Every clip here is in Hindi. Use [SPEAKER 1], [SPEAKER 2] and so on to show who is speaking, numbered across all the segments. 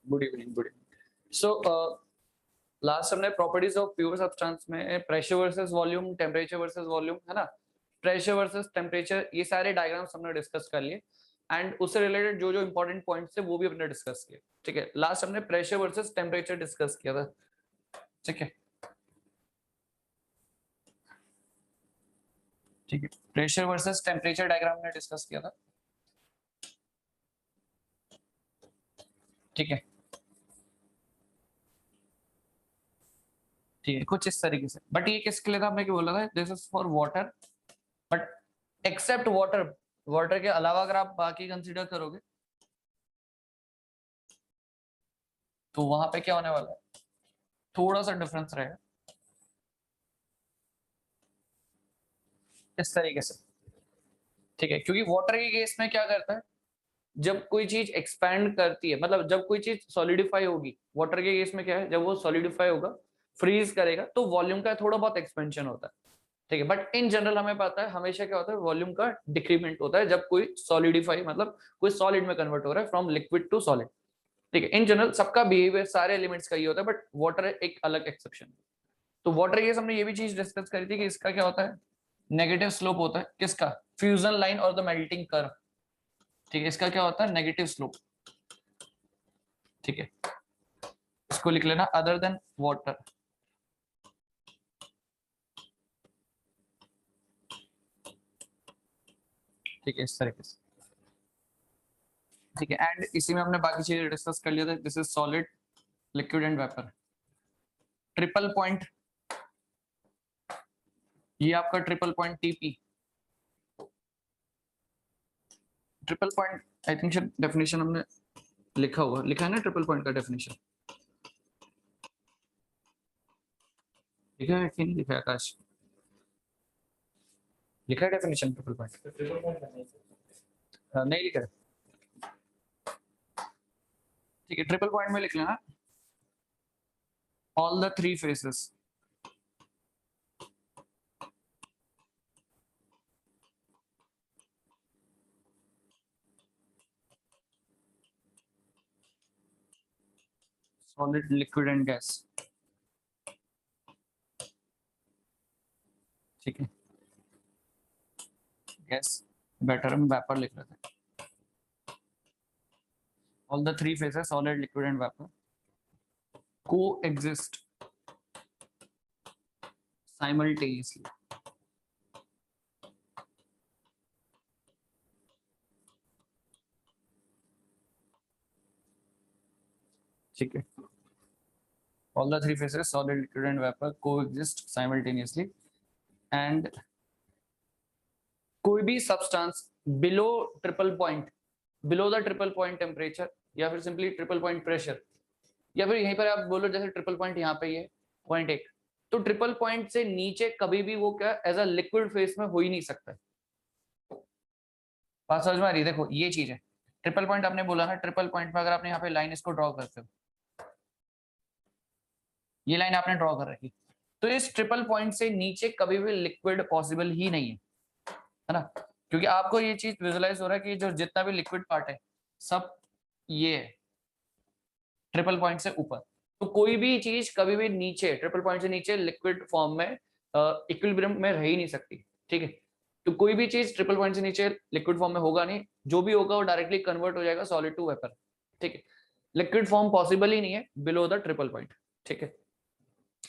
[SPEAKER 1] Good evening, good evening. So last हमने प्रॉपर्टीज ऑफ प्योर सब्सटेंस में pressure versus volume, temperature versus volume, है ना, प्रेशर वर्सेस टेम्परेचर, ये सारे डायग्राम्स हमने डिस्कस कर लिए एंड उससे रिलेटेड जो जो इंपॉर्टेंट पॉइंट्स थे वो भी हमने डिस्कस किए। ठीक है, लास्ट हमने प्रेशर वर्सेस टेम्परेचर डिस्कस किया था। ठीक है, ठीक है, प्रेशर वर्सेस टेम्परेचर डायग्राम में डिस्कस किया था। ठीक है, ठीक है, कुछ इस तरीके से। बट ये किसके लिए था, हमने क्या बोला था, this is for water, but except water, water के अलावा अगर आप बाकी कंसीडर करोगे तो वहां पे क्या होने वाला है, थोड़ा सा डिफरेंस रहेगा इस तरीके से। ठीक है, क्योंकि वाटर के केस में क्या करता है, जब कोई चीज एक्सपैंड करती है, मतलब जब कोई चीज सॉलिडिफाई होगी, वाटर के केस में क्या है, जब वो सॉलिडिफाई होगा, फ्रीज करेगा, तो वॉल्यूम का थोड़ा बहुत एक्सपेंशन होता है। ठीक है, बट इन जनरल हमें पता है हमेशा क्या होता है, वॉल्यूम का डिक्रीमेंट होता है जब कोई सॉलिडिफाई, मतलब कोई सॉलिड में कन्वर्ट हो रहा है फ्रॉम लिक्विड टू सॉलिड। ठीक है, इन जनरल सबका बिहेवियर सारे एलिमेंट्स का ये होता है, बट वाटर एक अलग एक्सेप्शन। तो वाटर केस हमने ये भी चीज डिस्कस करी थी कि इसका क्या होता है, नेगेटिव स्लोप होता है, किसका, फ्यूजन लाइन और द मेल्टिंग कर्व। ठीक है, इसका क्या होता है, नेगेटिव स्लोप। ठीक है, इसको लिख लेना, अदर देन वाटर। ठीक है, इस तरीके से। ठीक है, एंड इसी में हमने बाकी चीजें डिस्कस कर लिया था। This is solid, liquid and vapour. Triple point, ये आपका triple point TP. Triple point I think definition हमने लिखा हुआ, लिखा है ना ट्रिपल पॉइंट का डेफिनेशन, लिखा है कि नहीं लिखा है आकाश, लिखा है डेफिनेशन ट्रिपल पॉइंट, नहीं लिखा है। ठीक है, ट्रिपल पॉइंट में लिख लेना, all the three faces solid, liquid and gas. ठीक है, गैस बेटर, हम वेपर लिख रहे थे। All the three faces solid, liquid and vapour coexist simultaneously। ठीक है, all the three phases solid, liquid and vapor coexist simultaneously and कोई भी substance below triple point, below the triple point temperature, या फिर सिंपली ट्रिपल पॉइंट प्रेशर, या फिर यहीं पर आप बोलो जैसे ट्रिपल पॉइंट यहाँ पे ये पॉइंट एक, तो ट्रिपल पॉइंट से नीचे कभी भी वो क्या एज अ लिक्विड फेस में हो ही नहीं सकता। बात समझ में आ रही है? देखो ये चीज है, ट्रिपल पॉइंट आपने बोला ना, ट्रिपल पॉइंट में अगर आपने यहाँ पे लाइन इसको ड्रॉ करते हो, ये लाइन आपने ड्रॉ कर रखी, तो इस ट्रिपल पॉइंट से नीचे कभी भी लिक्विड पॉसिबल ही नहीं है ना, क्योंकि आपको ये चीज विजुलाइज हो रहा है कि जो जितना भी लिक्विड पार्ट है सब ये है ट्रिपल पॉइंट से ऊपर, तो कोई भी चीज कभी भी नीचे ट्रिपल पॉइंट से नीचे लिक्विड फॉर्म में इक्विलिब्रियम में रह ही नहीं सकती। ठीक है, तो कोई भी चीज ट्रिपल पॉइंट से नीचे लिक्विड फॉर्म में होगा नहीं, जो भी होगा वो डायरेक्टली कन्वर्ट हो जाएगा सॉलिड टू वेपर। ठीक है, लिक्विड फॉर्म पॉसिबल ही नहीं है बिलो द ट्रिपल पॉइंट। ठीक है,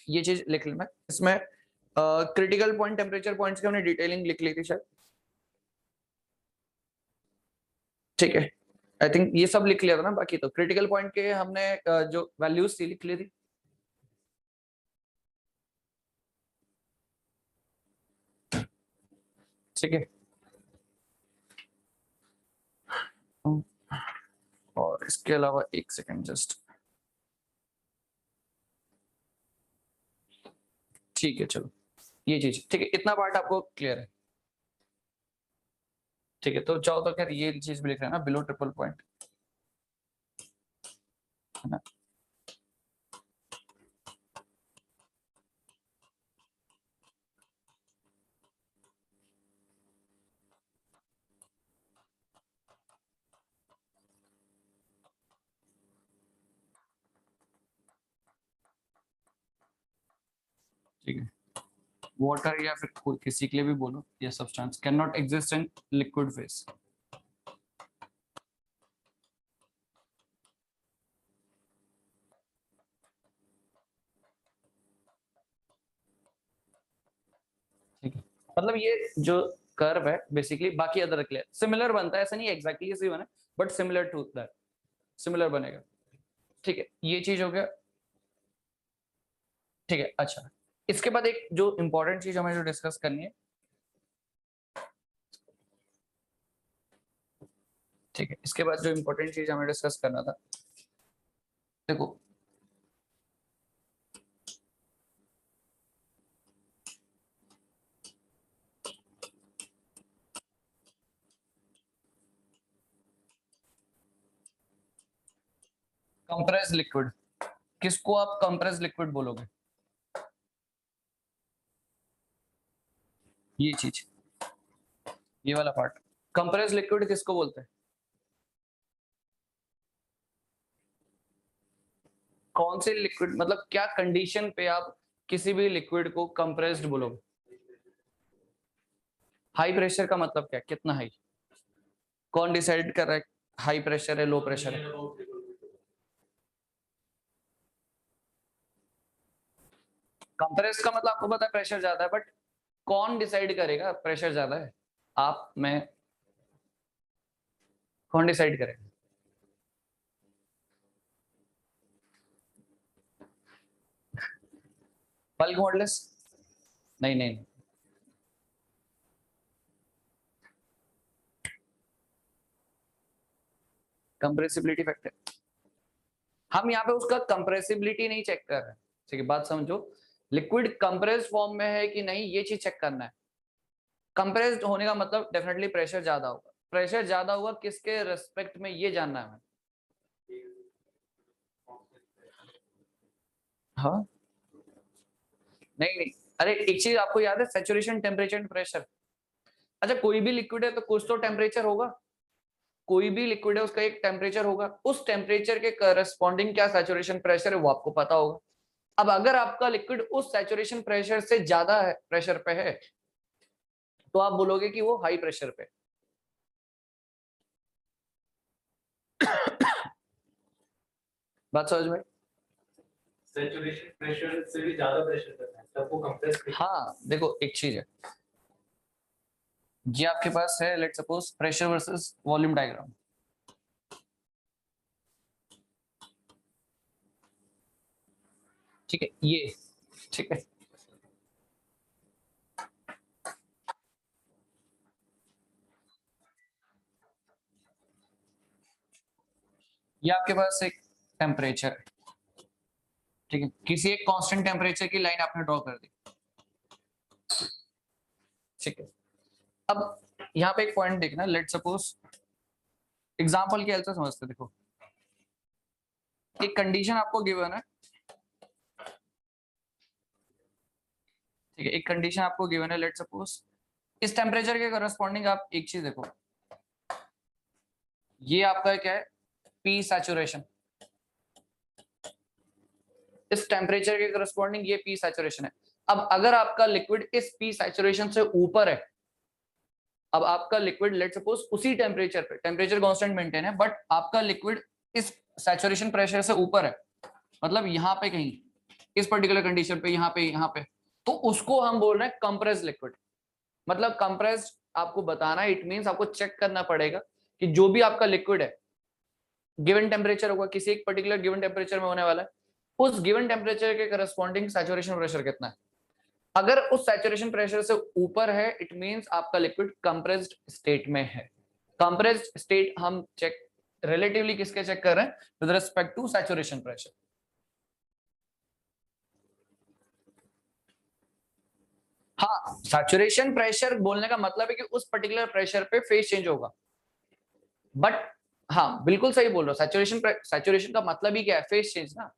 [SPEAKER 1] ये चीज लिख लेना। इसमें क्रिटिकल पॉइंट, टेम्परेचर पॉइंट्स की हमने डिटेलिंग लिख ली थी शायद। ठीक है, आई थिंक ये सब लिख लिया था ना, बाकी तो क्रिटिकल पॉइंट के हमने जो वैल्यूज थी लिख ली थी। ठीक है, और इसके अलावा एक सेकंड जस्ट, ठीक है चलो, ये चीज ठीक है, इतना पार्ट आपको क्लियर है। ठीक है, तो चाहो तो खैर ये चीज भी लिख रहे हैं ना, बिलो ट्रिपल पॉइंट, है ना। वाटर या फिर किसी के लिए भी बोलो, ये substance can not exist in liquid phase. ठीक है, मतलब ये जो कर्व है बेसिकली बाकी अदर के लिए सिमिलर बनता है, ऐसा नहीं एग्जैक्टली इसी बने, but similar to that, similar बनेगा। ठीक है, ये चीज हो गया। ठीक है, अच्छा, इसके बाद एक जो इंपॉर्टेंट चीज हमें जो डिस्कस करनी है, ठीक है, इसके बाद जो इंपॉर्टेंट चीज हमें डिस्कस करना था, देखो कंप्रेस्ड लिक्विड, किसको आप कंप्रेस्ड लिक्विड बोलोगे? ये चीज, ये वाला पार्ट कंप्रेस्ड लिक्विड किसको बोलते हैं? कौन से लिक्विड, मतलब क्या कंडीशन पे आप किसी भी लिक्विड को कंप्रेस्ड बोलोगे? हाई प्रेशर का मतलब क्या, कितना हाई? कौन डिसाइड कर रहा है हाई प्रेशर है लो प्रेशर है? कंप्रेस का मतलब आपको पता है प्रेशर ज्यादा है, बट कौन डिसाइड करेगा प्रेशर ज्यादा है? आप, मैं, कौन डिसाइड करेगा? Bulk modulus? नहीं नहीं नहीं, कंप्रेसिबिलिटी फैक्टर। हम यहाँ पे उसका कंप्रेसिबिलिटी नहीं चेक कर रहे हैं, ठीक है, बात समझो। लिक्विड कंप्रेस्ड फॉर्म में है कि नहीं, ये चीज चेक करना है। कंप्रेस्ड होने का मतलब डेफिनेटली प्रेशर ज्यादा होगा। प्रेशर ज्यादा होगा किसके रेस्पेक्ट में, ये जानना है हमें। हाँ, नहीं नहीं, अरे एक चीज आपको याद है, सैचुरेशन टेम्परेचर एंड प्रेशर। अच्छा, कोई भी लिक्विड है तो कुछ तो टेम्परेचर होगा, कोई भी लिक्विड है उसका एक टेम्परेचर होगा, उस टेम्परेचर के करस्पॉन्डिंग क्या सैचुरेशन प्रेशर है वो आपको पता होगा। अब अगर आपका लिक्विड उस सैचुरेशन प्रेशर से ज्यादा है, प्रेशर पे है, तो आप बोलोगे कि वो हाई प्रेशर पे। बात समझ में?
[SPEAKER 2] सैचुरेशन प्रेशर से भी ज्यादा प्रेशर करना है तब वो कंप्रेस।
[SPEAKER 1] हाँ, देखो एक चीज है, ये आपके पास है, let suppose pressure versus volume diagram. ठीक है, ये, ठीक है, ये आपके पास एक टेम्परेचर है, ठीक है, किसी एक कांस्टेंट टेम्परेचर की लाइन आपने ड्रॉ कर दी, ठीक है। अब यहाँ पे एक पॉइंट देखना, लेट सपोज एग्जांपल की हेल्प से समझते, देखो एक कंडीशन आपको गिवन है, ठीक है, एक कंडीशन आपको गिवन है, लेट सपोज इस टेम्परेचर के करस्पॉन्डिंग आप एक चीज देखो, ये आपका क्या है, पी सैचुरेशन। इस टेम्परेचर के करस्पॉन्डिंग ये पी सैचुरेशन है। अब अगर आपका लिक्विड इस पी सैचुरेशन से ऊपर है, अब आपका लिक्विड लेट सपोज उसी टेम्परेचर पे, टेम्परेचर कांस्टेंट मेंटेन है, बट आपका लिक्विड इस सैचुरेशन प्रेशर से ऊपर है, मतलब यहाँ पे कहीं इस पर्टिकुलर कंडीशन पे, यहाँ पे, तो उसको हम बोल रहे हैं कंप्रेस्ड लिक्विड। मतलब कंप्रेस्ड आपको बताना, इट मींस आपको चेक करना पड़ेगा कि जो भी आपका लिक्विड है, गिवन टेम्परेचर होगा, किसी एक पर्टिकुलर गिवन टेम्परेचर में होने वाला है, उस गिवन टेम्परेचर के करस्पॉन्डिंग सैचुरेशन प्रेशर कितना है। अगर उस सैचुरेशन प्रेशर से ऊपर है, इट मींस आपका लिक्विड कंप्रेस्ड स्टेट में है। कंप्रेस्ड स्टेट हम चेक रिलेटिवली किसके चेक कर रहे हैं, with respect to saturation pressure. हाँ, सैचुरेशन प्रेशर बोलने का मतलब है कि उस पर्टिकुलर प्रेशर पे फेज चेंज होगा, बट हाँ बिल्कुल सही बोल रहे हो, सैचुरेशन का मतलब ही क्या है, फेज चेंज ना।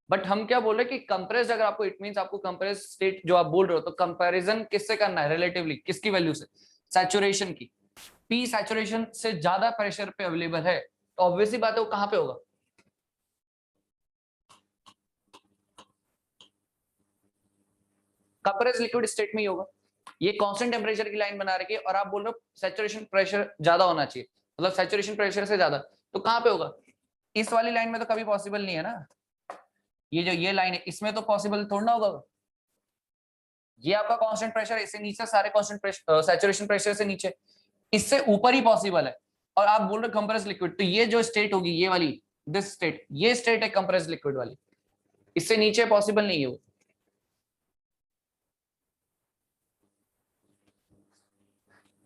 [SPEAKER 1] बट हम क्या बोल रहे हैं कि कंप्रेस्ड अगर आपको, इट मींस आपको कंप्रेस्ड स्टेट जो आप बोल रहे हो, तो कंपैरिजन किससे करना है रिलेटिवली, किसकी वैल्यू से, सैचुरेशन की। पी सैचुरेशन से ज्यादा प्रेशर पे अवेलेबल है, तो ऑब्वियसली बात है वो कहां पे होगा, कंप्रेस लिक्विड स्टेट में ही होगा। ये कांस्टेंट टेम्परेचर की लाइन बना रखी है और आप बोल रहे हो सैचुरेशन प्रेशर ज्यादा होना चाहिए, मतलब सैचुरेशन प्रेशर से ज्यादा, तो कहां पे होगा? इस वाली लाइन में तो कभी पॉसिबल नहीं है ना, ये जो ये लाइन है इसमें तो पॉसिबल थोड़ा ना होगा। ये आपका कांस्टेंट प्रेशर है, इससे नीचे सारे कांस्टेंट प्रेशर, सैचुरेशन प्रेशर से नीचे, इससे ऊपर ही पॉसिबल है। और आप बोल रहे कंप्रेस लिक्विड, तो ये जो स्टेट होगी ये वाली, दिस स्टेट, ये स्टेट है कंप्रेस लिक्विड वाली, इससे नीचे पॉसिबल नहीं है वो।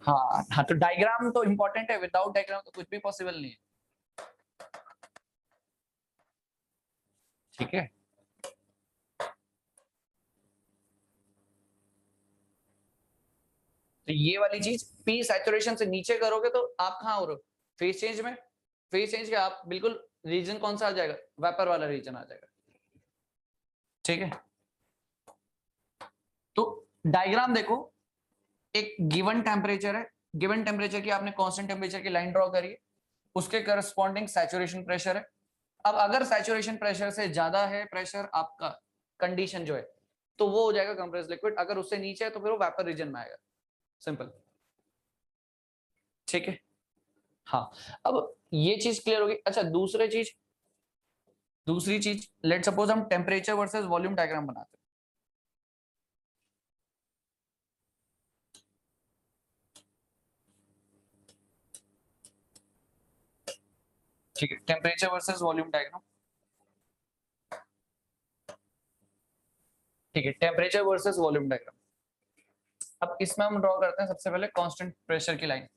[SPEAKER 1] हाँ हाँ, तो डायग्राम तो इंपॉर्टेंट है, विदाउट डायग्राम तो कुछ भी पॉसिबल नहीं है। ठीक है, तो ये वाली चीज पी सैचुरेशन से नीचे करोगे तो आप कहाँ हो रहे हो? फेज चेंज में। फेज चेंज के आप बिल्कुल रीजन कौन सा आ जाएगा? वेपर वाला रीजन आ जाएगा। ठीक है, तो डायग्राम देखो, एक गिवन टेम्परेचर है, गिवन टेम्परेचर की आपने कांस्टेंट टेम्परेचर की लाइन ड्रॉ करी है, उसके करस्पॉन्डिंग सैचुरेशन प्रेशर है। अब अगर सैचुरेशन प्रेशर से ज्यादा है प्रेशर आपका, कंडीशन जो है, तो वो हो जाएगा कंप्रेस्ड लिक्विड, अगर उससे नीचे है तो फिर वो वेपर रीजन में आएगा। सिंपल। ठीक है, हाँ, अब ये चीज क्लियर होगी। अच्छा, दूसरी चीज लेट सपोज हम टेम्परेचर वर्सेस वॉल्यूम डायग्राम बनाते हैं। ठीक है, टेम्परेचर वर्सेस वॉल्यूम डायग्राम। ठीक है, टेम्परेचर वर्सेस वॉल्यूम डायग्राम। अब इसमें हम ड्रॉ करते हैं सबसे पहले कांस्टेंट प्रेशर की लाइन।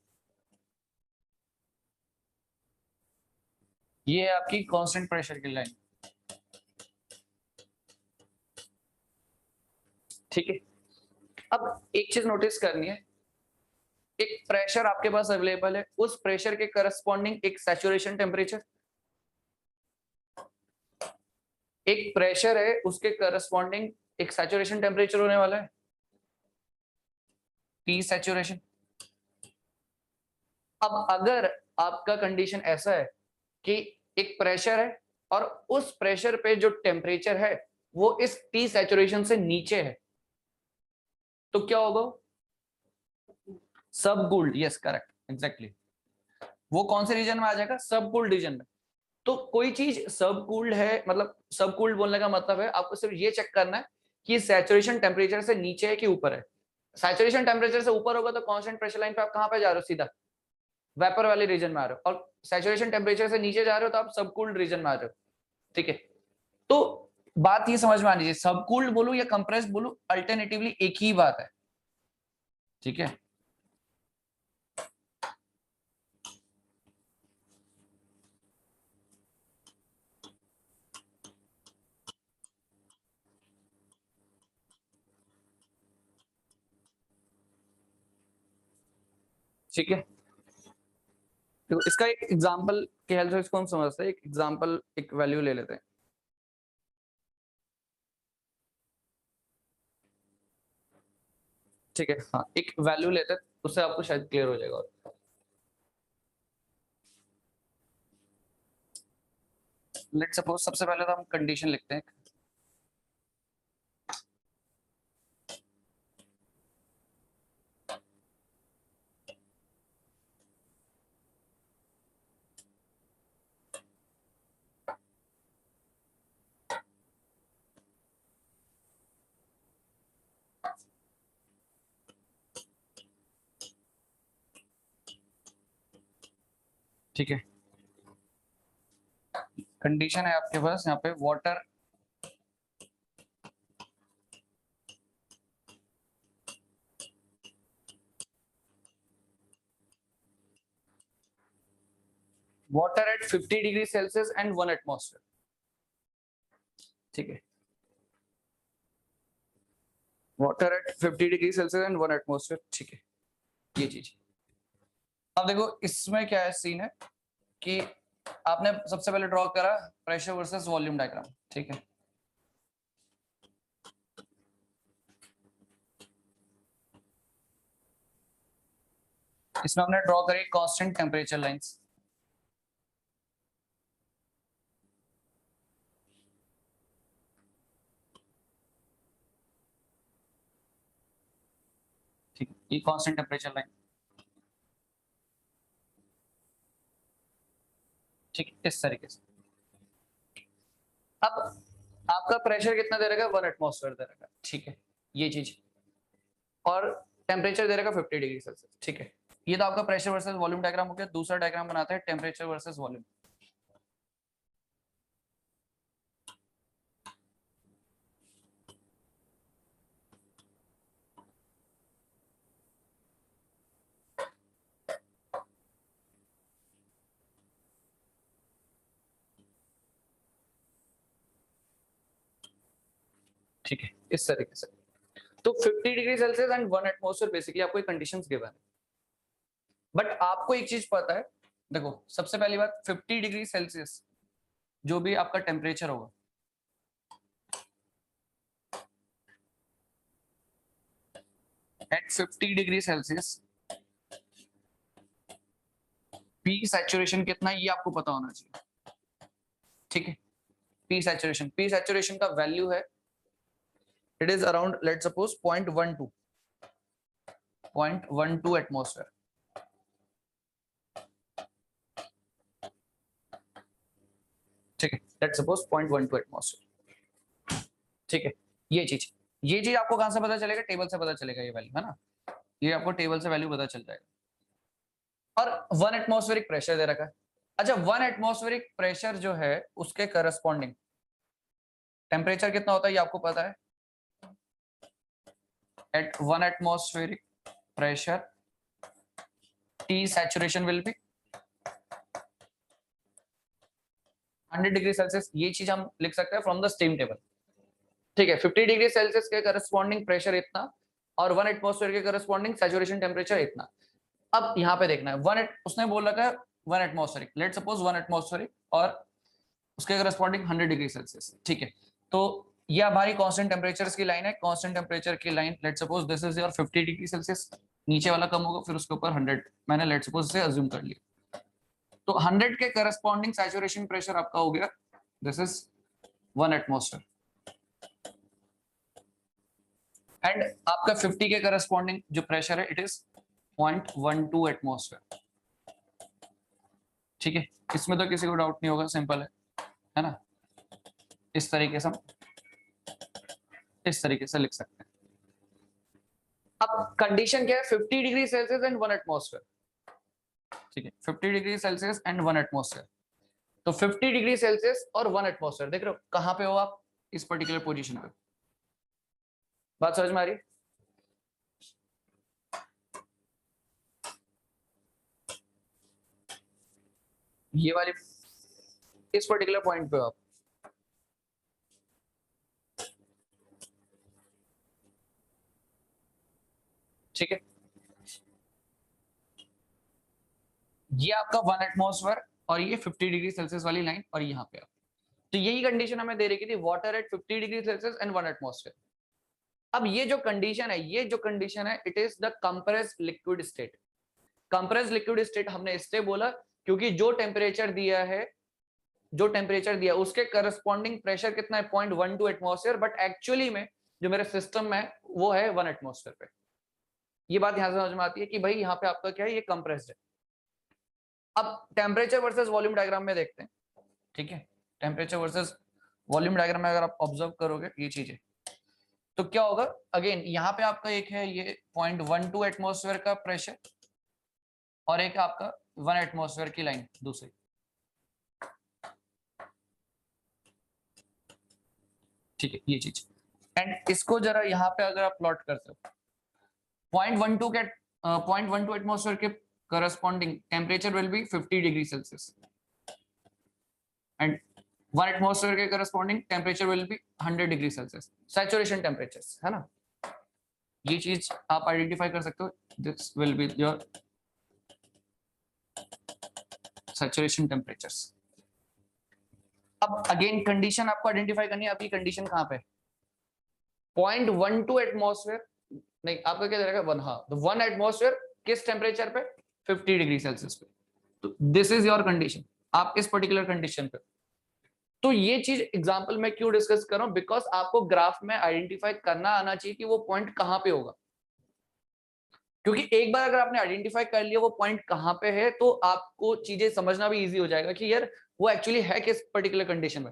[SPEAKER 1] ये है आपकी कांस्टेंट प्रेशर की लाइन। ठीक है, अब एक चीज नोटिस करनी है, एक प्रेशर आपके पास अवेलेबल है, उस प्रेशर के करस्पॉन्डिंग एक सैचुरेशन टेम्परेचर, एक प्रेशर है उसके करस्पॉन्डिंग एक सैचुरेशन टेम्परेचर होने वाला है, टी सैचुरेशन। अब अगर आपका कंडीशन ऐसा है कि एक प्रेशर है और उस प्रेशर पे जो टेम्परेचर है वो इस टी सैचुरेशन से नीचे है, तो क्या होगा? सब कूल्ड, यस करेक्ट, एग्जैक्टली। वो कौन से रीजन में आ जाएगा? सब कूल्ड रीजन में। तो कोई चीज सब कूल्ड है, मतलब सब कूल्ड बोलने का मतलब है आपको सिर्फ ये चेक करना है कि सैचुरेशन टेम्परेचर से नीचे है कि ऊपर है। सैचुरेशन टेम्परेचर से ऊपर होगा तो कांस्टेंट प्रेशर लाइन पे आप कहां पे जा रहे हो? सीधा वेपर वाले रीजन में आ रहे हो, और सैचुरेशन टेम्परेचर से नीचे जा रहे हो तो आप सब कूल्ड रीजन में आ रहे हो। ठीक है, तो बात ये समझ में आनी चाहिए, सब कूल्ड बोलूं या कंप्रेस्ड बोलूं, अल्टरनेटिवली एक ही बात है। ठीक है, ठीक है, तो इसका एक एग्जांपल के हेल्प से इसको हम समझते हैं। एक एग्जांपल, एक वैल्यू ले लेते हैं। ठीक है, हाँ, एक वैल्यू लेते हैं, उससे आपको शायद क्लियर हो जाएगा। लेट सपोज सबसे पहले तो हम कंडीशन लिखते हैं। ठीक है, कंडीशन है आपके पास यहाँ पे, water at 50 degree Celsius and 1 atmosphere. ठीक है, water at 50 degree Celsius and 1 atmosphere. ठीक है, ये चीज। अब देखो इसमें क्या है, सीन है कि आपने सबसे पहले ड्रॉ करा प्रेशर वर्सेस वॉल्यूम डायग्राम। ठीक है, इसमें हमने ड्रॉ करी कांस्टेंट टेम्परेचर लाइंस। ठीक है, ये कांस्टेंट टेम्परेचर लाइन, ठीक है, इस तरीके से। अब आपका प्रेशर कितना दे रहेगा, 1 एटमॉस्फेयर दे रहेगा, ठीक है, ये चीज, और टेम्परेचर दे रहेगा 50 डिग्री सेल्सियस, ठीक है। ये तो आपका प्रेशर वर्सेस वॉल्यूम डायग्राम हो गया। दूसरा डायग्राम बनाते हैं टेम्परेचर वर्सेस वॉल्यूम। ठीक है, इस तरीके से। तो 50 degree Celsius and 1 atmosphere basically आपको कंडीशंस गिवन है, बट आपको एक चीज पता है, देखो सबसे पहली बात 50 डिग्री सेल्सियस जो भी आपका टेम्परेचर होगा, at 50 degree Celsius P saturation कितना है ये आपको पता होना चाहिए, ठीक है। पी सैचुरेशन का वैल्यू है, it is around let's suppose 0.12 atmosphere, ठीक है, लेट्स सपोज 0.12 एटमॉस्फेयर, ठीक है। ये चीज आपको कहां से पता चलेगा, टेबल से पता चलेगा ये वैल्यू, है ना, ये आपको टेबल से वैल्यू पता चल जाएगा। और 1 एटमॉस्फेरिक प्रेशर दे रखा है। अच्छा, 1 एटमॉस्फेरिक प्रेशर जो है उसके करस्पॉन्डिंग टेम्परेचर कितना होता है ये आपको पता है, at 1 atmospheric pressure T saturation will be 100 degree Celsius. ये चीज हम लिख सकते हैं फ्रॉम द स्टीम टेबल, ठीक है। 50 डिग्री सेल्सियस के करस्पॉन्डिंग प्रेशर इतना और 1 एटमॉस्फेयर के करस्पॉन्डिंग सैचुरेशन टेम्परेचर इतना। अब यहाँ पे देखना है उसने बोल रखा है 1 एटमॉस्फेरिक, लेट सपोज 1 एटमॉस्फेरिक और उसके करस्पॉन्डिंग 100 डिग्री सेल्सियस, ठीक है। तो ये हमारी कांस्टेंट टेम्परेचर्स की लाइन है, कांस्टेंट टेम्परेचर की line, let suppose this is your 50 degree Celsius, नीचे वाला कम होगा फिर उसके ऊपर 100 मैंने लेट सपोज से अज्यूम कर लिया। तो 100 के करस्पॉन्डिंग सैचुरेशन प्रेशर आपका हो गया, दिस इज 1 एटमॉस्फेयर, एंड आपका 50 के करस्पॉन्डिंग जो प्रेशर है इट इज 0.12 एटमॉस्फेयर, ठीक है। इसमें तो किसी को डाउट नहीं होगा, सिंपल है ना। इस तरीके से हम इस तरीके से लिख सकते हैं। अब कंडीशन क्या है, 50 डिग्री सेल्सियस एंड 1 एटमॉस्फेयर, ठीक है, 50 डिग्री सेल्सियस एंड 1 एटमॉस्फेयर। तो 50 डिग्री सेल्सियस और 1 एटमॉस्फेयर, देख रहे हो कहां पे हो आप, इस पर्टिकुलर पोजीशन पे। बात समझ में आ रही है? ये वाली इस पर्टिकुलर पॉइंट पे हो आप, ठीक है। ये आपका 1 एटमॉस्फेयर और ये 50 डिग्री सेल्सियस वाली लाइन और यहाँ पे आप, तो यही कंडीशन हमें दे रखी थी, water at 50 degree Celsius and 1 atmosphere. अब ये जो कंडीशन है it is the compressed liquid state. Compressed liquid state हमने इससे बोला क्योंकि जो टेम्परेचर दिया उसके करस्पॉन्डिंग प्रेशर कितना है, 0.12 एटमॉस्फेयर, बट एक्चुअली में जो मेरे सिस्टम में वो है 1 एटमॉस्फेयर पे। ये बात यहां से समझ में आती है कि भाई यहाँ पे आपका क्या है, ये कंप्रेस्ड है। अब टेम्परेचर वर्सेस वॉल्यूम डायग्राम में देखते हैं, ठीक है। टेम्परेचर वर्सेस वॉल्यूम डायग्राम में अगर आप ऑब्जर्व करोगे ये चीजें, तो क्या होगा, अगेन यहाँ पे आपका एक है ये 0.12 एटमॉस्फेयर का प्रेशर और एक आपका 1 एटमॉस्फेयर की लाइन दूसरी, ठीक है, ये चीज। एंड इसको जरा यहाँ पे अगर आप प्लॉट करते हो, 0.12 एटमॉस्फेयर के corresponding temperature will be 50 degree Celsius and 1 atmosphere के corresponding temperature will be 100 degree Celsius, saturation temperatures, है ना। ये चीज आप आइडेंटिफाई कर सकते हो, this will be your saturation temperatures. अब अगेन कंडीशन आपको आइडेंटिफाई करनी है, आपकी कंडीशन कहां पे, 0.12 एटमॉस्फेयर नहीं, आपका क्या रहेगा 1, हाँ, तो 1 एटमॉस्फेयर किस टेम्परेचर पे, 50 डिग्री सेल्सियस पे। तो दिस इज योर कंडीशन, आप इस पर्टिकुलर कंडीशन पे। तो ये चीज एग्जांपल में क्यों डिस्कस कर रहा हूं, बिकॉज आपको ग्राफ में आइडेंटिफाई करना आना चाहिए कि वो पॉइंट कहां पे होगा। क्योंकि एक बार अगर आपने आइडेंटिफाई कर लिया वो पॉइंट कहाँ पे है, तो आपको चीजें समझना भी इजी हो जाएगा कि यार वो एक्चुअली है किस पर्टिकुलर कंडीशन में।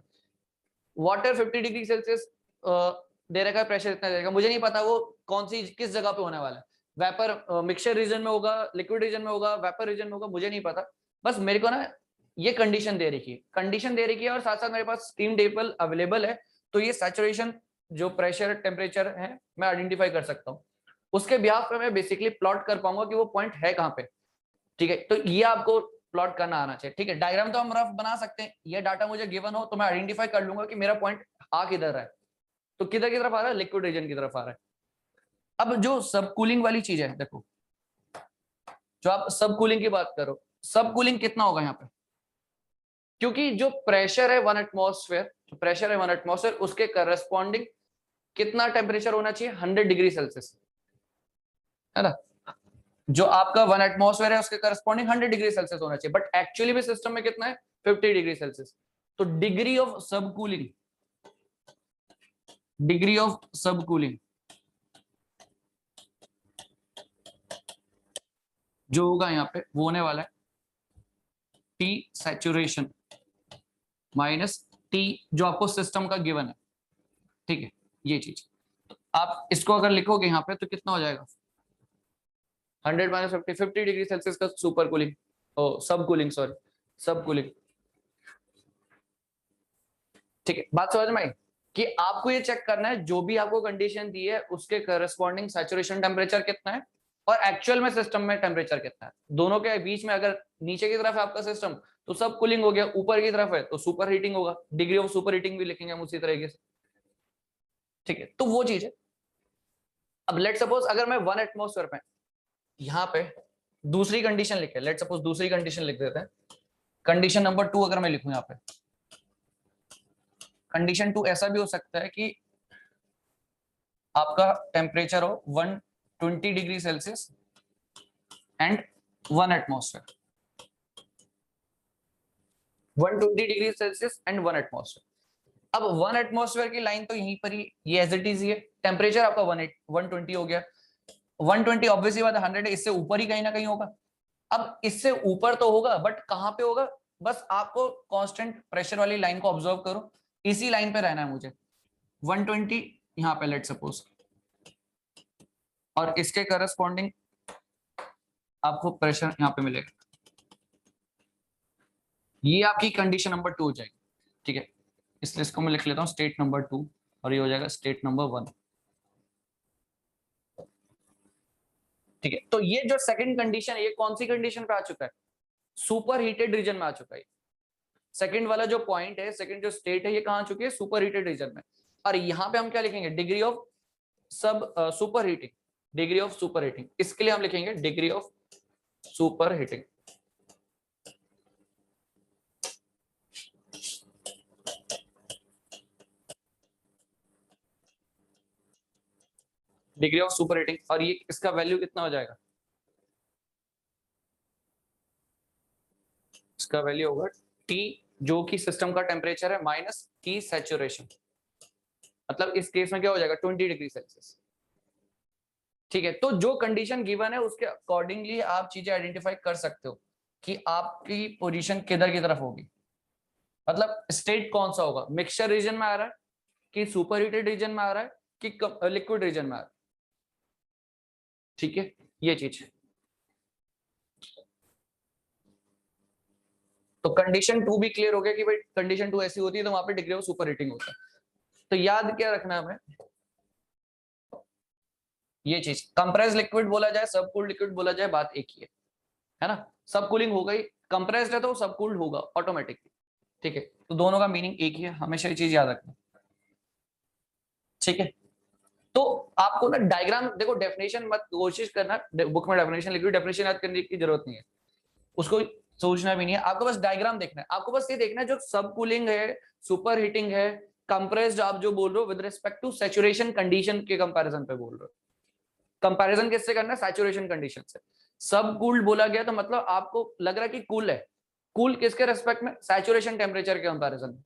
[SPEAKER 1] वाटर 50 डिग्री सेल्सियस दे रखा है, प्रेशर इतना दे रखा है, मुझे नहीं पता वो कौन सी किस जगह पे होने वाला है, वेपर मिक्सचर रीजन में होगा, लिक्विड रीजन में होगा, वेपर रीजन में होगा, मुझे नहीं पता। बस मेरे को ना ये कंडीशन दे रखी है, कंडीशन दे रखी है, और साथ साथ मेरे पास स्टीम टेबल अवेलेबल है, तो ये सैचुरेशन जो प्रेशर टेम्परेचर है मैं आइडेंटिफाई कर सकता हूँ। उसके बिहाफ पे मैं बेसिकली प्लॉट कर पाऊंगा कि वो पॉइंट है कहाँ पे। ठीक है, तो ये आपको प्लॉट करना आना चाहिए। ठीक है, डायग्राम तो हम रफ बना सकते हैं, ये डाटा मुझे गिवन हो तो मैं आइडेंटिफाई कर लूंगा कि मेरा पॉइंट आ किधर रहा है, तो किधर की तरफ आ रहा है, लिक्विड रीजन की तरफ आ रहा है। अब जो सब कूलिंग वाली चीज है, देखो जो आप सब कूलिंग की बात करो, सब कूलिंग कितना होगा यहाँ पे, क्योंकि जो प्रेशर है 1 एटमॉस्फेयर, प्रेशर है 1 एटमॉस्फेयर, उसके करस्पॉन्डिंग कितना टेम्परेचर होना चाहिए, 100 डिग्री सेल्सियस, है ना। जो आपका 1 एटमॉस्फेयर है उसके करस्पॉन्डिंग 100 डिग्री सेल्सियस होना चाहिए, बट एक्चुअली भी सिस्टम में कितना है, 50 डिग्री सेल्सियस। तो डिग्री ऑफ सब कूलिंग, डिग्री ऑफ सब कूलिंग जो होगा यहाँ पे वो होने वाला है टी सैचुरेशन माइनस टी जो आपको सिस्टम का गिवन है। ठीक है, ये चीज आप इसको अगर लिखोगे यहाँ पे तो कितना हो जाएगा, 100 माइनस 50 डिग्री सेल्सियस का सुपर कूलिंग, ओ सब कूलिंग, सॉरी सब कूलिंग। ठीक है, बात समझ में आई कि आपको ये चेक करना है जो भी आपको कंडीशन दी है उसके करस्पॉन्डिंग सैचुरेशन टेम्परेचर कितना है और एक्चुअल में सिस्टम में टेम्परेचर कितना है, दोनों के बीच में। अगर नीचे की तरफ है आपका सिस्टम तो सब कूलिंग हो गया, ऊपर की तरफ है तो सुपर हीटिंग होगा, डिग्री ऑफ सुपर हीटिंग भी लिखेंगे हम उसी तरीके से। ठीक है, तो वो चीज है। अब लेट सपोज अगर मैं 1 एटमॉस्फेयर पे यहाँ पे दूसरी कंडीशन लिखे, लेट सपोज दूसरी कंडीशन लिख देते हैं, कंडीशन नंबर 2 अगर मैं लिखूं यहाँ पे, कंडीशन 2 ऐसा भी हो सकता है कि आपका टेम्परेचर हो 120 degree Celsius and 1 atmosphere, 120 degree Celsius and 1 atmosphere. अब 1 एटमॉस्फेयर की लाइन तो यहीं पर ही, ये एज इट इज ही है, टेम्परेचर आपका 120 हो गया, 120 ऑब्वियसली बात 100 है, इससे ऊपर ही कहीं ना कहीं होगा। अब इससे ऊपर तो होगा बट कहां पे होगा, बस आपको कांस्टेंट प्रेशर वाली लाइन को ऑब्जर्व करो, इसी लाइन पे रहना है मुझे, 120 यहाँ पे लेट सपोज, और इसके करस्पॉन्डिंग आपको प्रेशर यहाँ पे मिलेगा। ये आपकी कंडीशन नंबर 2 हो जाएगी। ठीक है, इसलिए इसको मैं लिख लेता हूँ स्टेट नंबर 2 और ये हो जाएगा स्टेट नंबर 1। ठीक है, तो ये जो सेकंड कंडीशन है ये कौन सी कंडीशन पे आ चुका है, सुपर हीटेड रीजन में आ चुका है। सेकंड वाला जो पॉइंट है, सेकंड जो स्टेट है, ये कहां आ चुकी है, सुपर हीटेड रीजन में। और यहाँ पे हम क्या लिखेंगे, डिग्री ऑफ सब super heating, degree of super heating, इसके लिए हम लिखेंगे degree of super heating. Degree of super heating, और ये इसका वैल्यू कितना हो जाएगा, इसका वैल्यू होगा टी जो कि सिस्टम का टेम्परेचर है माइनस टी सैचुरेशन, मतलब इस केस में क्या हो जाएगा 20 डिग्री सेल्सियस। ठीक है, तो जो कंडीशन गिवन है उसके अकॉर्डिंगली आप चीजें आइडेंटिफाई कर सकते हो कि आपकी पोजीशन किधर की तरफ होगी, मतलब स्टेट कौन सा होगा, मिक्सचर रीजन में आ रहा है कि सुपर हीटेड रीजन में आ रहा है कि लिक्विड रीजन में आ रहा है। ठीक है, ये चीज है। तो कंडीशन 2 भी क्लियर हो गया कि भाई कंडीशन 2 ऐसी होती है तो वहां पे डिग्री ऑफ सुपर हीटिंग होता है। तो याद क्या रखना है हमें, ये चीज कंप्रेस लिक्विड बोला जाए, सब कूल्ड लिक्विड बोला जाए, बात एक ही है ना। सब कूलिंग हो गई, कंप्रेस्ड है तो सब कूल्ड होगा ऑटोमेटिकली। ठीक है, तो दोनों का मीनिंग एक ही है, हमेशा ये चीज याद रखना। ठीक है, तो आपको ना डायग्राम देखो, डेफिनेशन मत कोशिश करना बुक में डेफिनेशन लिखी, डेफिनेशन याद करने की जरूरत नहीं है, उसको सोचना भी नहीं है, आपको बस डायग्राम देखना है। आपको बस ये देखना है जो सब कूलिंग है, सुपर हीटिंग है, कंप्रेस्ड आप जो बोल रहे हो with respect to saturation condition के कंपैरिजन पे बोल रहे हो। कंपैरिजन किससे करना है, सैचुरेशन कंडीशन से। सब कूल्ड बोला गया तो मतलब आपको लग रहा है कि कूल है, कूल किसके रेस्पेक्ट में, सैचुरेशन टेम्परेचर के कंपैरिजन में।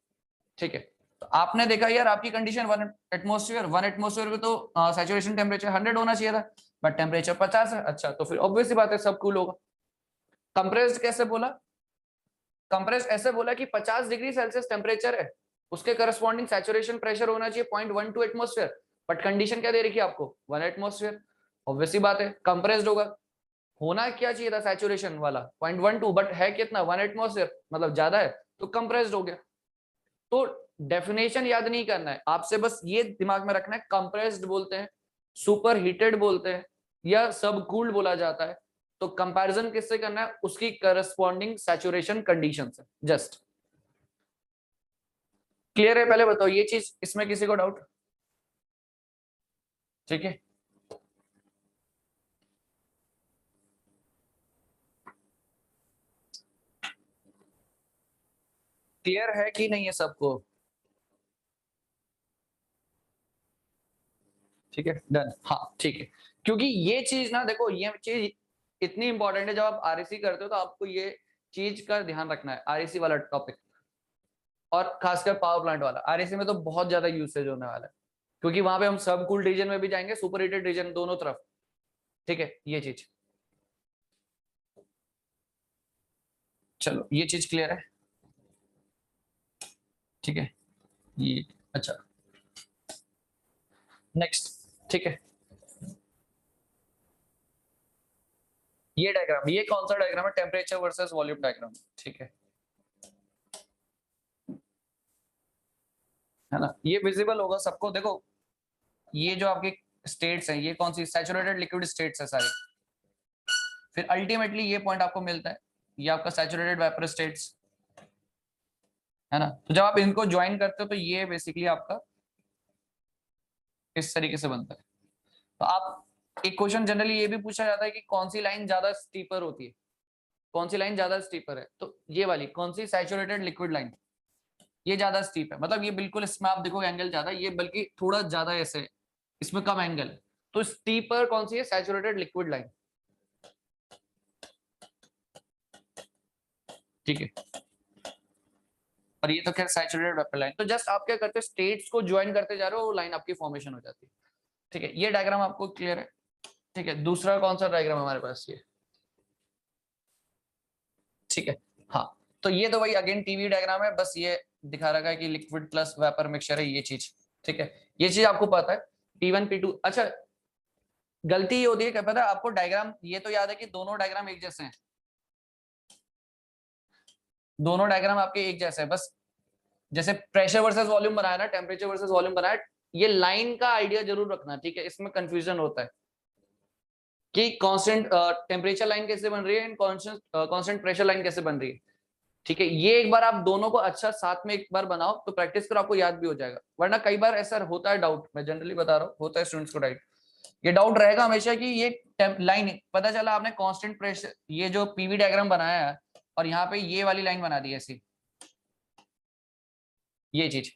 [SPEAKER 1] ठीक है, तो आपने देखा यार आपकी कंडीशन 1 एटमॉस्फेयर, 1 एटमॉस्फेयर में तो सैचुरेशन टेम्परेचर 100 होना चाहिए था, बट टेम्परेचर 50 है। अच्छा, तो फिर ऑब्वियसली बात है सब कूल होगा। कंप्रेस्ड कैसे बोला? कंप्रेस्ड ऐसे बोला कि 50 डिग्री सेल्सियस टेम्परेचर है, उसके करस्पॉन्डिंग सैचुरेशन प्रेशर होना चाहिए 0.12 एटमॉस्फेयर, बट कंडीशन क्या दे रखी है आपको? 1 एटमॉस्फेयर। ऑब्वियसली बात है कंप्रेस्ड होगा, होना क्या चाहिए था सैचुरेशन वाला 0.12, बट है कितना? 1 एटमॉस्फेयर, मतलब ज्यादा है, तो कंप्रेस्ड हो गया। तो डेफिनेशन याद नहीं करना है आपसे, बस ये दिमाग में रखना है कंप्रेस्ड बोलते हैं, सुपर हीटेड बोलते हैं, या सब कूल्ड बोला जाता है। तो कंपैरिजन किससे करना है? उसकी करस्पॉन्डिंग सैचुरेशन कंडीशन से। जस्ट क्लियर है? पहले बताओ ये चीज, इसमें किसी को डाउट? ठीक है, क्लियर है कि नहीं है सबको? ठीक है, डन। हाँ ठीक है, क्योंकि ये चीज ना देखो, ये चीज इतनी इंपॉर्टेंट है, जब आप आरएसी करते हो तो आपको ये चीज का ध्यान रखना है, आरएसी वाला टॉपिक, और खासकर पावर प्लांट वाला। आरएसी में तो बहुत ज्यादा यूसेज होने वाला है, क्योंकि वहां पे हम सब कूल्ड रीजन में भी जाएंगे, सुपर हीटेड रीजन, दोनों तरफ। ठीक है, ये चीज, चलो ये चीज क्लियर है। ठीक है, ये अच्छा, नेक्स्ट। ठीक है, ये डायग्राम, ये कौन सा डायग्राम है? Temperature versus volume diagram. ठीक है ना? ये विजिबल होगा सबको। देखो ये जो आपके स्टेट्स हैं, ये कौन सी? सैचुरेटेड लिक्विड स्टेट्स है सारी। फिर अल्टीमेटली ये पॉइंट आपको मिलता है, ये आपका सैचुरेटेड वेपर स्टेट्स है ना? तो जब आप इनको ज्वाइन करते हो तो ये बेसिकली आपका इस तरीके से बनता है। तो आप, एक क्वेश्चन जनरली ये भी पूछा जाता है कि कौन सी लाइन ज्यादा स्टीपर होती है, कौन सी लाइन ज्यादा स्टीपर है? तो ये वाली कौन सी? सैचुरेटेड लिक्विड लाइन, ये ज्यादा स्टीप है, मतलब ये बिल्कुल, इसमें आप देखो एंगल ज्यादा, ये बल्कि थोड़ा ज्यादा ऐसे है, इसमें कम एंगल है। तो स्टीपर कौन सी है? Saturated liquid line. ठीक है, और ये तो खैर सैचुरेटेड वेपर लाइन। तो जस्ट आप क्या करते हो, स्टेट्स को ज्वाइन करते जा रहे हो, वो लाइन आपकी फॉर्मेशन हो जाती है। ठीक है, ये डायग्राम आपको क्लियर है? ठीक है, दूसरा कौन सा डायग्राम हमारे पास? ये ठीक है। हाँ, तो ये तो वही अगेन टीवी डायग्राम है, बस ये दिखा रखा है कि लिक्विड प्लस वेपर मिक्सचर है ये चीज। ठीक है, ये चीज आपको पता है, P1 P2। अच्छा, गलती ये होती है, क्या पता है आपको? डायग्राम ये तो याद है कि दोनों डायग्राम एक जैसे हैं, दोनों डायग्राम आपके एक जैसे हैं, बस जैसे प्रेशर वर्सेस वॉल्यूम बनाया ना, टेम्परेचर वर्सेस वॉल्यूम बनाया, ये लाइन का आइडिया जरूर रखना। ठीक है, इसमें कंफ्यूजन होता है कि कांस्टेंट टेम्परेचर लाइन कैसे बन रही है एंड कांस्टेंट प्रेशर लाइन कैसे बन रही है। ठीक है, ये एक बार आप दोनों को अच्छा साथ में एक बार बनाओ तो प्रैक्टिस करो, आपको याद भी हो जाएगा। वरना कई बार ऐसा होता है डाउट, मैं जनरली बता रहा हूँ, होता है स्टूडेंट्स को डाउट, ये डाउट रहेगा हमेशा कि ये लाइन, पता चला आपने कांस्टेंट प्रेशर, ये जो पीवी डायग्राम बनाया है और यहाँ पे ये वाली लाइन बना दी ऐसी, ये चीज।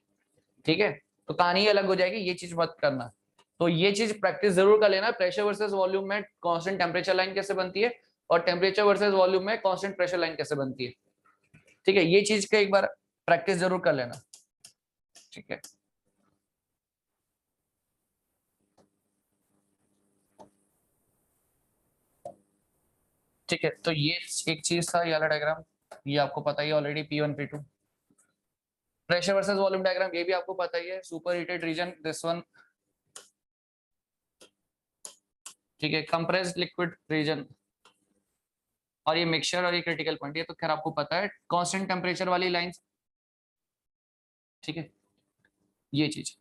[SPEAKER 1] ठीक है, तो कहानी अलग हो जाएगी, ये चीज मत करना। तो ये चीज प्रैक्टिस जरूर कर लेना, प्रेशर वर्सेस वॉल्यूम में कांस्टेंट टेम्परेचर लाइन कैसे बनती है, और टेम्परेचर वर्सेस वॉल्यूम में कांस्टेंट प्रेशर लाइन कैसे बनती है। ठीक है, ये चीज का एक बार प्रैक्टिस जरूर कर लेना। ठीक है, ठीक है, तो ये एक चीज था, ये वाला डायग्राम, ये आपको पता ही already, P1 P2। Pressure versus volume diagram, ये भी आपको पता ही है, super heated region this one. ठीक है, कंप्रेस्ड लिक्विड रीजन, और ये मिक्सचर, और ये क्रिटिकल पॉइंट, ये तो खैर आपको पता है, कांस्टेंट टेम्परेचर वाली लाइंस। ठीक है, ये चीज।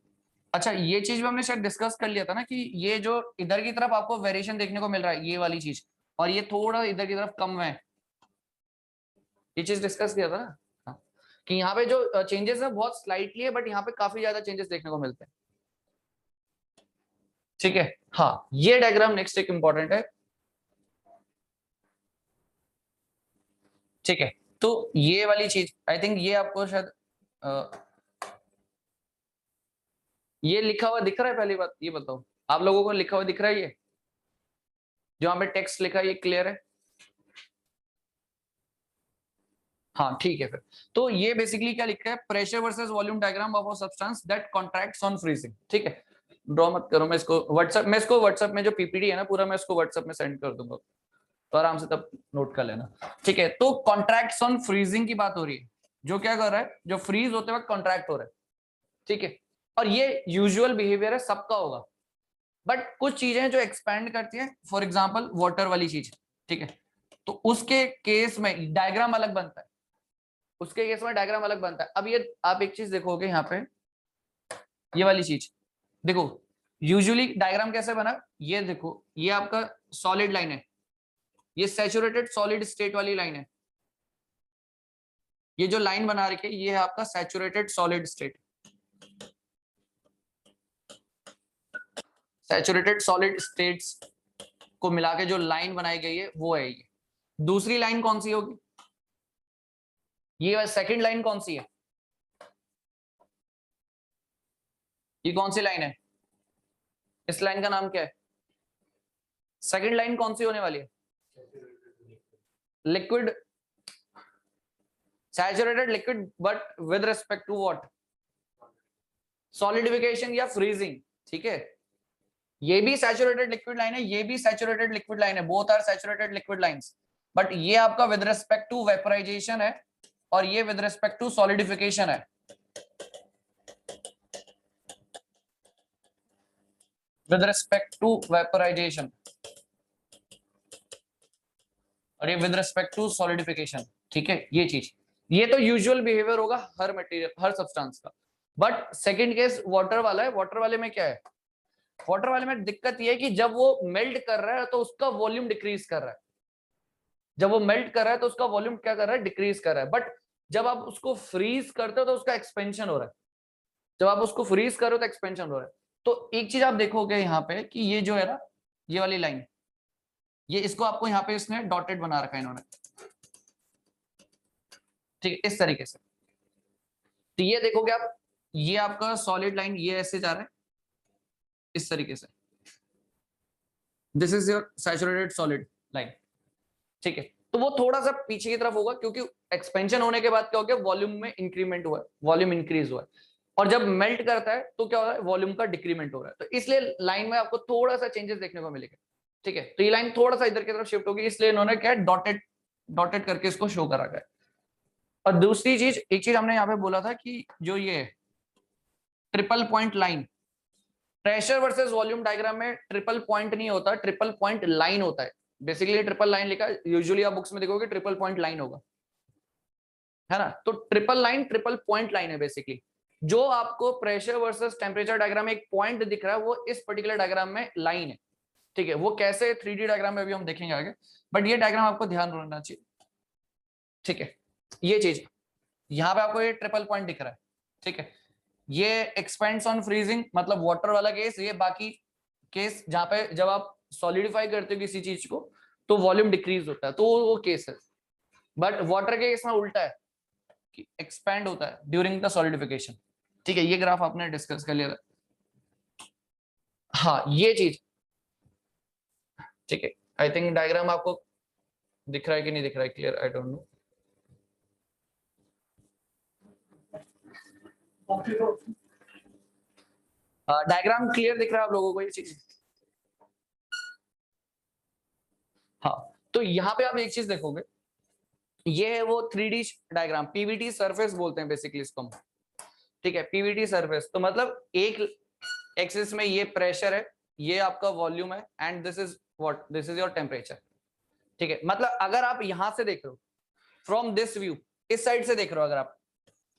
[SPEAKER 1] अच्छा, ये चीज भी हमने शायद डिस्कस कर लिया था ना, कि ये जो इधर की तरफ आपको वेरिएशन देखने को मिल रहा है, ये वाली चीज, और ये थोड़ा इधर की तरफ कम है, ये चीज डिस्कस किया था ना। हाँ, कि यहाँ पे जो चेंजेस है बहुत स्लाइटली है, बट यहाँ पे काफी ज्यादा चेंजेस देखने को मिलते हैं। ठीक है, हाँ, ये डायग्राम नेक्स्ट एक इंपॉर्टेंट है। ठीक है, तो ये वाली चीज आई थिंक ये आपको शायद ये लिखा हुआ दिख रहा है? पहली बात ये बताओ, आप लोगों को लिखा हुआ दिख रहा है ये जो यहाँ पे टेक्स्ट लिखा है, ये क्लियर है? हाँ ठीक है, फिर तो ये बेसिकली क्या लिखा है, pressure versus volume diagram of a substance that contracts on freezing. ठीक है, ड्रॉ मत करो, मैं इसको व्हाट्सएप में जो पीपीटी है ना पूरा, मैं इसको व्हाट्सएप में सेंड कर दूंगा, तो आराम से तब नोट कर लेना। ठीक है, तो कॉन्ट्रैक्ट्स ऑन फ्रीजिंग की बात हो रही है, जो क्या कर रहा है, जो फ्रीज होते वक्त कॉन्ट्रैक्ट हो रहा है। ठीक है, और ये यूजुअल बिहेवियर है, सबका होगा, बट कुछ चीजें हैं जो एक्सपैंड करती हैं, फॉर एग्जांपल वाटर वाली चीज। ठीक है, तो उसके केस में डायग्राम अलग बनता है, उसके केस में डायग्राम अलग बनता है। अब ये आप एक चीज देखोगे यहाँ पे, ये वाली चीज देखो, यूजुअली डायग्राम कैसे बना, ये देखो, ये आपका सॉलिड लाइन है, ये सैचुरेटेड सॉलिड स्टेट वाली लाइन है, ये जो लाइन बना रखी है ये है आपका saturated solid state, saturated solid states को मिला के जो लाइन बनाई गई है वो है ये। दूसरी लाइन कौन सी होगी, ये सेकंड लाइन कौन सी है, ये कौन सी लाइन है, इस लाइन का नाम क्या है, सेकंड लाइन कौन सी होने वाली है, liquid, saturated liquid, but with respect to what, solidification या फ्रीजिंग। ठीक है, ये भी सैचुरेटेड लिक्विड लाइन है, ये भी सैचुरेटेड लिक्विड लाइन है, both are saturated liquid lines, but ये आपका विद रिस्पेक्ट टू वेपोराइजेशन है और ये विद रिस्पेक्ट टू सॉलिडिफिकेशन है। विद रिस्पेक्ट टू वेपोराइजेशन और ये विद रिस्पेक्ट टू सॉलिडिफिकेशन। ठीक है, ये चीज, ये तो यूजुअल बिहेवियर होगा हर मटेरियल, हर सब्सटेंस का। बट सेकंड केस वाटर वाला है, वाटर वाले में क्या है, वाटर वाले में दिक्कत ये है कि जब वो मेल्ट कर रहा है तो उसका वॉल्यूम डिक्रीज कर रहा है, जब वो मेल्ट कर रहा है तो उसका वॉल्यूम क्या कर रहा है, डिक्रीज कर रहा है। बट जब आप उसको फ्रीज करते हो तो उसका एक्सपेंशन हो रहा है, जब आप उसको फ्रीज करो तो एक्सपेंशन हो रहा है। तो एक चीज आप देखोगे यहाँ पे कि ये जो है ना, ये वाली लाइन, ये इसको आपको यहाँ पे इसने डॉटेड बना रखा है इन्होंने। ठीक है, इस तरीके से, तो ये देखोगे आप, ये आपका सॉलिड लाइन ये ऐसे जा रहा है इस तरीके से, this is your saturated solid line. ठीक है, तो वो थोड़ा सा पीछे की तरफ होगा क्योंकि एक्सपेंशन होने के बाद क्या हो गया, वॉल्यूम में इंक्रीमेंट हुआ है, वॉल्यूम इंक्रीज हुआ है, और जब मेल्ट करता है तो क्या हो रहा है, वॉल्यूम का डिक्रीमेंट हो रहा है, तो इसलिए लाइन में आपको थोड़ा सा चेंजेस देखने को मिलेगा। ठीक है, तो ये लाइन थोड़ा सा इधर की तरफ शिफ्ट होगी, इसलिए इन्होंने क्या डॉटेड डॉटेड करके इसको शो करा गया। और दूसरी चीज, एक चीज हमने यहाँ पे बोला था कि जो ये triple point line, pressure versus volume diagram में ट्रिपल पॉइंट नहीं होता, ट्रिपल पॉइंट लाइन होता है। बेसिकली ट्रिपल लाइन लिखा है, यूजुअली आप बुक्स में देखोगे ट्रिपल पॉइंट लाइन होगा, है ना। तो triple line triple point line है बेसिकली। जो आपको प्रेशर वर्सेस टेम्परेचर डायग्राम में एक पॉइंट दिख रहा है वो इस पर्टिकुलर डायग्राम में लाइन है। ठीक है, वो कैसे 3D डायग्राम में भी हम देखेंगे आगे, बट ये डायग्राम आपको ध्यान रखना चाहिए। ठीक है, ये चीज यहाँ पे आपको ये ट्रिपल पॉइंट दिख रहा है। ठीक है, ये एक्सपेंड्स ऑन फ्रीजिंग मतलब वाटर वाला केस, ये बाकी केस जहाँ पे जब आप सॉलिडिफाई करते हो किसी चीज को तो वॉल्यूम डिक्रीज होता है, तो वो केस है। बट वाटर के केस में उल्टा है कि एक्सपैंड होता है ड्यूरिंग द सॉलिडिफिकेशन। ठीक है, ये ग्राफ आपने डिस्कस कर लिया। हाँ, ये चीज ठीक है, आई थिंक डायग्राम आपको दिख रहा है कि नहीं दिख रहा है, clear, I don't know. Diagram clear दिख रहा है आप लोगों को ये चीज? हाँ, तो यहाँ पे आप एक चीज देखोगे, ये है वो 3D डायग्राम, पीवीटी सरफेस बोलते हैं बेसिकली इसको हम। ठीक है, पीवीटी सरफेस, तो मतलब एक एक्सिस में ये प्रेशर है, ये आपका वॉल्यूम है, and this is what, this is your temperature. ठीक है, मतलब अगर आप यहां से देख रहे हो फ्रॉम दिस व्यू, इस साइड से देख रहे हो, अगर आप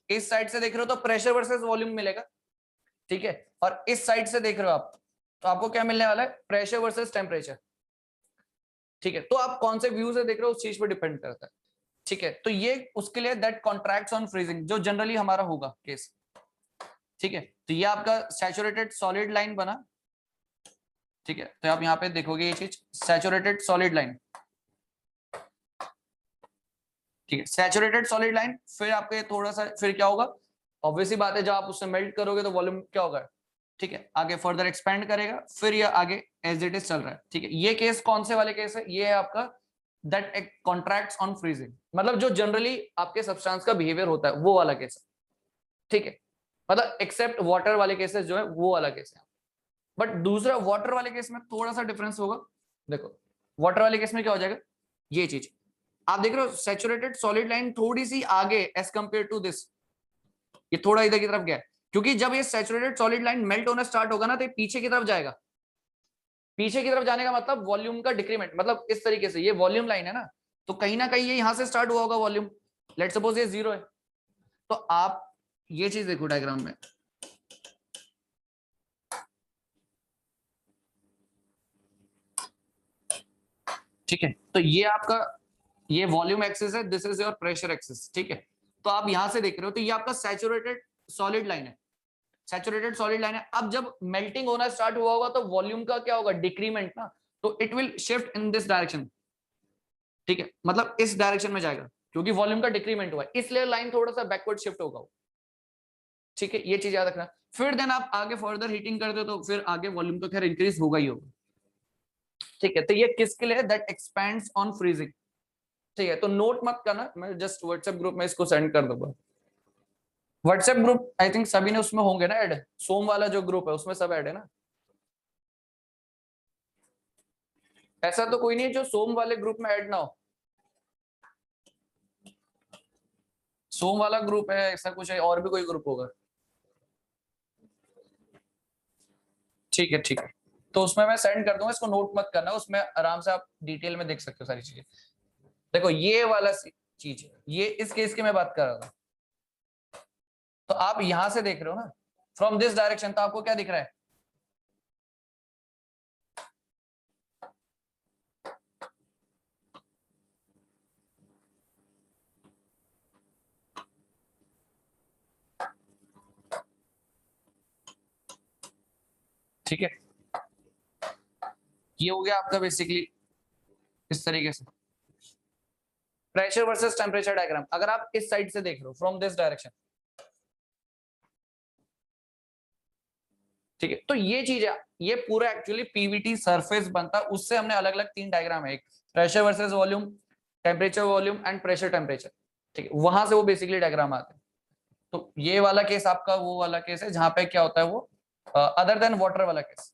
[SPEAKER 1] इस साइड से देख रहे हो तो प्रेशर वर्सेस वॉल्यूम मिलेगा। ठीक है, और इस साइड से देख रहे हो आप तो आपको क्या मिलने वाला है, प्रेशर वर्सेस टेम्परेचर। ठीक है, तो आप कौन से व्यू से देख रहे हो उस चीज पर डिपेंड करता है। ठीक है, तो ये उसके लिए दैट कॉन्ट्रैक्ट्स ऑन फ्रीजिंग जो जनरली हमारा होगा केस। ठीक है, तो ये आपका सैचुरेटेड सॉलिड लाइन बना। ठीक है, तो आप यहाँ पे देखोगे ये चीज सैचुरेटेड सॉलिड लाइन। ठीक है, सैचुरेटेड सॉलिड लाइन, फिर आपके थोड़ा सा फिर क्या होगा, ऑब्वियसली बात है जब आप उससे मेल्ट करोगे तो वॉल्यूम क्या होगा, ठीक है, आगे फर्दर एक्सपेंड करेगा, फिर ये आगे एज इट इज चल रहा है। ठीक है, ये केस कौन से वाले केस है, ये है आपका दैट कॉन्ट्रैक्ट्स ऑन फ्रीजिंग, मतलब जो जनरली आपके सब्सटेंस का बिहेवियर होता है वो वाला केस है। ठीक है, मतलब एक्सेप्ट वाटर वाले केसेस जो है वो वाला केस है। बट दूसरा वाटर वाले केस में थोड़ा सा डिफरेंस होगा। देखो वाटर वाले केस में क्या हो जाएगा, ये चीज आप देख रहे हो, सैचुरेटेड सॉलिड लाइन थोड़ी सी आगे एज कंपेयर टू दिस, ये थोड़ा इधर की तरफ गया है, क्योंकि जब ये सैचुरेटेड सॉलिड लाइन मेल्ट होना स्टार्ट होगा ना, तो ये पीछे की तरफ जाएगा। पीछे की तरफ जाने का मतलब वॉल्यूम का डिक्रीमेंट, मतलब इस तरीके से ये वॉल्यूम लाइन है ना, तो कहीं ना कहीं ये यहां से स्टार्ट हुआ होगा वॉल्यूम, लेट सपोज ये 0 है, तो आप ये चीज देखो डायग्राम में, ठीक है, तो ये आपका ये वॉल्यूम एक्सिस है, this is your pressure axis, ठीक है। तो आप यहां से देख रहे हो, तो ये आपका सैचुरेटेड सॉलिड लाइन है, सैचुरेटेड सॉलिड लाइन है। अब जब मेल्टिंग होना स्टार्ट हुआ होगा तो वॉल्यूम का क्या होगा, डिक्रीमेंट ना, तो it will shift in this direction, ठीक है, मतलब इस डायरेक्शन में जाएगा, क्योंकि वॉल्यूम का डिक्रीमेंट हुआ है, इसलिए लाइन थोड़ा सा बैकवर्ड शिफ्ट होगा, ठीक है, ये चीज याद रखना। फिर देन आप आगे फर्दर हीटिंग करते हो तो फिर आगे वॉल्यूम तो खैर इंक्रीज होगा ही होगा, ठीक है। तो ये किसके लिए, दैट एक्सपैंड्स ऑन फ्रीजिंग, ठीक है। तो नोट मत करना, मैं जस्ट व्हाट्सएप ग्रुप में इसको सेंड कर दूंगा। व्हाट्सएप ग्रुप आई थिंक सभी ने उसमें होंगे ना ऐड, सोम वाला जो ग्रुप है उसमें सब ऐड है ना, ऐसा तो कोई नहीं है जो सोम वाले ग्रुप में ऐड ना हो। सोम वाला ग्रुप है, ऐसा कुछ है, और भी कोई ग्रुप होगा, ठीक है ठीक है। तो उसमें मैं सेंड कर दूंगा, इसको नोट मत करना, उसमें आराम से आप डिटेल में देख सकते हो सारी चीजें। देखो ये वाला चीज है, ये इस केस की मैं बात कर रहा था, तो आप यहां से देख रहे हो ना, फ्रॉम दिस डायरेक्शन, तो आपको क्या दिख रहा है, ठीक है। ये हो गया आपका बेसिकली इस तरीके से प्रेशर वर्सेस टेम्परेचर डायग्राम। अगर आप इस साइड से देख रहे हो फ्रॉम दिस डायरेक्शन, ठीक है, तो ये चीज है, ये पूरा एक्चुअली पीवीटी सरफेस बनता है, उससे हमने अलग अलग 3 डायग्राम है, एक pressure versus volume, temperature volume and pressure temperature, ठीक है, वहां से वो बेसिकली डायग्राम आते हैं। तो ये वाला केस आपका वो वाला केस है जहां पे क्या होता है वो अदर देन वाटर वाला case,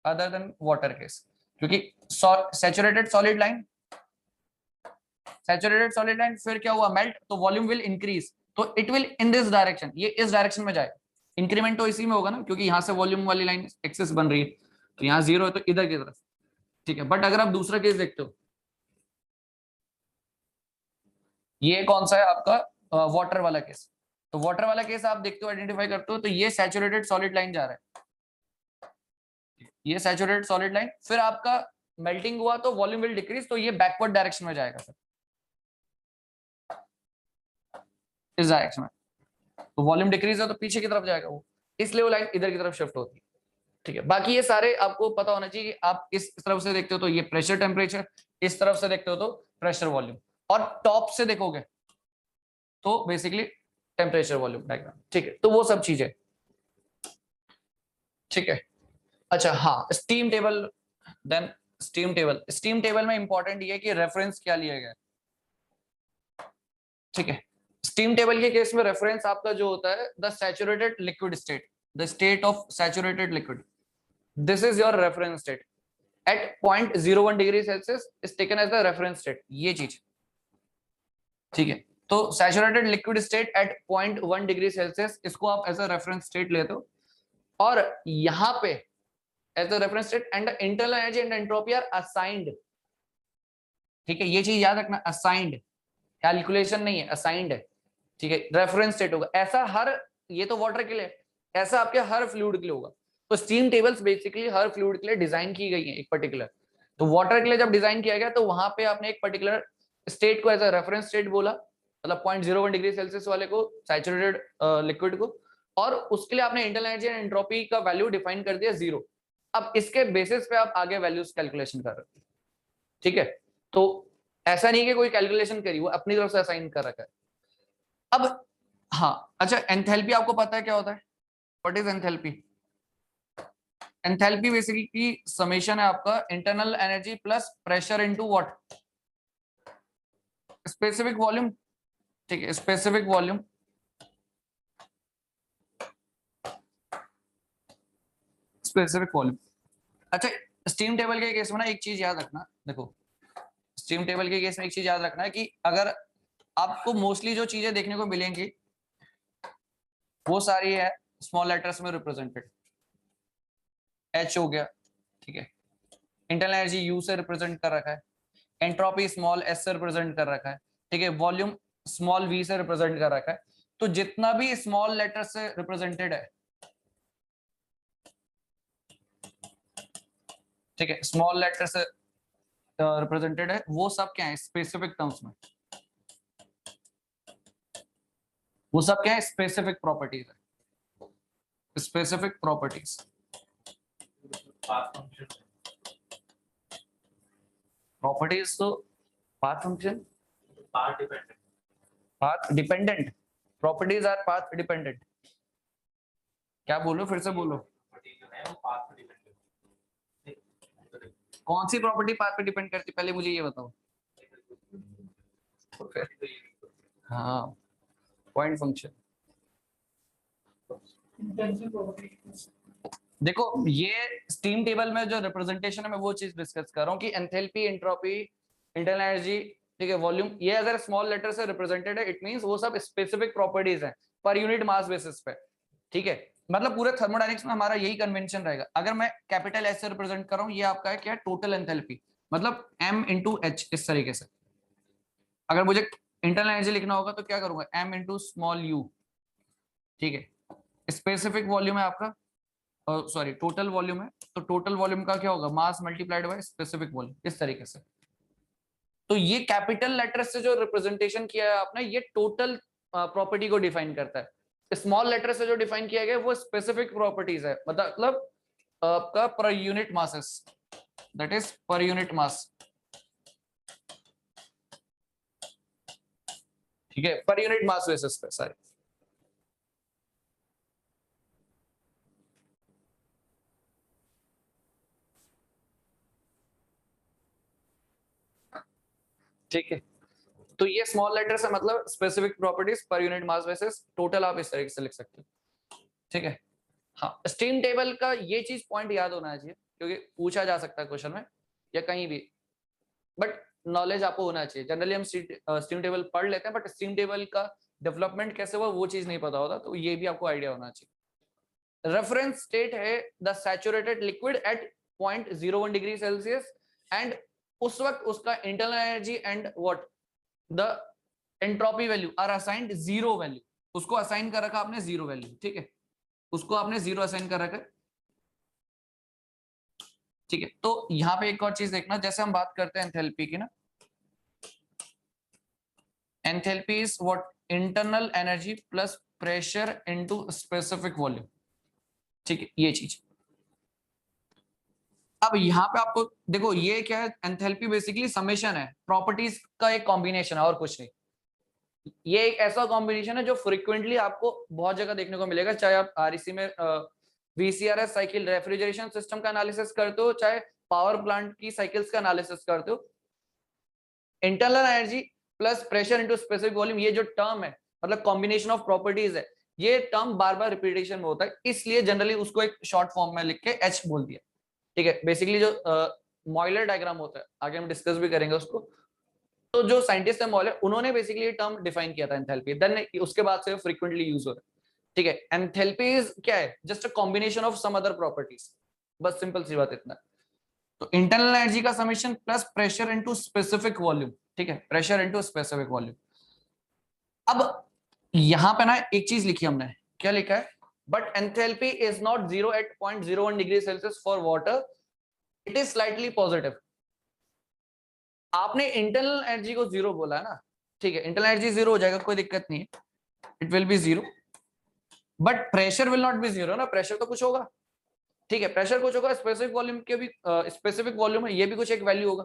[SPEAKER 1] other than water case, क्योंकि saturated solid line, saturated solid line फिर क्या हुआ, मेल्ट, तो वॉल्यूम विल इंक्रीज, तो it will in this direction, ये इस डायरेक्शन में जाएगा, इंक्रीमेंट तो इसी में होगा ना, क्योंकि यहां से वॉल्यूम वाली लाइन एक्सेस बन रही है, तो यहाँ 0 है तो इधर की तरफ, ठीक है। बट अगर आप दूसरा केस देखते हो, ये कौन सा है आपका वाटर वाला केस, तो वाटर वाला केस आप देखते हो, आइडेंटिफाई करते हो, तो ये सैचुरेटेड सॉलिड लाइन जा रहा है, ये सैचुरेटेड सॉलिड लाइन, फिर आपका मेल्टिंग हुआ तो वॉल्यूम विल डिक्रीज, तो ये बैकवर्ड डायरेक्शन में जाएगा सर, इस डायरेक्शन में, तो वॉल्यूम डिक्रीज है तो पीछे की तरफ जाएगा वो, इसलिए वो लाइन इधर की तरफ शिफ्ट होती है, ठीक है। बाकी ये सारे आपको पता होना चाहिए कि आप इस तरफ से देखते हो तो ये प्रेशर टेम्परेचर, इस तरफ से देखते हो तो प्रेशर वॉल्यूम, और टॉप से देखोगे तो बेसिकली टेम्परेचर वॉल्यूम डायग्राम, ठीक है। तो वो सब चीजें, ठीक है। अच्छा हाँ, steam table, then steam table, steam table में इंपॉर्टेंट ये है कि रेफरेंस क्या लिया गया है, ठीक है। स्टीम टेबल के केस में रेफरेंस आपका जो होता है the saturated liquid state, the state of saturated liquid, this is your reference state at 0.01 degree Celsius is taken as the reference state, ये चीज, ठीक है। तो saturated liquid state at 0.1 degree Celsius, इसको आप एज अ रेफरेंस स्टेट लेते हो, और यहां पे as the reference state and the internal energy and entropy are assigned, ठीक है, ये चीज याद रखना, असाइंड, कैलकुलेशन नहीं है, असाइंड है, ठीक है, रेफरेंस स्टेट होगा ऐसा हर, ये तो वाटर के लिए, ऐसा आपके हर फ्लूइड के लिए होगा। तो स्टीम टेबल्स बेसिकली हर फ्लूइड के लिए डिजाइन की गई है एक पर्टिकुलर, तो वाटर के लिए जब डिजाइन किया गया तो वहां पे आपने एक पर्टिकुलर स्टेट को एज अ रेफरेंस स्टेट बोला, मतलब 0.01 डिग्री सेल्सियस वाले को, सैचुरेटेड लिक्विड को, और उसके लिए आपने इंटरनल एनर्जी एंड एंट्रोपी का वैल्यू डिफाइन कर दिया 0। अब इसके बेसिस पे आप आगे वैल्यूज कैलकुलेशन कर रहे हो, ठीक है। तो ऐसा नहीं कि कोई कैलकुलेशन करी, वो अपनी तरफ से असाइन कर रखा है। अब हाँ, अच्छा एंथैल्पी आपको पता है क्या होता है, what is enthalpy, enthalpy basically की समेशन है आपका internal energy plus pressure into what, specific volume, ठीक है, स्पेसिफिक वॉल्यूम, स्पेसिफिक वॉल्यूम। अच्छा, स्टीम टेबल के केस में ना एक चीज याद रखना, देखो स्टीम टेबल के केस में एक चीज याद रखना है कि अगर आपको मोस्टली जो चीजें देखने को मिलेंगी वो सारी है स्मॉल लेटर्स में रिप्रेजेंटेड। एच हो गया, ठीक है, इंटरनल एनर्जी यू से रिप्रेजेंट कर रखा है, एंट्रोपी स्मॉल एस से रिप्रेजेंट कर रखा है, ठीक है, वॉल्यूम स्मॉल वी से रिप्रेजेंट कर रखा है। तो जितना भी स्मॉल लेटर से रिप्रेजेंटेड है, ठीक है, स्मॉल लेटर से रिप्रेजेंटेड है, वो सब क्या है स्पेसिफिक टर्म्स में, वो सब क्या है स्पेसिफिक प्रॉपर्टीज है, specific properties.
[SPEAKER 2] Path function
[SPEAKER 1] properties तो path function,
[SPEAKER 2] path dependent
[SPEAKER 1] path dependent, properties are path dependent. क्या बोलो, फिर से बोलो,
[SPEAKER 2] प्रॉपर्टी जो है वो पाथ पे डिपेंडेंट है।
[SPEAKER 1] कौन सी प्रॉपर्टी पाथ पे डिपेंड करती है, पहले मुझे ये बताओ। हाँ, पॉइंट फंक्शन। देखो ये स्टीम टेबल में जो रिप्रेजेंटेशन है मैं वो चीज डिस्कस कर रहा हूँ कि एंथैल्पी, एंट्रोपी, इंटरनल एनर्जी, ठीक है, वॉल्यूम, ये अगर स्मॉल लेटर से रिप्रेजेंटेड है इट मींस वो सब स्पेसिफिक प्रॉपर्टीज हैं पर यूनिट मास बेसिस पे, ठीक है। मतलब पूरे थर्मोडायनेमिक्स में हमारा यही कन्वेंशन रहेगा। अगर मैं कैपिटल एस से रिप्रेजेंट कर रहा हूँ, ये आपका है क्या, टोटल एंथैल्पी, मतलब m इंटू एच, इस तरीके से। अगर मुझे इंटरनल एनर्जी लिखना होगा तो क्या करूंगा, m इंटू स्मॉल u, ठीक है। स्पेसिफिक वॉल्यूम है आपका, सॉरी टोटल वॉल्यूम है, तो टोटल वॉल्यूम का क्या होगा, mass multiplied by specific volume, इस तरीके से। तो ये कैपिटल लेटर से जो रिप्रेजेंटेशन किया है आपने, ये टोटल प्रॉपर्टी को डिफाइन करता है। स्मॉल लेटर से जो डिफाइन किया गया वो स्पेसिफिक प्रॉपर्टीज है, मतलब आपका per unit masses, that is per unit mass, ठीक है, पर यूनिट मास बेसिस पे सारी। ठीक है, तो ये स्मॉल लेटर से मतलब specific properties per unit mass basis, total आप इस तरीके से लिख सकते हो, ठीक है। हाँ, स्टीम टेबल का ये चीज पॉइंट याद होना चाहिए क्योंकि पूछा जा सकता है क्वेश्चन में या कहीं भी, बट नॉलेज आपको होना चाहिए। जनरली हम स्टीम टेबल पढ़ लेते हैं बट स्टीम टेबल का डेवलपमेंट कैसे हुआ वो चीज नहीं पता होता, तो ये भी आपको आइडिया होना चाहिए। रेफरेंस स्टेट है the saturated liquid at 0.01 degree Celsius and उस वक्त उसका internal energy and what the entropy value are assigned zero value, उसको असाइन कर रखा आपने जीरो वैल्यू, ठीक है, उसको आपने जीरो असाइन कर रखा है, ठीक है। तो यहाँ पे एक और चीज देखना, जैसे हम बात करते हैं एंथैल्पी की ना, enthalpy is what internal energy plus pressure into specific volume, ठीक है, ये चीज। अब यहाँ पे आपको देखो ये क्या है, एंथैल्पी बेसिकली समेशन है प्रॉपर्टीज का एक कॉम्बिनेशन है और कुछ नहीं। ये एक ऐसा कॉम्बिनेशन है जो फ्रीक्वेंटली आपको बहुत जगह देखने को मिलेगा, चाहे आप आरईसी में वीसीआरएस साइकिल रेफ्रिजरेशन सिस्टम का एनालिसिस करते हो, चाहे पावर प्लांट की साइकिल्स का एनालिसिस करते हो। Internal energy plus pressure into specific volume, ये जो टर्म है मतलब कॉम्बिनेशन ऑफ प्रॉपर्टीज है, ये टर्म बार बार रिपीटेशन में होता है, इसलिए जनरली उसको एक शॉर्ट फॉर्म में लिख के एच बोल दिया, ठीक है। बेसिकली जो मॉयलर डायग्राम होता है, आगे हम डिस्कस भी करेंगे उसको, तो जो साइंटिस्ट है मॉयलर, उन्होंने बेसिकली ये टर्म डिफाइन किया था एंथैल्पी, देन उसके बाद से फ्रीक्वेंटली यूज हो रहा है, ठीक है। एंथैल्पी इज क्या है, just a combination of some other properties, बस सिंपल सी बात इतना। तो इंटरनल एनर्जी का summation plus pressure into specific volume, ठीक है, प्रेशर इनटू स्पेसिफिक वॉल्यूम। अब यहां पे ना एक चीज लिखी हमने, क्या लिखा है, but enthalpy is not zero at 0.01 degree Celsius for water, it is slightly positive. आपने इंटरनल एनर्जी को जीरो बोला है ना, ठीक है, इंटरनल एनर्जी जीरो हो जाएगा, कोई दिक्कत नहीं है, it will be zero, but pressure will not be zero ना, प्रेशर तो कुछ होगा, ठीक है, प्रेशर कुछ होगा, स्पेसिफिक वॉल्यूम के भी स्पेसिफिक वॉल्यूम है, ये भी कुछ एक वैल्यू होगा,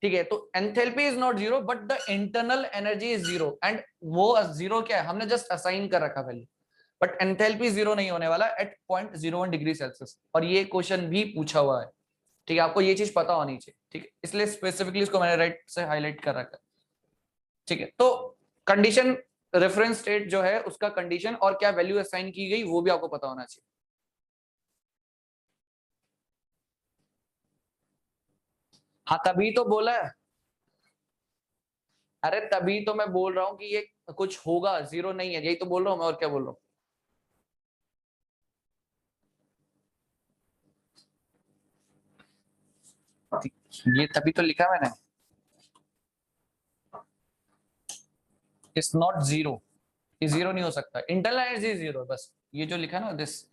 [SPEAKER 1] ठीक है। तो enthalpy is not zero but the internal energy is zero, and वो जीरो क्या है, हमने जस्ट असाइन कर रखा वैल्यू, बट एंथैल्पी जीरो नहीं होने वाला एट 0.01 डिग्री सेल्सियस, और ये क्वेश्चन भी पूछा हुआ है, ठीक है, आपको ये चीज पता होनी चाहिए, ठीक है, इसलिए स्पेसिफिकली इसको मैंने राइट से हाईलाइट कर रखा है, ठीक है। तो कंडीशन, रेफरेंस स्टेट जो है उसका कंडीशन और क्या वैल्यू असाइन की गई वो भी आपको पता होना चाहिए। हाँ तभी तो बोला है, अरे तभी तो मैं बोल रहा हूँ कि ये कुछ होगा, जीरो नहीं है, यही तो बोल रहा हूँ मैं, और क्या बोल रहा हूँ। ये तभी तो लिखा मैंने, इट्स नॉट जीरो, ये जीरो नहीं हो सकता, इंटरनल एनर्जी जीरो, बस ये जो लिखा है ना this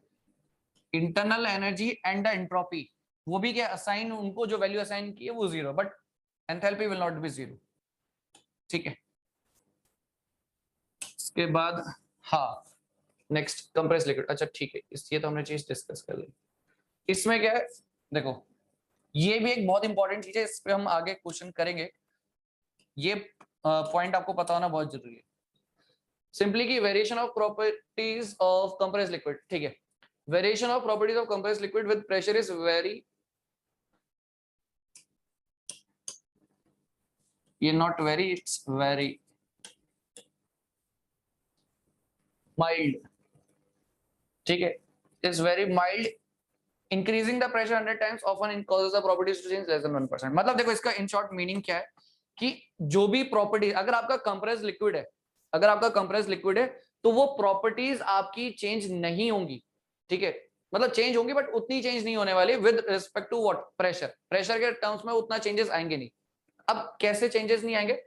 [SPEAKER 1] internal energy and the entropy, वो भी क्या असाइन, उनको जो वैल्यू असाइन की है वो zero, but enthalpy will not be zero. ठीक है, इसके बाद हाँ नेक्स्ट कंप्रेस लिक्विड, अच्छा ठीक है, इस ये तो हमने चीज डिस्कस कर ली। इसमें क्या है देखो, ये भी एक बहुत इंपॉर्टेंट चीज है, इस पे हम आगे क्वेश्चन करेंगे, ये पॉइंट आपको पता होना बहुत जरूरी है। सिंपली की variation of properties of compress liquid, ठीक है, variation of properties of compress liquid with pressure is very, ये not very, it's very mild, ठीक है, is very mild, increasing the pressure 100 times often causes the properties to change less than 1%। मतलब देखो इसका इन शॉर्ट मीनिंग क्या है कि जो भी प्रॉपर्टी, अगर आपका कंप्रेस लिक्विड है, अगर आपका कंप्रेस लिक्विड है तो वो प्रॉपर्टीज आपकी चेंज नहीं होंगी, ठीक है, मतलब चेंज होंगी बट उतनी चेंज नहीं होने वाली with respect to what, pressure, pressure के टर्म्स में उतना चेंजेस आएंगे नहीं। अब कैसे चेंजेस नहीं आएंगे,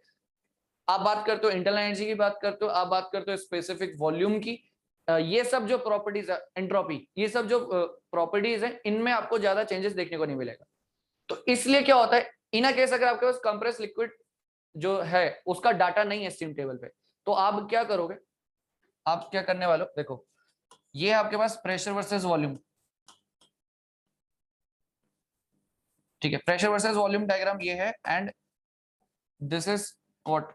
[SPEAKER 1] आप बात करते हो इंटरनल एनर्जी की बात करते हो, आप बात करते हो स्पेसिफिक वॉल्यूम की, ये सब जो प्रॉपर्टीज है, एंट्रोपी, ये सब जो प्रॉपर्टीज है, इनमें आपको ज्यादा चेंजेस देखने को नहीं मिलेगा। तो इसलिए क्या होता है, इन केस अगर आपके पास कंप्रेस लिक्विड जो है उसका डाटा नहीं है स्टीम टेबल पे, तो आप क्या करोगे, आप क्या करने वाले हो, देखो ये आपके पास प्रेशर वर्सेस वॉल्यूम, ठीक है, प्रेशर वर्सेस वॉल्यूम डायग्राम ये है, एंड दिस इज व्हाट,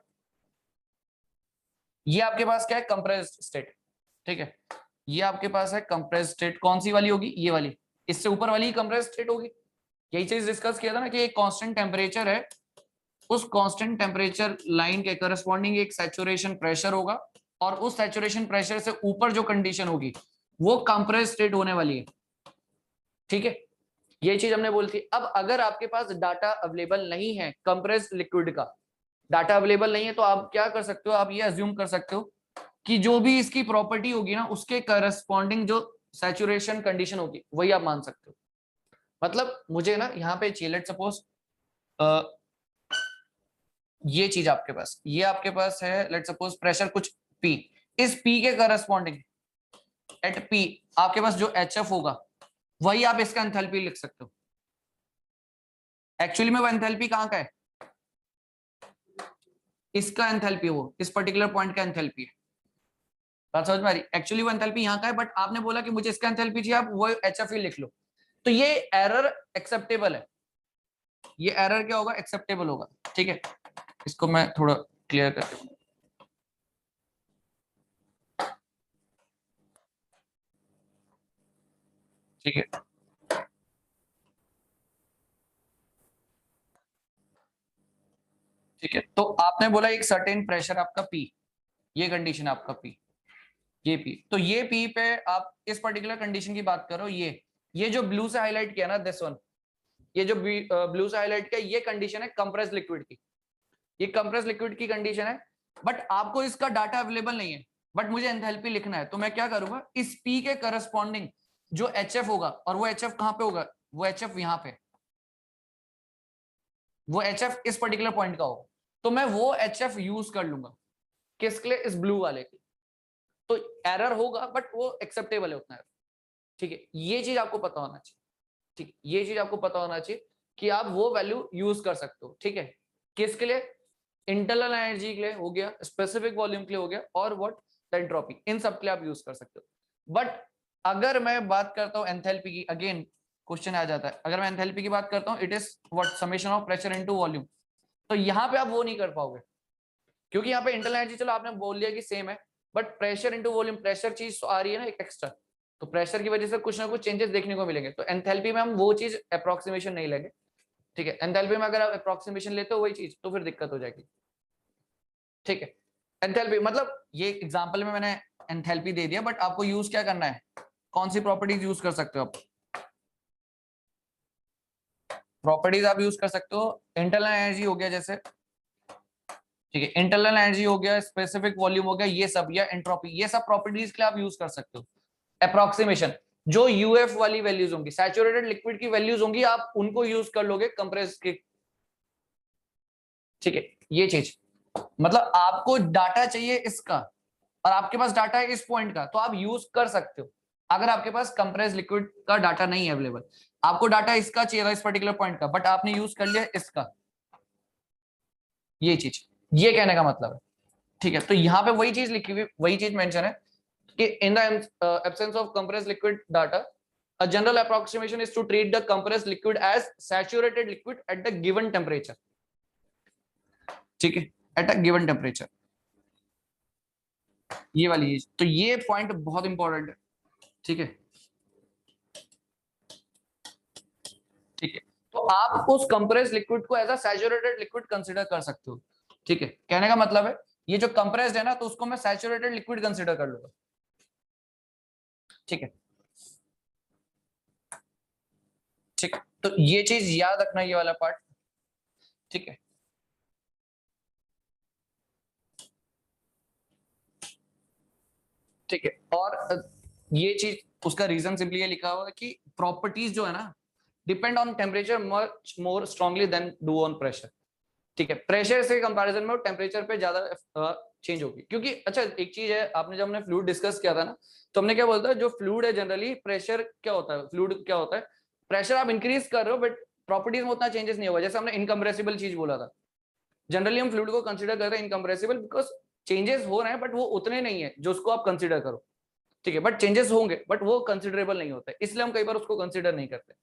[SPEAKER 1] ये आपके पास क्या है, कंप्रेस्ड स्टेट, ठीक है, ये आपके पास है कंप्रेस्ड स्टेट, कौन सी वाली होगी, ये वाली, इससे ऊपर वाली ही कंप्रेस्ड स्टेट होगी। यही चीज डिस्कस किया था ना कि एक कांस्टेंट टेम्परेचर है, उस कांस्टेंट टेम्परेचर लाइन के करस्पॉन्डिंग एक सैचुरेशन प्रेशर होगा, और उस सैचुरेशन प्रेशर से ऊपर जो कंडीशन होगी वो कंप्रेस्ड स्टेट होने वाली है, ठीक है, ये चीज हमने बोली थी। अब अगर आपके पास डाटा अवेलेबल नहीं है कंप्रेस्ड लिक्विड का, डाटा अवेलेबल नहीं है, तो आप क्या कर सकते हो, आप ये अज्यूम कर सकते हो कि जो भी इसकी प्रॉपर्टी होगी ना उसके करस्पॉन्डिंग जो सैचुरेशन कंडीशन होगी वही आप मान सकते हो। मतलब मुझे ना यहाँ पे चाहिए, लेट सपोज ये चीज आपके पास, ये आपके पास है लेट सपोज प्रेशर कुछ P, इस P के करस्पॉन्डिंग एट P आपके पास जो HF होगा वही आप इसका एंथैल्पी लिख सकते हो। एक्चुअली में वो एंथैल्पी कहाँ का है, इसका एंथैल्पी, वो इस पर्टिकुलर पॉइंट का एंथैल्पी है, बात समझ में आ रही, एक्चुअली वो एंथैल्पी यहाँ का है, बट आपने बोला कि मुझे इसका एंथैल्पी चाहिए, आप वो HF ही लिख लो, तो ये एरर एक्सेप्टेबल है, ये एरर क्या होगा, एक्सेप्टेबल होगा, ठीक है, इसको मैं थोड़ा क्लियर करते हूँ, ठीक है, ठीक है, तो आपने बोला एक सर्टेन प्रेशर आपका P, ये कंडीशन आपका P, ये P, तो ये P पे आप इस पर्टिकुलर कंडीशन की बात करो, ये जो ब्लू से हाईलाइट किया ना दिस वन, ये जो ब्लू से हाईलाइट किया ये कंडीशन है कंप्रेस लिक्विड की, ये कंप्रेस लिक्विड की कंडीशन है, बट आपको इसका डाटा अवेलेबल नहीं है, बट मुझे एंथैल्पी लिखना है, तो मैं क्या करूंगा, इस P के करस्पॉन्डिंग जो HF होगा, और वो HF कहां पे होगा, वो HF यहाँ पे, वो HF इस पर्टिकुलर पॉइंट का होगा, तो मैं वो HF यूज कर लूंगा, किसके लिए, इस ब्लू वाले के, तो एरर होगा बट वो एक्सेप्टेबल है उतना, ठीक है, ये चीज आपको पता होना चाहिए, ठीक, ये चीज आपको पता होना चाहिए कि आप वो वैल्यू यूज कर सकते हो, ठीक है, किसके लिए, इंटरनल एनर्जी के लिए हो गया, स्पेसिफिक वॉल्यूम के लिए हो गया, और व्हाट, एंट्रोपी, इन सब के लिए आप यूज कर सकते हो। बट अगर मैं बात करता हूँ एंथैल्पी की, अगेन क्वेश्चन आ जाता है, अगर मैं एंथैल्पी की बात करता हूँ, it is what, summation of pressure into volume, तो यहाँ पे आप वो नहीं कर पाओगे, क्योंकि यहाँ पे इंटरनल एनर्जी चलो आपने बोल दिया कि सेम है, but pressure into volume, pressure चीज तो आ रही है ना एक एक्स्ट्रा, तो प्रेशर की वजह से कुछ ना कुछ चेंजेस देखने को मिलेंगे, तो एंथैल्पी में हम वो चीज अप्रोक्सीमेशन नहीं लेंगे, ठीक है, एंथैल्पी में अगर आप अप्रोक्सीमेशन लेते हो वही चीज, तो फिर दिक्कत हो जाएगी, ठीक है, एंथैल्पी मतलब ये एग्जांपल में मैंने एंथैल्पी दे दिया, बट आपको यूज क्या करना है, कौन सी प्रॉपर्टीज यूज कर सकते हो आप, प्रॉपर्टीज आप यूज कर सकते हो, इंटरनल एनर्जी हो गया जैसे, ठीक है, इंटरनल एनर्जी हो गया, स्पेसिफिक वॉल्यूम हो गया, ये सब, या एंट्रोपी, ये सब प्रॉपर्टीज के लिए आप यूज कर सकते हो। अप्रोक्सीमेशन, जो यूएफ वाली वैल्यूज होंगी, सैचुरेटेड लिक्विड की वैल्यूज होंगी, आप उनको यूज कर लोगे कंप्रेस के, ठीक है, ये चीज, मतलब आपको डाटा चाहिए इसका और आपके पास डाटा है इस पॉइंट का, तो आप यूज कर सकते हो। अगर आपके पास कंप्रेस लिक्विड का डाटा नहीं है अवेलेबल, आपको डाटा इसका चाहिए इस पर्टिकुलर पॉइंट का, बट आपने यूज कर लिया इसका, ये चीज, ये कहने का मतलब है, ठीक है। तो यहाँ पे वही चीज लिखी हुई, वही चीज मेंशन है कि in the absence of compressed liquid data, a general approximation is to treat the compressed liquid as saturated liquid at the given temperature, ठीक है, at a given temperature, ये वाली चीज, तो ये पॉइंट बहुत इंपॉर्टेंट है, ठीक है, ठीक है। तो आप उस कंप्रेस्ड लिक्विड को as a saturated liquid consider कर सकते हो, ठीक है, कहने का मतलब है ये जो कंप्रेस्ड है ना, तो उसको मैं सैचुरेटेड लिक्विड कंसीडर कर लूंगा, ठीक है, ठीक है। तो ये चीज याद रखना, ये वाला पार्ट, ठीक है, ठीक है। और ये चीज, उसका रीजन सिंपली ये लिखा हुआ है कि प्रॉपर्टीज जो है ना, depend on temperature much more strongly than do on pressure, ठीक है, प्रेशर से कंपैरिजन में टेम्परेचर पे ज्यादा चेंज होगी, क्योंकि अच्छा एक चीज है, आपने जब हमने फ्लूइड डिस्कस किया था ना, तो हमने क्या बोलता है, जो फ्लूइड है जनरली, प्रेशर क्या होता है, फ्लूइड क्या होता है, प्रेशर आप इंक्रीज कर रहे हो बट प्रॉपर्टीज में उतना चेंजेस नहीं होगा, जैसे हमने इनकम्प्रेसिबल चीज बोला था, जनरली हम फ्लूइड को कंसिडर करते हैं इनकम्प्रेसिबल बिकॉज चेंजेस हो रहे हैं बट वो उतने नहीं है जो उसको आप कंसिडर करो, ठीक है, बट चेंजेस होंगे बट वो कंसिडरेबल नहीं होते, इसलिए हम कई बार उसको कंसिडर नहीं करते,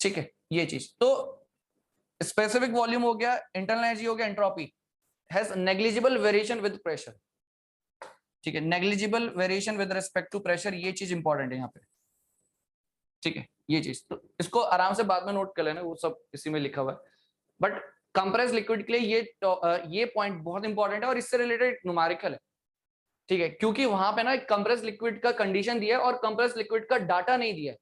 [SPEAKER 1] ठीक है, ये चीज। तो स्पेसिफिक वॉल्यूम हो गया, इंटरनल एनर्जी हो गया, entropy has negligible variation with pressure, ठीक है, negligible variation with respect to pressure, ये चीज इंपॉर्टेंट है यहाँ पे, ठीक है, ये चीज, तो इसको आराम से बाद में नोट कर लेना, वो सब इसी में लिखा हुआ है, बट कंप्रेस लिक्विड के लिए ये पॉइंट बहुत इंपॉर्टेंट है और इससे रिलेटेड न्यूमेरिकल है, ठीक है, क्योंकि वहां पे ना एक कंप्रेस लिक्विड का कंडीशन दिया है और कंप्रेस लिक्विड का डाटा नहीं दिया है,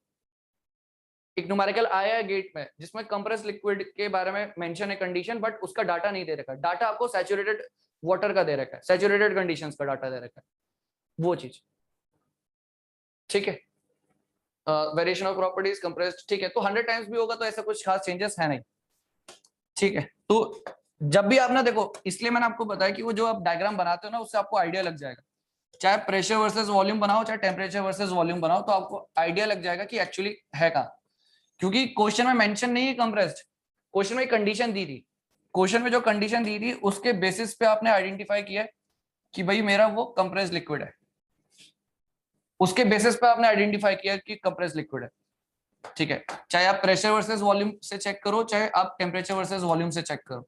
[SPEAKER 1] एक न्यूमेरिकल आया है गेट में जिसमें कंप्रेस लिक्विड के बारे में मेंशन है कंडीशन, बट उसका डाटा नहीं दे रखा, डाटा आपको सैचुरेटेड वाटर का दे रखा है, सैचुरेटेड कंडीशंस का डाटा दे रखा है, वो चीज, ठीक है, वेरिएशन ऑफ प्रॉपर्टीज कंप्रेस्ड, ठीक है, तो 100 टाइम्स भी होगा तो ऐसा कुछ खास चेंजेस है नहीं, ठीक है। तो जब भी आप ना देखो, इसलिए मैंने आपको बताया कि वो जो आप डायग्राम बनाते हो ना, उससे आपको आइडिया लग जाएगा, चाहे प्रेशर वर्सेस वॉल्यूम बनाओ, चाहे टेम्परेचर वर्सेस वॉल्यूम बनाओ, तो आपको आइडिया लग जाएगा कि एक्चुअली है कहाँ, क्योंकि क्वेश्चन में मेंशन नहीं है कंप्रेस्ड, क्वेश्चन में कंडीशन दी थी, क्वेश्चन में जो कंडीशन दी थी उसके बेसिस पे आपने आइडेंटिफाई किया कि भाई मेरा वो कंप्रेस्ड लिक्विड है, उसके बेसिस पे आपने आइडेंटिफाई किया कि कंप्रेस्ड लिक्विड है, ठीक है, चाहे आप प्रेशर वर्सेस वॉल्यूम से चेक करो, चाहे आप टेम्परेचर वर्सेस वॉल्यूम से चेक करो,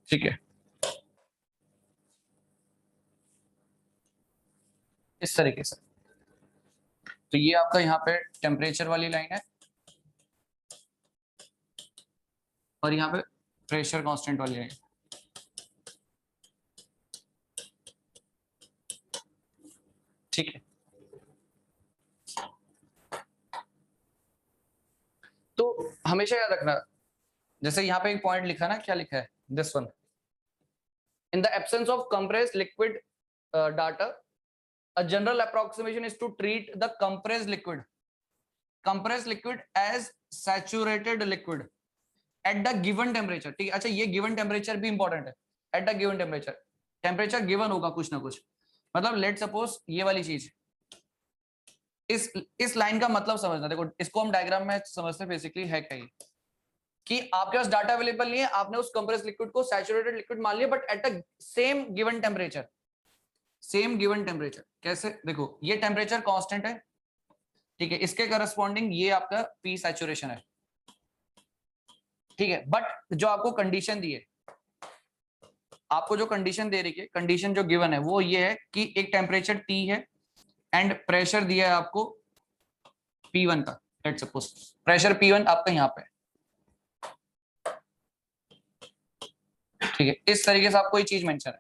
[SPEAKER 1] ठीक है, इस तरीके से। तो ये आपका यहाँ पे टेम्परेचर वाली लाइन है और यहाँ पे प्रेशर कांस्टेंट वाली लाइन, ठीक है। तो हमेशा याद रखना, जैसे यहाँ पे एक पॉइंट लिखा ना, क्या लिखा है, this one, in the absence of compressed liquid data, a general approximation is to treat the compressed liquid as saturated liquid at the given temperature, ठीक है। अच्छा, ये given temperature भी इंपॉर्टेंट है, at the given temperature, temperature given होगा कुछ ना कुछ, मतलब लेट सपोज ये वाली चीज, इस लाइन का मतलब समझना, देखो इसको हम डायग्राम में समझते हैं, बेसिकली है क्या, कि आपके पास डाटा अवेलेबल नहीं है, आपने उस कंप्रेस्ड लिक्विड को सैचुरेटेड लिक्विड मान लिया, but at the same given temperature, same given temperature कैसे, देखो ये टेम्परेचर कांस्टेंट है, ठीक है, इसके करस्पॉन्डिंग ये आपका पी सैचुरेशन है, ठीक है, बट जो आपको कंडीशन दी है, आपको जो कंडीशन दे रही है, कंडीशन जो गिवन है वो ये है कि एक टेम्परेचर टी है एंड प्रेशर दिया है आपको P1 का, लेट्स सपोज प्रेशर P1 आपका यहाँ पे, ठीक है, इस तरीके से आपको ये चीज मेंशन है,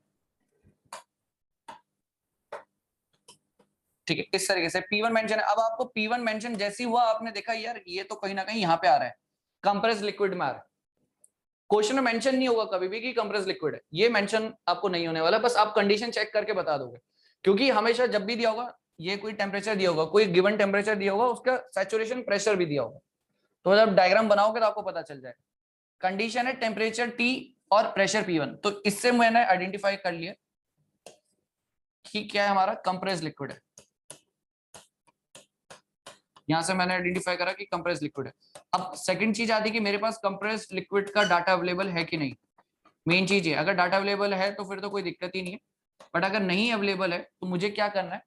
[SPEAKER 1] ठीक है, इस तरीके से P1 मेंशन है। अब आपको P1 मेंशन जैसे ही हुआ आपने देखा यार ये तो कहीं ना कहीं यहाँ पे आ रहा है, कंप्रेस लिक्विड में आ रहा है। क्वेश्चन में मेंशन नहीं होगा कभी भी कि कंप्रेस लिक्विड है, ये मेंशन आपको नहीं होने वाला, बस आप कंडीशन चेक करके बता दोगे, क्योंकि हमेशा जब भी दिया होगा ये कोई टेम्परेचर दिया होगा, कोई गिवन टेम्परेचर दिया होगा, उसका सैचुरेशन प्रेशर भी दिया होगा, तो जब डायग्राम बनाओगे तो आपको पता चल जाएगा। कंडीशन है टेम्परेचर T और प्रेशर P1, तो इससे मैंने आइडेंटिफाई कर लिया कि क्या है, हमारा कंप्रेस लिक्विड है। यहां से मैंने आइडेंटिफाई करा कि कंप्रेस लिक्विड है। अब सेकंड चीज आती है कि मेरे पास कंप्रेस लिक्विड का डाटा अवेलेबल है कि नहीं। मेन चीज है, अगर डाटा अवेलेबल है तो फिर तो कोई दिक्कत ही नहीं है, बट अगर नहीं अवेलेबल है तो मुझे क्या करना है,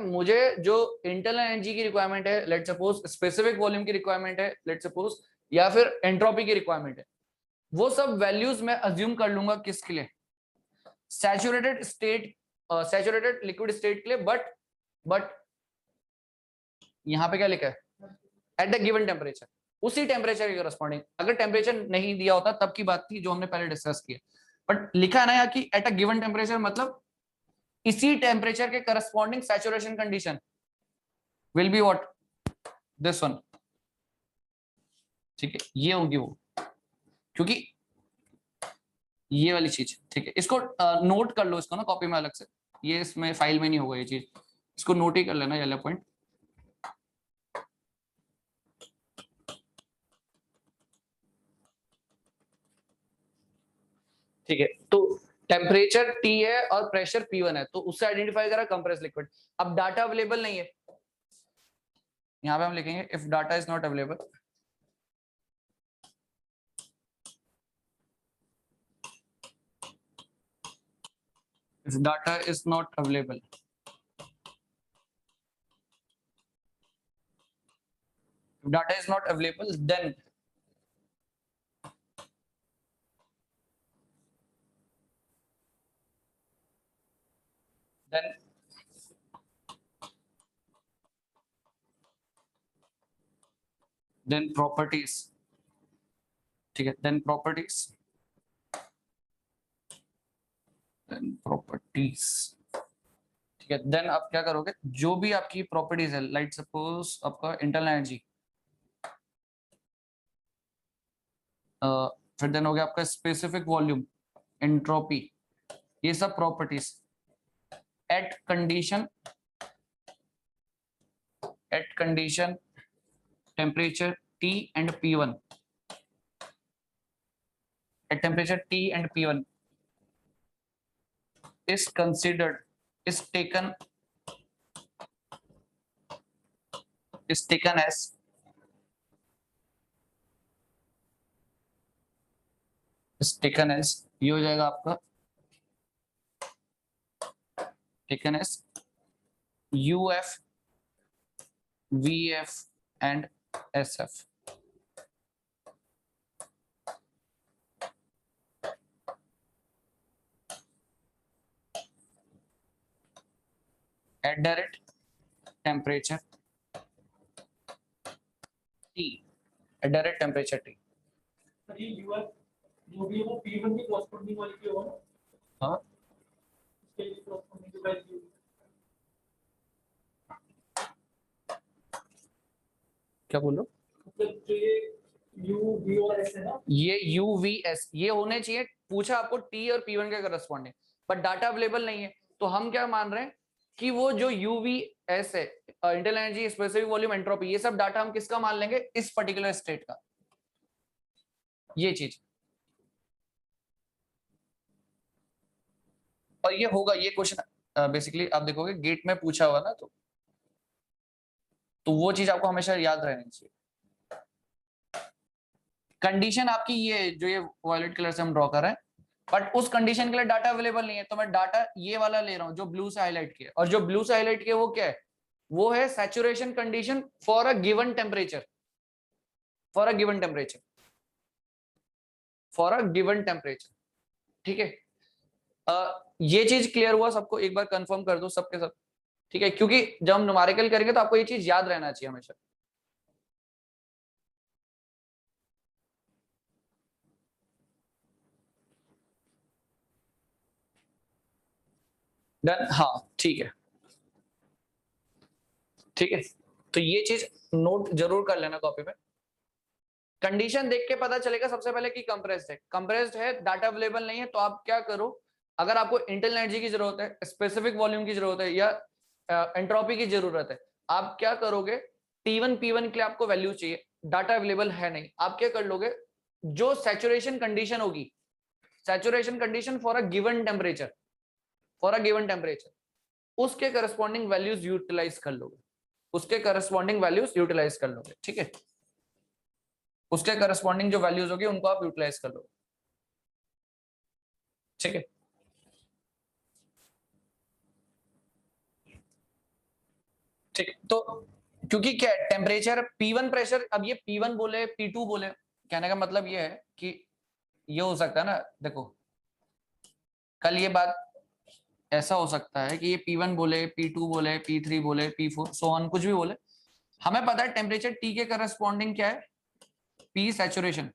[SPEAKER 1] मुझे जो इंटरनल एनर्जी की रिक्वायरमेंट है, लेट सपोज स्पेसिफिक वॉल्यूम की रिक्वायरमेंट है, लेट सपोज, या फिर एंट्रोपी की रिक्वायरमेंट है, वो सब वैल्यूज मैं अज्यूम कर लूंगा किसके लिए, saturated state, saturated liquid state के लिए, बट यहाँ पे क्या लिखा है, एट द गिवन टेम्परेचर, उसी टेम्परेचर के करस्पॉन्डिंग। अगर टेम्परेचर नहीं दिया होता तब की बात थी जो हमने पहले डिस्कस किया, बट लिखा है ना यहाँ की एट अ गिवन टेम्परेचर, मतलब इसी टेम्परेचर के corresponding saturation condition will be what, this one. ठीक है, ये होगी वो, क्योंकि ये वाली चीज, ठीक है, इसको नोट कर लो, इसको ना कॉपी में अलग से, ये इसमें फाइल में नहीं होगा ये चीज, इसको नोट ही कर लेना ये वाला पॉइंट। ठीक है, तो टेम्परेचर T है और प्रेशर P1 है, तो उससे आइडेंटिफाई करा कंप्रेस लिक्विड। अब डाटा अवेलेबल नहीं है, यहां पे हम लिखेंगे if data is not available, if data is not available, if data is not available, then then properties, ठीक है, then properties, ठीक है, देन आप क्या करोगे, जो भी आपकी प्रॉपर्टीज है, लाइक सपोज आपका इंटरनल एनर्जी, फिर देन हो गया आपका स्पेसिफिक वॉल्यूम, एंट्रोपी, ये सब properties at condition temperature T and P1, at temperature T and P1 is considered, is taken as ये हो जाएगा आपका taken as UF, VF and SF, at direct temperature T, at direct temperature T।
[SPEAKER 2] Sir ये यूएफ जो भी है वो P1 की कॉरस्पॉन्डिंग वाली की होगा ना,
[SPEAKER 1] हाँ,
[SPEAKER 2] उसके लिए कॉरस्पॉन्डिंग की वैल्यू,
[SPEAKER 1] क्या बोल रहे हो,
[SPEAKER 2] मतलब जो ये U V और S है ना,
[SPEAKER 1] ये UVS ये होने चाहिए, पूछा आपको T और P1 के करस्पॉन्डिंग, बट डाटा अवेलेबल नहीं है, तो हम क्या मान रहे हैं कि वो जो UVS है, internal energy, specific volume, entropy, ये सब डाटा हम किसका मान लेंगे, इस पर्टिकुलर स्टेट का, ये चीज। और ये होगा, ये क्वेश्चन बेसिकली आप देखोगे गेट में पूछा हुआ ना, तो वो चीज आपको हमेशा याद रहनी चाहिए। कंडीशन आपकी ये जो ये वायलेट कलर से हम ड्रॉ कर रहे हैं, बट उस कंडीशन के लिए डाटा अवेलेबल नहीं है, तो मैं डाटा ये वाला ले रहा हूं जो ब्लू से हाईलाइट किया, और जो ब्लू से हाईलाइट किया वो क्या है, वो है saturation condition for a given temperature, for a given temperature, for a given temperature. ठीक है, ये चीज क्लियर हुआ सबको, एक बार कंफर्म कर दो सबके सब, ठीक है, क्योंकि जब हम न्यूमेरिकल करेंगे तो आपको ये चीज याद रहना चाहिए हमेशा। डन, हाँ ठीक है। ठीक है, तो ये चीज नोट जरूर कर लेना कॉपी पे। कंडीशन देख के पता चलेगा सबसे पहले कि कंप्रेस्ड है, कंप्रेस्ड है, डाटा अवेलेबल नहीं है, तो आप क्या करो, अगर आपको इंटरनल एनर्जी की जरूरत है, स्पेसिफिक वॉल्यूम की जरूरत है, या एंट्रोपी की जरूरत है, आप क्या करोगे, T1 P1 के लिए आपको वैल्यू चाहिए, डाटा अवेलेबल है नहीं, आप क्या कर लोगे, जो सैचुरेशन कंडीशन होगी, saturation condition for a given temperature, for a given temperature, उसके करस्पॉन्डिंग वैल्यूज यूटिलाइज कर लोगे, उसके करस्पॉन्डिंग वैल्यूज यूटिलाइज कर लोगे, ठीक है, उसके करस्पॉन्डिंग जो वैल्यूज होगी उनको आप यूटिलाइज कर लोगे, ठीक है। ठीक, तो क्योंकि क्या है, टेम्परेचर P1 प्रेशर, अब ये P1 बोले P2 बोले, कहने का मतलब ये है कि ये हो सकता है ना, देखो कल ये बात ऐसा हो सकता है कि ये P1 बोले, P2 बोले, P3 बोले, P4 सो ऑन, कुछ भी बोले, हमें पता है टेम्परेचर T के करस्पॉन्डिंग क्या है, P सैचुरेशन,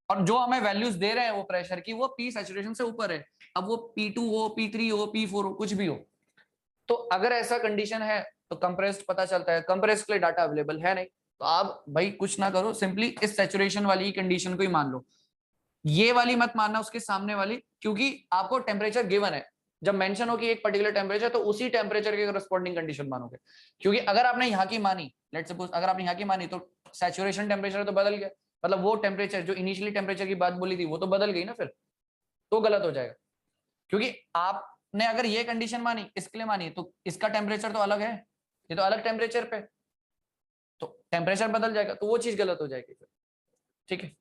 [SPEAKER 1] और जो हमें वैल्यूज दे रहे हैं वो प्रेशर की, वो P सैचुरेशन से ऊपर है, अब वो P2 हो, P3 हो, P4 हो, कुछ भी हो, तो अगर ऐसा कंडीशन है तो कंप्रेस्ड पता चलता है, कंप्रेस्ड के लिए डाटा अवेलेबल है नहीं, तो आप भाई कुछ ना करो, सिंपली इस सैचुरेशन वाली कंडीशन को ही मान लो, ये वाली मत मानना उसके सामने वाली, क्योंकि आपको टेम्परेचर गिवन है, जब मेंशन हो कि एक पर्टिकुलर टेम्परेचर, तो उसी टेम्परेचर के करस्पॉन्डिंग कंडीशन मानोगे, क्योंकि अगर आपने यहाँ की मानी, लेट्स सपोज अगर आपने यहाँ की मानी, तो सैचुरेशन टेम्परेचर तो बदल गया, मतलब वो टेम्परेचर जो इनिशियली टेम्परेचर की बात बोली थी वो तो बदल गई ना, फिर तो गलत हो जाएगा, क्योंकि आपने अगर ये कंडीशन मानी, इसके लिए मानी, तो इसका टेम्परेचर तो अलग है, ये तो अलग टेम्परेचर पे, तो टेम्परेचर बदल जाएगा, तो वो चीज गलत हो जाएगी फिर, ठीक है।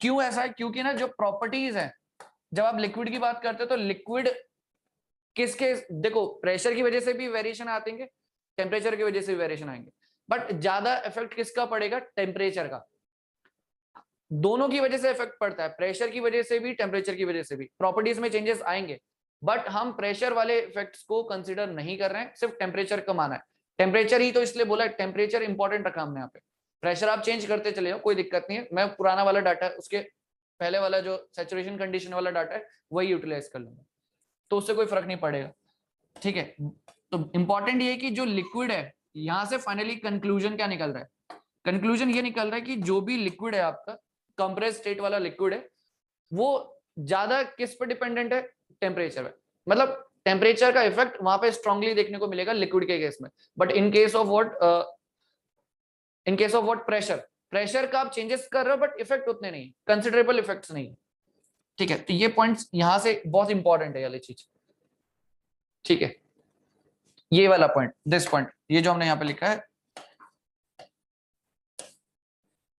[SPEAKER 1] क्यों ऐसा है, क्योंकि ना जो प्रॉपर्टीज है, जब आप लिक्विड की बात करते हो तो लिक्विड किसके, देखो प्रेशर की वजह से भी वेरिएशन आते हैं, टेम्परेचर की वजह से भी वेरिएशन आएंगे, बट ज्यादा इफेक्ट किसका पड़ेगा, टेम्परेचर का, दोनों की वजह से इफेक्ट पड़ता है, प्रेशर की वजह से भी, टेम्परेचर की वजह से भी प्रॉपर्टीज में चेंजेस आएंगे, बट हम प्रेशर वाले इफेक्ट्स को कंसीडर नहीं कर रहे हैं, सिर्फ टेम्परेचर का माना है, टेम्परेचर ही तो इसलिए बोला है, टेम्परेचर इंपॉर्टेंट रखा हमने यहाँ पे, प्रेशर आप चेंज करते चले जाओ, कोई दिक्कत नहीं है, मैं पुराना वाला डाटा उसके पहले वाला जो सैचुरेशन कंडीशन वाला डाटा है वही यूटिलाइज कर लूंगा, तो उससे कोई फर्क नहीं पड़ेगा, ठीक है। तो इंपॉर्टेंट ये है कि जो लिक्विड है, यहां से फाइनली कंक्लूजन क्या निकल रहा है, कंक्लूजन ये निकल रहा है कि जो भी लिक्विड है आपका, कंप्रेस स्टेट वाला लिक्विड है, वो ज्यादा किस पर डिपेंडेंट है, टेम्परेचर पे, मतलब टेम्परेचर का इफेक्ट वहां पे स्ट्रांगली देखने को मिलेगा लिक्विड के केस में, but in case of what pressure, pressure का आप चेंजेस कर रहे हो बट इफेक्ट उतने नहीं, कंसिडरेबल इफेक्ट्स नहीं, ठीक है, तो ये पॉइंट्स यहां से बहुत इंपॉर्टेंट है, ये वाली चीज, ठीक है, ये वाला पॉइंट, दिस पॉइंट, ये जो हमने यहाँ पे लिखा है,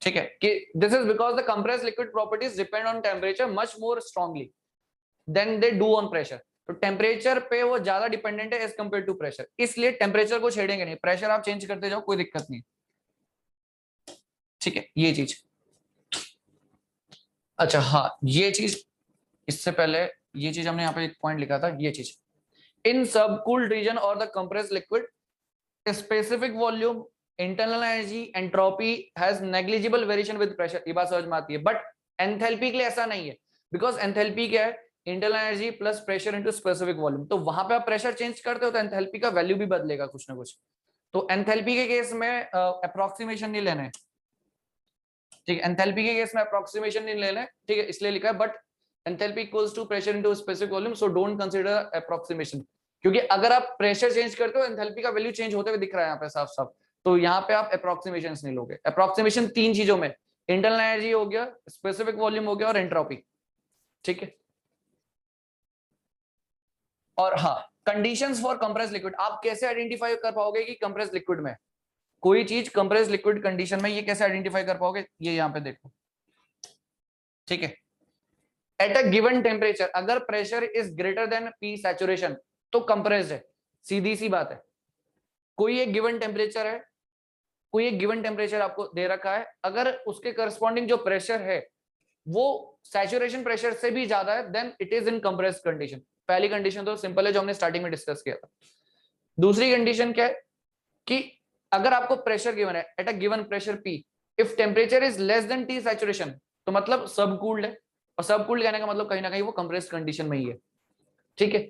[SPEAKER 1] ठीक है, कि this is because the compressed liquid properties depend on temperature much more strongly than they do on pressure, तो टेम्परेचर पे वो ज्यादा डिपेंडेंट है एज कंपेयर टू प्रेशर, इसलिए टेम्परेचर को छेड़ेंगे नहीं, प्रेशर आप चेंज करते जाओ, कोई दिक्कत नहीं, ठीक है, ये चीज, अच्छा हाँ, ये चीज, इससे पहले ये चीज हमने यहाँ पे एक पॉइंट लिखा था, ये चीज, इन सबकूल्ड रीजन और the compressed liquid specific volume internal energy entropy has negligible variation with pressure, ये बात समझ में आती है, बट एंथैल्पी के लिए ऐसा नहीं है, बिकॉज एंथैल्पी क्या है, internal energy plus pressure into specific volume, तो वहां पे आप प्रेशर चेंज करते हो तो एंथैल्पी का वैल्यू भी बदलेगा कुछ ना कुछ, तो एंथैल्पी के केस में अप्रोक्सीमेशन नहीं लेना है, ठीक है, एंथैल्पी के केस में अप्रोक्सीमेशन नहीं लेना है, ठीक है, इसलिए लिखा है, but enthalpy equals to pressure into specific volume, so don't consider approximation, क्योंकि अगर आप प्रेशर चेंज करते हो एंथैल्पी का वैल्यू चेंज होते हुए दिख रहा है यहाँ पे साफ साफ, तो यहाँ पे आप अप्रोक्सीमेशन नहीं लोगे, अप्रोक्सीमेशन तीन चीजों में, इंटरनल एनर्जी हो गया, स्पेसिफिक वॉल्यूम हो गया और एंट्रोपी, ठीक है, और हाँ, कंडीशंस फॉर कंप्रेस्ड लिक्विड, आप कैसे आइडेंटिफाई कर पाओगे कि कंप्रेस्ड लिक्विड में कोई चीज कंप्रेस्ड लिक्विड कंडीशन में, ये कैसे आइडेंटिफाई कर पाओगे, ये यहाँ पे देखो, ठीक है, एट अ गिवन टेम्परेचर, अगर pressure is greater than P saturation तो कंप्रेस्ड है, सीधी सी बात है, कोई एक गिवन टेम्परेचर है, कोई एक गिवन टेम्परेचर आपको दे रखा है, अगर उसके करस्पॉन्डिंग जो प्रेशर है वो सैचुरेशन प्रेशर से भी ज्यादा है, then it is in compressed condition, पहली कंडीशन तो सिंपल है जो हमने स्टार्टिंग में डिस्कस किया था, दूसरी कंडीशन क्या है कि अगर आपको प्रेशर गिवन है at a given pressure P, if temperature is less than T saturation, तो मतलब सब कूल्ड है, और सब कूल्ड कहने का मतलब कहीं ना कहीं वो कंप्रेस्ड कंडीशन में ही है, ठीक है,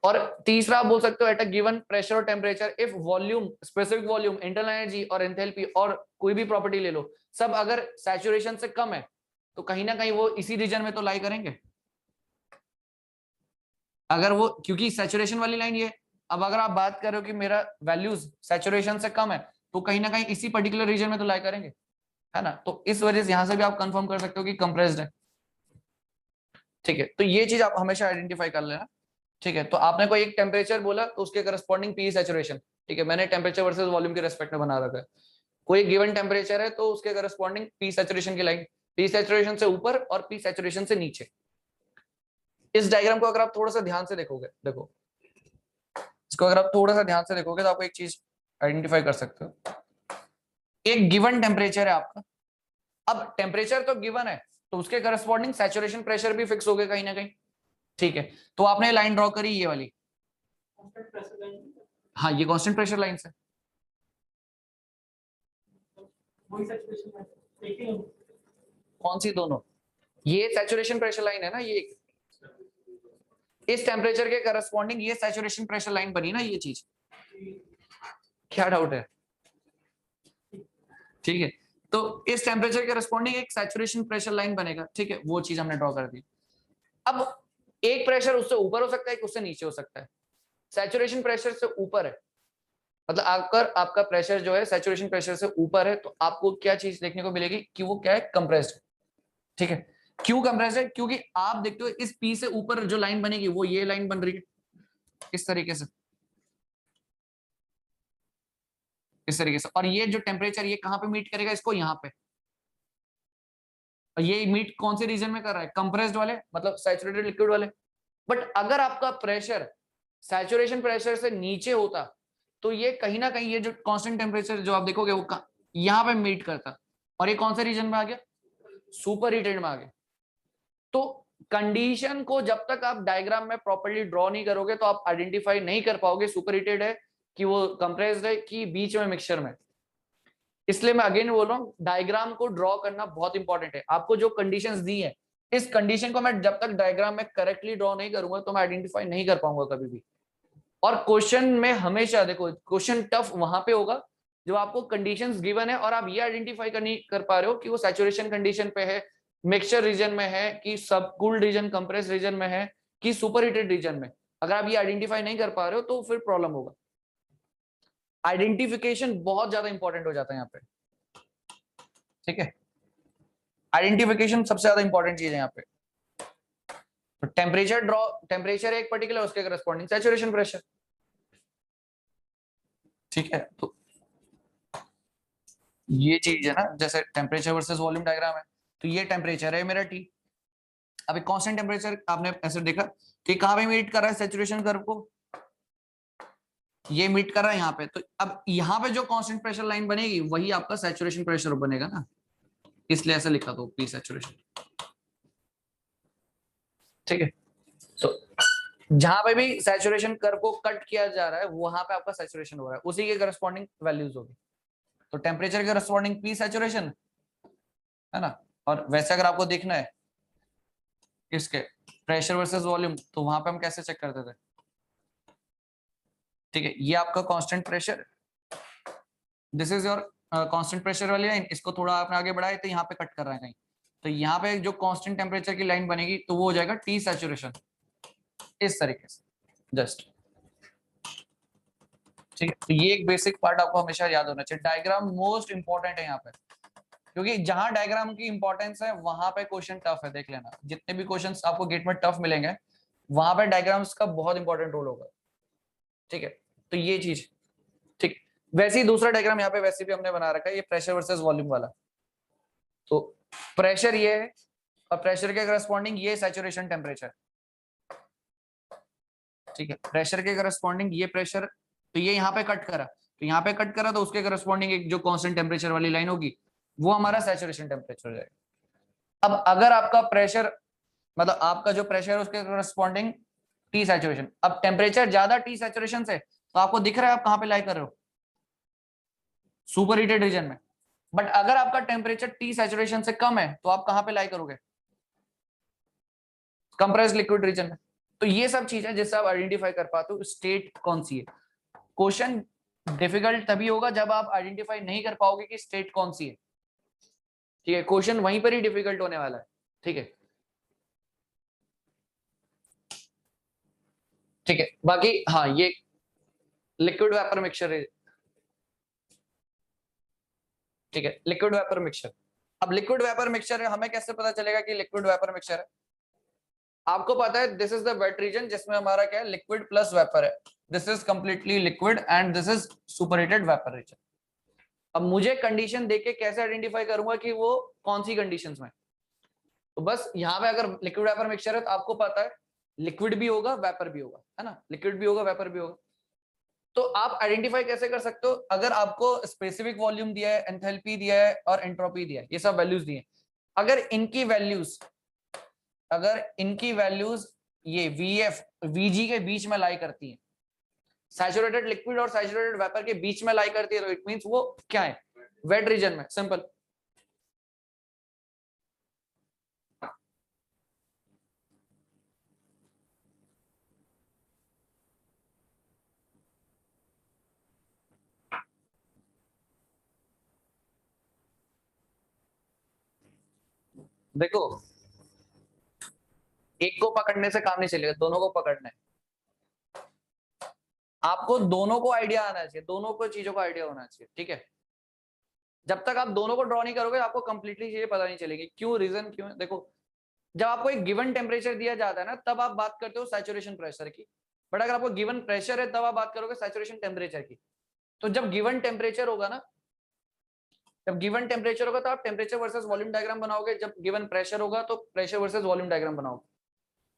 [SPEAKER 1] और तीसरा आप बोल सकते हो एट अ गिवन प्रेशर और temperature if volume, specific volume, internal energy और एंथैल्पी और कोई भी प्रॉपर्टी ले लो, सब अगर सैचुरेशन से कम है तो कहीं ना कहीं वो इसी रीजन में तो लाई करेंगे। अगर वो, क्योंकि सैचुरेशन वाली लाइन ये, अब अगर आप बात कर रहे हो कि मेरा वैल्यूज सैचुरेशन से कम है तो कहीं ना कहीं इसी पर्टिकुलर रीजन में तो लाई करेंगे, है ना। तो इस वजह से यहां से भी आप कंफर्म कर सकते हो कि कंप्रेस्ड है। ठीक है, तो ये चीज आप हमेशा आइडेंटिफाई कर लेना। ठीक है, तो आपने कोई एक टेम्परेचर बोला तो उसके करस्पॉन्डिंग पी सैचुरेशन, ठीक है, मैंने टेम्परेचर वर्सेस वॉल्यूम के रेस्पेक्ट में बना रखा है। कोई गिवन टेम्परेचर है तो उसके करस्पॉन्डिंग पी सैचुरेशन की लाइन, पी सैचुरेशन से ऊपर और पी सैचुरेशन से नीचे। इस डायग्राम को अगर आप थोड़ा सा ध्यान से देखोगे, देखो इसको अगर आप थोड़ा सा ध्यान से देखोगे तो आपको एक चीज आइडेंटिफाई कर सकते हो। एक गिवन टेम्परेचर है आपका, अब टेम्परेचर तो गिवन है तो उसके करस्पॉन्डिंग सैचुरेशन प्रेशर भी फिक्स हो गए कहीं ना कहीं। ठीक है, तो आपने लाइन ड्रॉ करी ये वाली, हाँ ये कांस्टेंट प्रेशर लाइन से, कौन सी दोनों, ये सैचुरेशन प्रेशर लाइन है ना, ये इस टेम्परेचर के करस्पॉन्डिंग ये सैचुरेशन प्रेशर लाइन बनी ना, ये चीज, क्या डाउट है। ठीक है, तो इस टेम्परेचर के करस्पॉन्डिंग एक सैचुरेशन प्रेशर लाइन बनेगा। ठीक है, वो चीज हमने ड्रॉ कर दी। अब एक प्रेशर उससे ऊपर हो सकता है, एक उससे नीचे हो सकता है। सैचुरेशन प्रेशर से ऊपर है, मतलब आपका प्रेशर जो है सैचुरेशन प्रेशर से ऊपर है, तो आपको क्या चीज देखने को मिलेगी कि वो क्या है, कंप्रेस्ड। ठीक है, क्यों कंप्रेस्ड है, क्योंकि आप देखते हो इस पी से ऊपर जो लाइन बनेगी वो ये लाइन बन रही है इस तरीके से, इस तरीके से, और ये जो टेम्परेचर ये कहां पे मीट करेगा, इसको यहाँ पे, और ये मीट कौन से रीजन में कर रहा है, कंप्रेस्ड वाले, मतलब सैचुरेटेड लिक्विड वाले। बट अगर आपका प्रेशर सैचुरेशन प्रेशर से नीचे होता तो ये कहीं ना कहीं ये जो कांस्टेंट टेम्परेचर जो आप देखोगे वो यहाँ पे मीट करता, और ये कौन से रीजन में आ गया, सुपर हीटेड में आ गया। तो कंडीशन को जब तक आप डायग्राम में प्रॉपर्ली ड्रॉ नहीं करोगे तो आप आइडेंटिफाई नहीं कर पाओगे सुपर हीटेड है कि वो कंप्रेस्ड है कि बीच में मिक्सचर में। इसलिए मैं अगेन बोल रहा हूँ डायग्राम को ड्रॉ करना बहुत इंपॉर्टेंट है। आपको जो कंडीशंस दी है, इस कंडीशन को मैं जब तक डायग्राम में करेक्टली ड्रॉ नहीं करूंगा तो मैं आइडेंटिफाई नहीं कर पाऊंगा कभी भी। और क्वेश्चन में हमेशा देखो, क्वेश्चन टफ वहां पे होगा जब आपको कंडीशंस गिवन है और आप ये आइडेंटिफाई नहीं कर पा रहे हो कि वो सैचुरेशन कंडीशन पे है, मिक्सचर रीजन में है, कि सब कूल्ड रीजन, कंप्रेस रीजन में है, कि सुपर हीटेड रीजन में। अगर आप ये आइडेंटिफाई नहीं कर पा रहे हो तो फिर प्रॉब्लम होगा। आइडेंटिफिकेशन बहुत ज्यादा इंपॉर्टेंट हो जाता है यहाँ पे। ठीक है, आइडेंटिफिकेशन सबसे ज्यादा इंपॉर्टेंट चीज है यहाँ पे। तो टेम्परेचर ड्रॉ, टेम्परेचर एक पर्टिकुलर, उसके करस्पॉन्डिंग सैचुरेशन प्रेशर। ठीक है, तो ये चीज है ना, जैसे टेम्परेचर वर्सेस वॉल्यूम डायग्राम है, तो ये टेम्परेचर है मेरा टी। अब एक कांस्टेंट टेम्परेचर आपने ऐसे देखा कि कहां पे मीट कर रहा है सैचुरेशन कर्व को, ये मीट कर रहा है यहाँ पे। तो अब यहाँ पे जो कांस्टेंट प्रेशर लाइन बनेगी वही आपका सैचुरेशन प्रेशर बनेगा ना, इसलिए ऐसे लिखा दो पी सैचुरेशन। ठीक है, तो जहां पे भी सैचुरेशन कर्व को कट किया जा रहा है वहां पे आपका सैचुरेशन हो रहा है, उसी के करस्पॉन्डिंग वैल्यूज होगी। तो टेम्परेचर के करस्पॉन्डिंग पी सैचुरेशन है ना। और वैसे अगर आपको देखना है इसके प्रेशर वर्सेस वॉल्यूम, तो वहां पे हम कैसे चेक करते थे। ठीक है, ये आपका constant pressure, this is your constant pressure वाली लाइन, इसको थोड़ा आपने आगे बढ़ाए तो यहाँ पे कट कर रहा है कहीं, तो यहाँ पे जो कांस्टेंट टेम्परेचर की लाइन बनेगी तो वो हो जाएगा टी सैचुरेशन, इस तरीके से जस्ट। ठीक है, तो ये एक बेसिक पार्ट आपको हमेशा याद होना चाहिए। डायग्राम मोस्ट इंपॉर्टेंट है यहाँ पे, क्योंकि जहां डायग्राम की इंपॉर्टेंस है वहां पे क्वेश्चन टफ है। देख लेना, जितने भी क्वेश्चंस आपको गेट में टफ मिलेंगे वहां पे डायग्राम्स का बहुत इंपॉर्टेंट रोल होगा। ठीक है, तो ये चीज ठीक। वैसे ही दूसरा डायग्राम यहाँ पे वैसे भी हमने बना रखा है, ये प्रेशर वर्सेस वॉल्यूम वाला। तो प्रेशर ये है और प्रेशर के करस्पॉन्डिंग ये सैचुरेशन टेम्परेचर। ठीक है, प्रेशर के करस्पॉन्डिंग ये प्रेशर, तो ये यहाँ पे कट करा, तो यहाँ पे कट करा तो उसके करस्पॉन्डिंग एक जो कांस्टेंट टेम्परेचर वाली लाइन होगी वो हमारा सैचुरेशन टेम्परेचर हो जाएगा। अब अगर आपका प्रेशर, मतलब आपका जो प्रेशर है उसके करस्पॉन्डिंग टी सैचुरेशन, अब टेम्परेचर ज्यादा टी सैचुरेशन से, तो आपको दिख रहा है आप कहां पे लाई कर रहे हो, सुपर हीटेड रीजन में। बट अगर आपका टेम्परेचर टी सैचुरेशन से कम है तो आप कहां पे लाई करोगे, कंप्रेस्ड लिक्विड रीजन में। तो ये सब चीजें जिससे आप आइडेंटिफाई कर पाते हो स्टेट कौन सी है। क्वेश्चन डिफिकल्ट तभी होगा जब आप आइडेंटिफाई नहीं कर पाओगे कि स्टेट कौन सी है, ठीक है, क्वेश्चन वहीं पर ही डिफिकल्ट होने वाला है, ठीक है। ठीक है, बाकी हाँ ये लिक्विड वेपर मिक्सचर है, ठीक है, लिक्विड वेपर मिक्सचर। अब लिक्विड वेपर मिक्सचर है, हमें कैसे पता चलेगा कि लिक्विड वेपर मिक्सचर है? आपको पता है this is the wet region जिसमें हमारा क्या है, लिक्विड प्लस वेपर है, this is completely liquid and this is superheated vapour region. अब मुझे कंडीशन देके कैसे आइडेंटिफाई करूंगा कि वो कौन सी कंडीशंस में? तो बस यहाँ पे अगर लिक्विड वेपर मिक्सचर है तो आपको पता है लिक्विड भी होगा वेपर भी होगा, है ना, लिक्विड भी होगा वेपर भी होगा। तो आप आइडेंटिफाई कैसे कर सकते हो? अगर आपको स्पेसिफिक वॉल्यूम दिया है, एंथैल्पी दिया है और एंट्रोपी दिया है, ये सब वैल्यूज दिए हैं, अगर इनकी वैल्यूज ये वीएफ वीजी के बीच में लाई करती है, सैचुरेटेड लिक्विड और सैचुरेटेड वेपर के बीच में लाई करती है, तो इट मींस वो क्या है, वेट रीजन में, सिंपल। देखो एक को पकड़ने से काम नहीं चलेगा, दोनों को पकड़ना है, आपको दोनों को आइडिया आना चाहिए, दोनों को चीजों का आइडिया होना चाहिए, ठीक है। जब तक आप दोनों को ड्रॉ नहीं करोगे आपको कंप्लीटली चीजें पता नहीं चलेगी। क्यों? रीजन क्यों है? देखो जब आपको एक गिवन टेम्परेचर दिया जाता है ना, तब आप बात करते हो सैचुरेशन प्रेशर की, बट अगर आपको गिवन प्रेशर है तब आप बात करोगे सैचुरेशन टेम्परेचर की। तो जब गिवन टेम्परेचर होगा ना, जब गिवन टेम्परेचर होगा तो आप टेम्परेचर वर्सेस वॉल्यूम डायग्राम बनाओगे, जब गिवन प्रेशर होगा तो प्रेशर वर्सेस वॉल्यूम डायग्राम बनाओगे।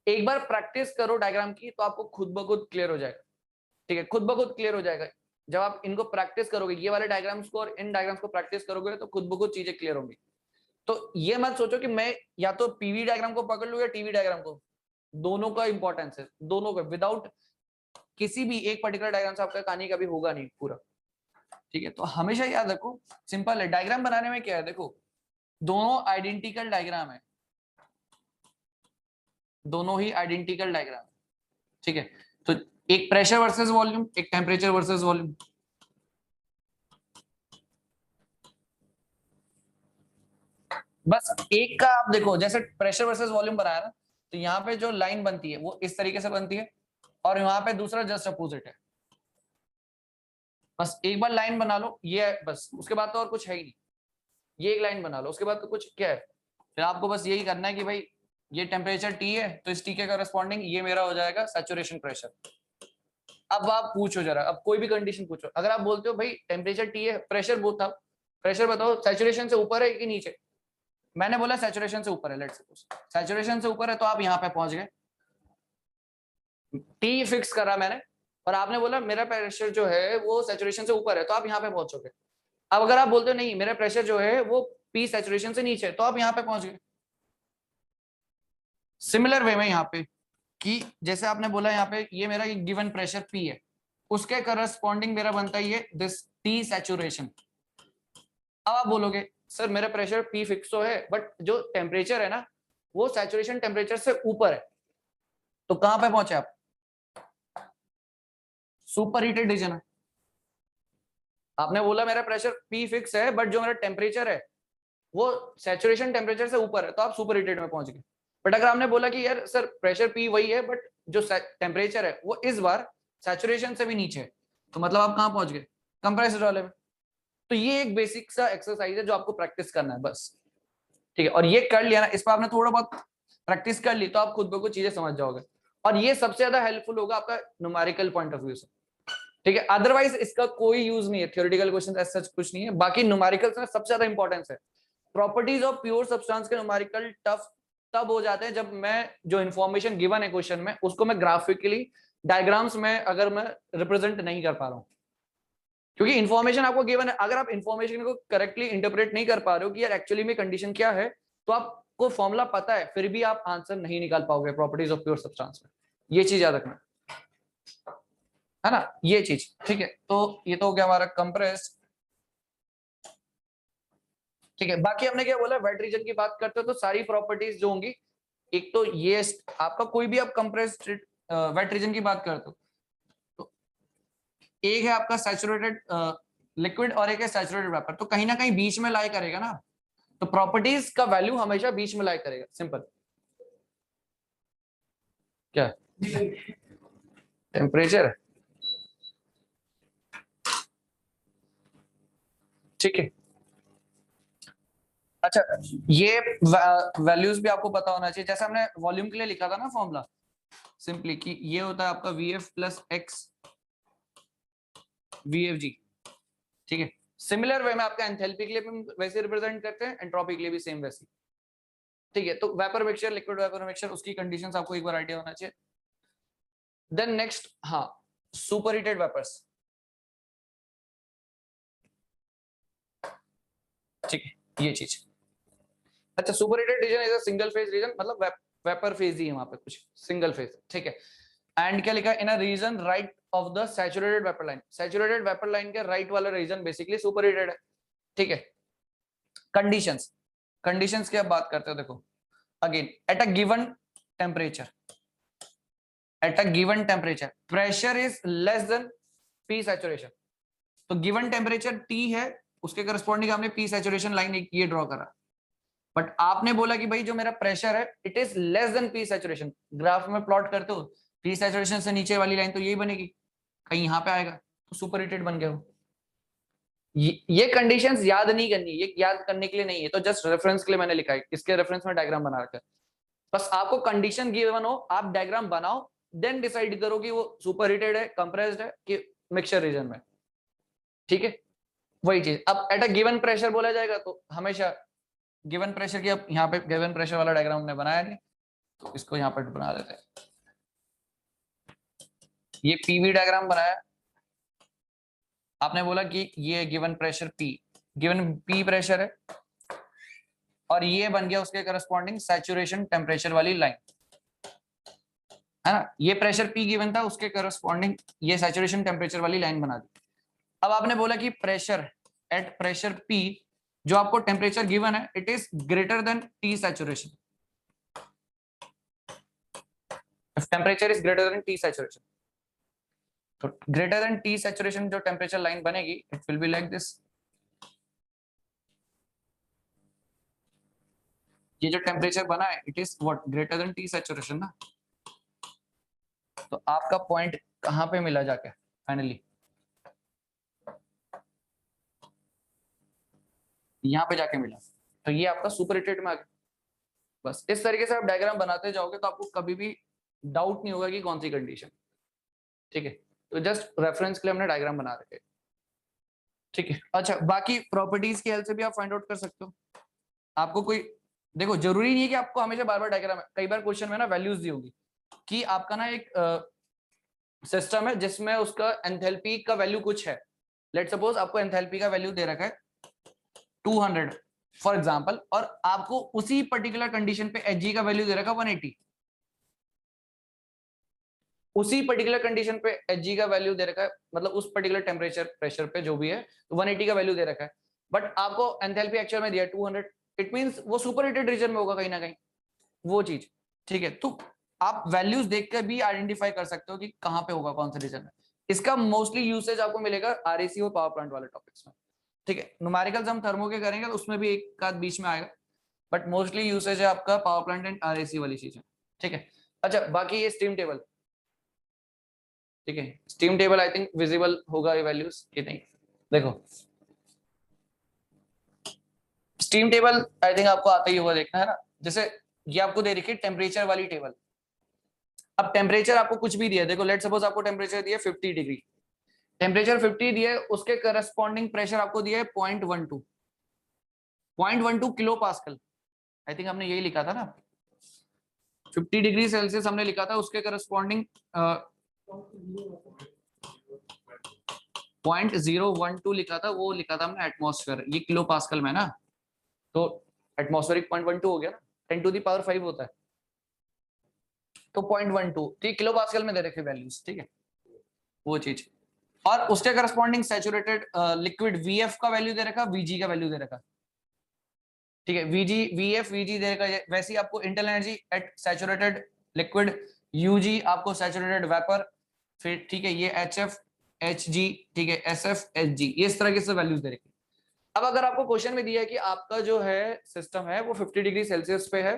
[SPEAKER 1] एक बार प्रैक्टिस करो डायग्राम की तो आपको खुद ब खुद क्लियर हो जाएगा, ठीक है, खुद ब खुद क्लियर हो जाएगा। जब आप इनको प्रैक्टिस करोगे, ये वाले डायग्राम्स को और इन डायग्राम्स को प्रैक्टिस करोगे तो खुद ब खुद चीजें क्लियर होंगी। तो ये मत सोचो कि मैं या तो पीवी डायग्राम को पकड़ लूं या टीवी डायग्राम को, दोनों का इंपॉर्टेंस है, दोनों का, विदाउट किसी भी एक पर्टिकुलर डायग्राम से आपका कहानी कभी होगा नहीं पूरा, ठीक है। तो हमेशा याद रखो सिंपल है, डायग्राम बनाने में क्या है, देखो दोनों आइडेंटिकल डायग्राम है, दोनों ही आइडेंटिकल डायग्राम, ठीक है। तो एक प्रेशर वर्सेस वॉल्यूम, एक टेम्परेचर वर्सेस वॉल्यूम, बस एक का आप देखो, जैसे प्रेशर वर्सेस वॉल्यूम बनाया ना, तो यहाँ पे जो लाइन बनती है वो इस तरीके से बनती है और यहाँ पे दूसरा जस्ट अपोजिट है। बस एक बार लाइन बना लो, ये है बस, उसके बाद तो और कुछ है ही नहीं, ये एक लाइन बना लो, उसके बाद तो कुछ क्या है, फिर आपको बस यही करना है कि भाई ये टेम्परेचर टी है तो इस टी के करस्पॉन्डिंग ये मेरा हो जाएगा सैचुरेशन प्रेशर। अब आप पूछो जरा, अब कोई भी कंडीशन पूछो, अगर आप बोलते हो भाई टेम्परेचर टी है, प्रेशर बताओ, प्रेशर बताओ सैचुरेशन से ऊपर है कि नीचे, मैंने बोला सैचुरेशन से ऊपर है, लेट्स सपोज सैचुरेशन से ऊपर है, तो आप यहाँ पे पहुंच गए, टी फिक्स करा मैंने और आपने बोला मेरा प्रेशर जो है वो सैचुरेशन से ऊपर है, तो आप यहाँ पे पहुंचोगे। अब अगर आप बोलते हो नहीं मेरा प्रेशर जो है वो पी सैचुरेशन से नीचे है, तो आप यहाँ पे पहुंच गए। सिमिलर वे में यहाँ पे कि जैसे आपने बोला यहाँ पे ये मेरा गिवन प्रेशर पी है, उसके करस्पॉन्डिंग मेरा बनता ही है दिस टी सैचुरेशन। अब आप बोलोगे सर मेरा प्रेशर पी फिक्स तो है बट जो टेम्परेचर है ना वो सैचुरेशन टेम्परेचर से ऊपर है, तो कहां पे पहुंचे आप? सुपर हीटेड रीजन है। आपने बोला मेरा प्रेशर पी फिक्स है बट जो मेरा टेम्परेचर है वो सैचुरेशन टेम्परेचर से ऊपर है, तो आप सुपर हीटेड में पहुंच गए। बट अगर आपने बोला कि यार सर प्रेशर पी वही है बट जो टेम्परेचर है वो इस बार सैचुरेशन से भी नीचे है, तो मतलब आप कहां पहुंच गए? कंप्रेस्ड वाले में। तो ये एक बेसिक सा एक्सरसाइज है जो आपको प्रैक्टिस करना है बस, ठीक है। और ये कर लिया ना, इस पर आपने थोड़ा बहुत प्रैक्टिस कर ली तो आप खुद ब खुद चीजें समझ जाओगे, और ये सबसे ज्यादा हेल्पफुल होगा आपका न्यूमेरिकल पॉइंट ऑफ व्यू से, ठीक है। अदरवाइज इसका कोई यूज नहीं है, थ्योरेटिकल क्वेश्चन ऐसा कुछ नहीं है, बाकी न्यूमेरिकल्स में सबसे ज्यादा इंपॉर्टेंस है। प्रॉपर्टीज ऑफ प्योर सब्सटेंस के न्यूमेरिकल टफ तब हो जाते हैं जब मैं जो इन्फॉर्मेशन गिवन है क्वेश्चन में उसको मैं ग्राफिकली डायग्राम्स में अगर मैं रिप्रेजेंट नहीं कर पा रहा हूँ, क्योंकि इन्फॉर्मेशन आपको गिवन है, अगर आप इन्फॉर्मेशन को करेक्टली इंटरप्रेट नहीं कर पा रहे हो कि यार एक्चुअली में कंडीशन क्या है, तो आपको फॉर्मूला पता है फिर भी आप आंसर नहीं निकाल पाओगे प्रॉपर्टीज ऑफ प्योर सब्सटेंस में, ये चीज याद रखना, है ना, ये चीज, ठीक है। तो ये तो हो गया हमारा कंप्रेस्ड, ठीक है। बाकी हमने क्या बोला, वेट रीजन की बात करते हो तो सारी प्रॉपर्टीज जो होंगी, एक तो ये आपका कोई भी आप कंप्रेस्ड वेट रीजन की बात करते हो तो एक है आपका सैचुरेटेड लिक्विड और एक है सैचुरेटेड वेपर, तो कहीं ना कहीं बीच में लाई करेगा ना, तो प्रॉपर्टीज का वैल्यू हमेशा बीच में लाई करेगा, सिंपल। क्या टेम्परेचर, ठीक है। अच्छा, ये वैल्यूज भी आपको पता होना चाहिए, जैसे हमने वॉल्यूम के लिए लिखा था ना फॉर्मूला, सिंपली कि ये होता है आपका VF प्लस एक्स VFG, ठीक है। सिमिलर वे में आपका एंथैल्पी के लिए भी वैसे रिप्रेजेंट करते हैं, एंट्रोपी के लिए भी सेम वैसे, ठीक है। तो vapour mixture, liquid vapour mixture, उसकी कंडीशंस आपको एक बार आइडिया होना चाहिए। देन नेक्स्ट, हाँ, सुपर हीटेड वेपर्स, ठीक है, ये चीज। अच्छा, super heated region is a single phase region, मतलब वेपर फेज ही है वहां पे, कुछ सिंगल फेज, ठीक है। एंड क्या लिखा, in a region right of the saturated vapour line, saturated vapour line के राइट वाला रीजन बेसिकली सुपर हीटेड है, ठीक है। कंडीशंस, कंडीशंस की अब बात करते हो, देखो again, at a given temperature, at a given temperature pressure is less than P saturation, तो गिवन टेम्परेचर T है, उसके करस्पॉन्डिंग हमने पी सैचुरेशन लाइन ये ड्रॉ करा, बट आपने बोला कि भाई जो मेरा प्रेशर है it is less than P saturation, graph में प्लॉट करते हो पी सैचुरेशन से नीचे वाली लाइन तो यही बनेगी, कहीं यहाँ पे आएगा तो सुपर हीटेड बन गया हो। ये कंडीशंस याद नहीं करनी, ये याद करने के लिए नहीं है, तो जस्ट रेफरेंस के लिए मैंने लिखा है, इसके रेफरेंस में डायग्राम बना रखा है। बस आपको कंडीशन गिवन हो, आप डायग्राम बनाओ, देन डिसाइड करो कि वो सुपर हीटेड है, कंप्रेस्ड है कि मिक्सचर रीजन में, ठीक है। वही चीज, अब एट अ गिवन प्रेशर बोला जाएगा तो हमेशा गिवन प्रेशर की, अब यहाँ पे गिवन प्रेशर वाला डायग्राम हमने बनाया नहीं, तो इसको यहाँ पे बना देते हैं। ये पीवी डायग्राम बनाया, आपने बोला कि ये given pressure P, given P pressure है, और ये बन गया उसके करस्पॉन्डिंग सैचुरेशन टेम्परेचर वाली लाइन, है ना। ये प्रेशर P गिवन था, उसके करस्पॉन्डिंग ये सैचुरेशन टेम्परेचर वाली लाइन बना दी। अब आपने बोला कि प्रेशर एट प्रेशर P, जो आपको टेम्परेचर गिवन है, it is greater than T saturation, temperature is greater than T saturation, तो ग्रेटर देन T सैचुरेशन जो टेम्परेचर लाइन बनेगी, it will be like this. ये जो टेम्परेचर बना है it is what, greater than T saturation ना, तो आपका पॉइंट कहां पे मिला जाके फाइनली, यहाँ पे जाके मिला, तो ये आपका सुपर हीटेड में आ गया। बस इस तरीके से आप डायग्राम बनाते जाओगे तो आपको कभी भी डाउट नहीं होगा कि कौन सी कंडीशन, ठीक है। तो जस्ट रेफरेंस के लिए हमने डायग्राम बना रखे, ठीक है। अच्छा, बाकी प्रॉपर्टीज की हेल्प से भी आप फाइंड आउट कर सकते हो। आपको कोई, देखो जरूरी नहीं है कि आपको हमेशा बार बार डायग्राम, कई बार क्वेश्चन में ना वैल्यूज दी होगी कि आपका ना एक सिस्टम है जिसमें उसका एंथैल्पी का वैल्यू कुछ है, लेट सपोज आपको एंथैल्पी का वैल्यू दे रखा है 200 फॉर एग्जांपल, और आपको उसी पर्टिकुलर कंडीशन पे Hg का वैल्यू दे रखा है 180, उसी पर्टिकुलर कंडीशन पे Hg का वैल्यू दे रखा है, मतलब उस पर्टिकुलर टेम्परेचर प्रेशर पे जो भी है, तो 180 का वैल्यू दे रखा है, बट आपको एंथैल्पी एक्चुअल में दिया 200, इट मींस वो सुपर हीटेड रीजन में होगा कहीं ना कहीं वो चीज, ठीक है। तो आप वैल्यूज देखकर भी आइडेंटिफाई कर सकते हो कि कहां पे होगा कौन सा रीजन में। इसका मोस्टली यूसेज आपको मिलेगा आरएसी और पावर प्लांट वाले टॉपिक्स में, ठीक है। न्यूमेरिकल्स हम थर्मो के करेंगे तो उसमें भी एक आध बीच में आएगा, बट मोस्टली यूसेज है आपका पावर प्लांट एंड आरएसी वाली चीजें, ठीक है। अच्छा, बाकी ये स्टीम टेबल, ठीक है, steam table I think visible होगा ये वैल्यूज कि नहीं, देखो स्टीम टेबल आई थिंक आपको आता ही होगा देखना, है ना। जैसे ये आपको दे रखी है टेम्परेचर वाली टेबल, अब टेम्परेचर आपको कुछ भी दिया, देखो लेट सपोज आपको टेम्परेचर दिया 50 डिग्री, टेम्परेचर 50 दिया है, उसके करस्पॉन्डिंग प्रेशर आपको दिया है 0.12, 0.12 किलो पास्कल, आई थिंक हमने यही लिखा था ना, 50 डिग्री सेल्सियस हमने लिखा था, उसके करस्पॉन्डिंग 0.012 लिखा था, वो लिखा था हमने एटमॉस्फेयर, ये किलो पास्कल में ना, तो एटमॉस्फेरिक 0.12 हो गया ना, 10⁵ होता है, तो 0.12, ठीक, किलो पास्कल में दे रखे वैल्यूज, ठीक है, वो चीज। और उसके करस्पॉन्डिंग सैचुरेटेड लिक्विड वीएफ का वैल्यू दे रखा, वीजी का वैल्यू दे रखा, ठीक है, वीजी वीएफ वीजी दे रखा, वैसे ही आपको internal energy at saturated liquid u g आपको सैचुरेटेड वेपर, फिर ठीक है ये HF HG, ठीक है SF HG, ये इस तरह के से वैल्यूज दे रखी। अब अगर आपको क्वेश्चन में दिया है कि आपका जो है सिस्टम है वो 50 डिग्री सेल्सियस पे है,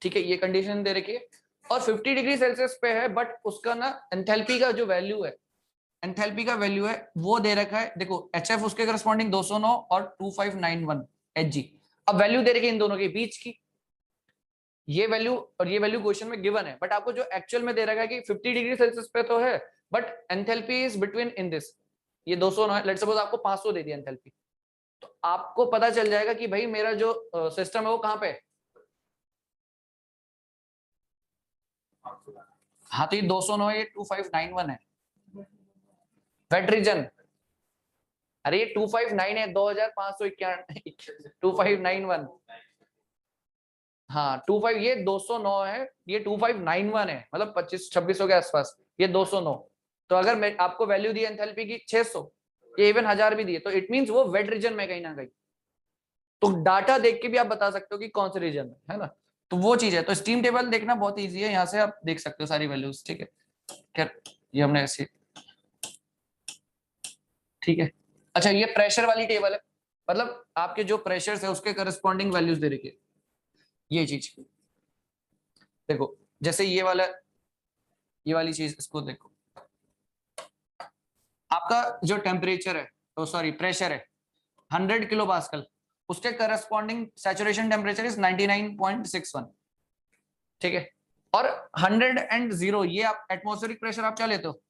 [SPEAKER 1] ठीक है ये कंडीशन दे रखी है, और 50 डिग्री सेल्सियस पे है, बट उसका ना एंथैल्पी का जो वैल्यू है, एंथैल्पी का वैल्यू है वो दे रखा है, देखो HF उसके करस्पॉन्डिंग 209 और 2591 HG। अब वैल्यू दे रखी है इन दोनों के बीच की, ये वैल्यू और ये वैल्यू क्वेश्चन में गिवन है, बट आपको जो एक्चुअल में दे रखा है कि 50 डिग्री सेल्सियस पे तो है, but enthalpy is between in this, ये 209 है, लेट्स सपोज आपको 500 दे दिया एंथैल्पी, तो आपको पता चल जाएगा कि भाई मेरा जो सिस्टम है वो कहाँ पे है। हाँ तो ये 209 ये 2591 है वेट रीजन, अरे ये 259 है, 2591 2591, हाँ 25 ये 209 है, ये 2591 है, मतलब 25-26 के आसपास, ये 209। तो अगर मैं आपको वैल्यू दी एंथैल्पी की 600, ये इवन 1000 भी दिए, तो इट मींस वो वेट रीजन में कहीं ना कहीं, तो डाटा देख के भी आप बता सकते हो कि कौन से रीजन में है ना, तो वो चीज है। तो स्टीम टेबल देखना बहुत ईजी है, यहाँ से आप देख सकते हो सारी वैल्यूज, ठीक है। खैर ये हमने ऐसे, ठीक है। अच्छा ये प्रेशर वाली टेबल है, मतलब आपके जो प्रेशर है उसके करस्पॉन्डिंग वैल्यूज दे रखी है, ये चीज देखो, जैसे ये वाला, ये वाली चीज इसको देखो, आपका जो टेम्परेचर है, तो सॉरी प्रेशर है 100 किलो पास्कल, उसके करस्पॉन्डिंग सैचुरेशन टेम्परेचर इज 99.61, ठीक है। और 100 एंड 0 ये आप एटमॉस्फेरिक प्रेशर आप क्या लेते हो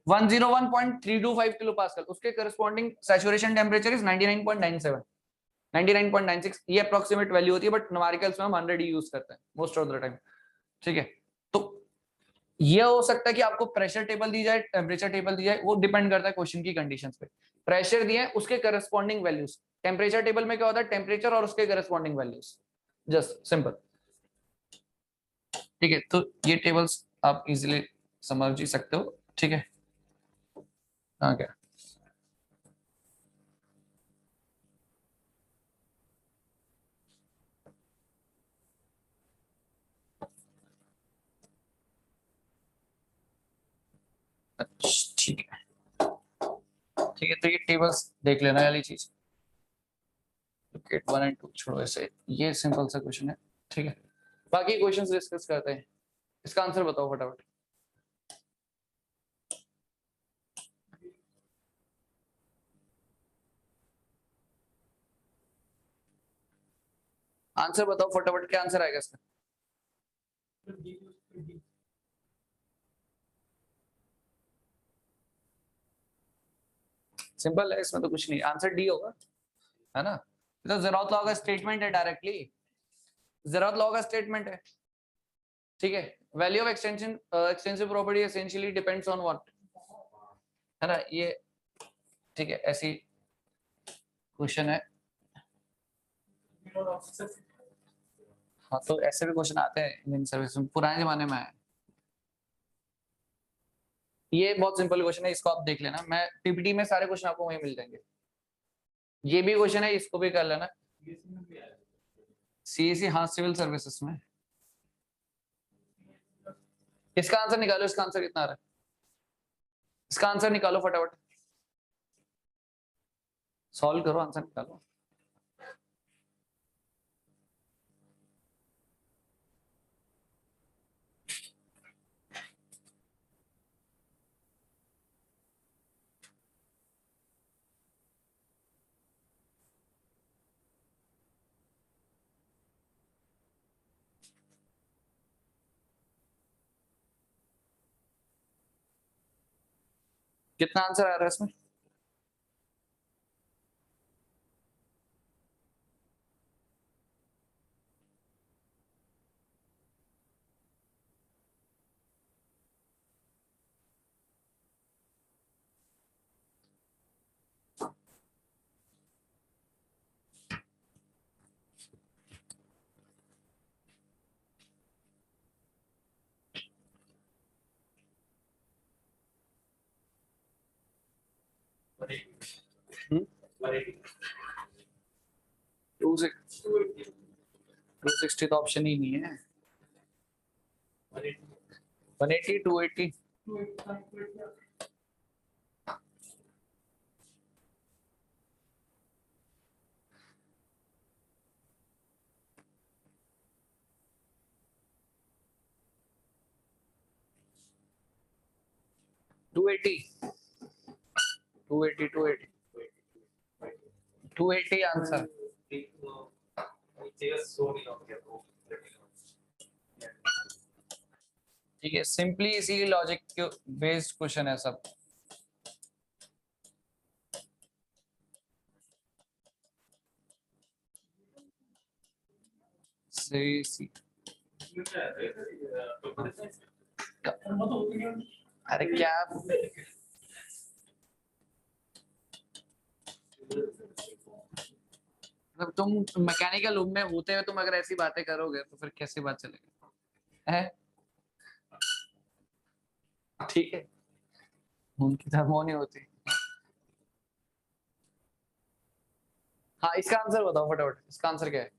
[SPEAKER 1] 101.325 किलो पास्कल, उसके करस्पॉन्डिंग सैचुरेशन टेम्परेचर इज 99.97 99.96, ये अप्रोक्सीमेट वैल्यू होती है, बट न्यूमेरिकल्स में हम 100 ही यूज करते हैं मोस्ट ऑफ द टाइम, ठीक है। तो ये हो सकता है कि आपको प्रेशर टेबल दी जाए, टेम्परेचर टेबल दी जाए, वो डिपेंड करता है क्वेश्चन की कंडीशंस पे। प्रेशर दिए उसके करस्पॉन्डिंग वैल्यूज, टेम्परेचर टेबल में क्या होता है टेम्परेचर और उसके करस्पॉन्डिंग वैल्यूज, जस्ट सिंपल, ठीक है। तो ये टेबल्स आप इजीली समझ ही सकते हो, ठीक है। हाँ क्या अच्छा, ठीक है, ठीक है। तो ये टेबल्स देख लेना वाली चीज, गेट 1 एंड 2 छोड़ो ऐसे, ये सिंपल सा क्वेश्चन है, ठीक है। बाकी क्वेश्चंस डिस्कस करते हैं, इसका आंसर बताओ फटाफट। आंसर बताओ फटाफट, क्या आंसर आएगा इसका। सिंपल है, इसमें तो कुछ नहीं, आंसर डी होगा, है ना। तो ज़ेरोथ लॉ का स्टेटमेंट है डायरेक्टली, ज़ेरोथ लॉ का स्टेटमेंट है, ठीक है। Value of extension extensive property essentially depends on what, है ना ये, ठीक है। ऐसी क्वेश्चन है, हाँ तो ऐसे भी क्वेश्चन आते हैं इंडियन सर्विस में, पुराने जमाने में है। ये बहुत सिंपल क्वेश्चन है, इसको आप देख लेना, मैं पीपीटी में सारे क्वेश्चन आपको वहीं मिल जाएंगे। ये भी क्वेश्चन है, इसको भी कर लेना। सीएससी हाँ सिविल सर्विसेज में, इसका आंसर निकालो, इसका आंसर कितना आ रहा है, इसका आंसर निकालो फटाफट, सॉल्व करो, आंसर निकालो। कितना आंसर आ रहा है इसमें, टू 260 तो ऑप्शन ही नहीं है, 180 280 280 280 280 280 आंसर। ठीक है, सिंपली इसी लॉजिक के बेस्ड क्वेश्चन है सब। सी अरे क्या मतलब तुम मैकेनिकल रूम में होते हुए तुम अगर ऐसी बातें करोगे तो फिर कैसी बात चलेगी है? ठीक है, उनकी तरह वो नहीं होती। हाँ, इसका आंसर बताओ फटाफट, इसका आंसर क्या है?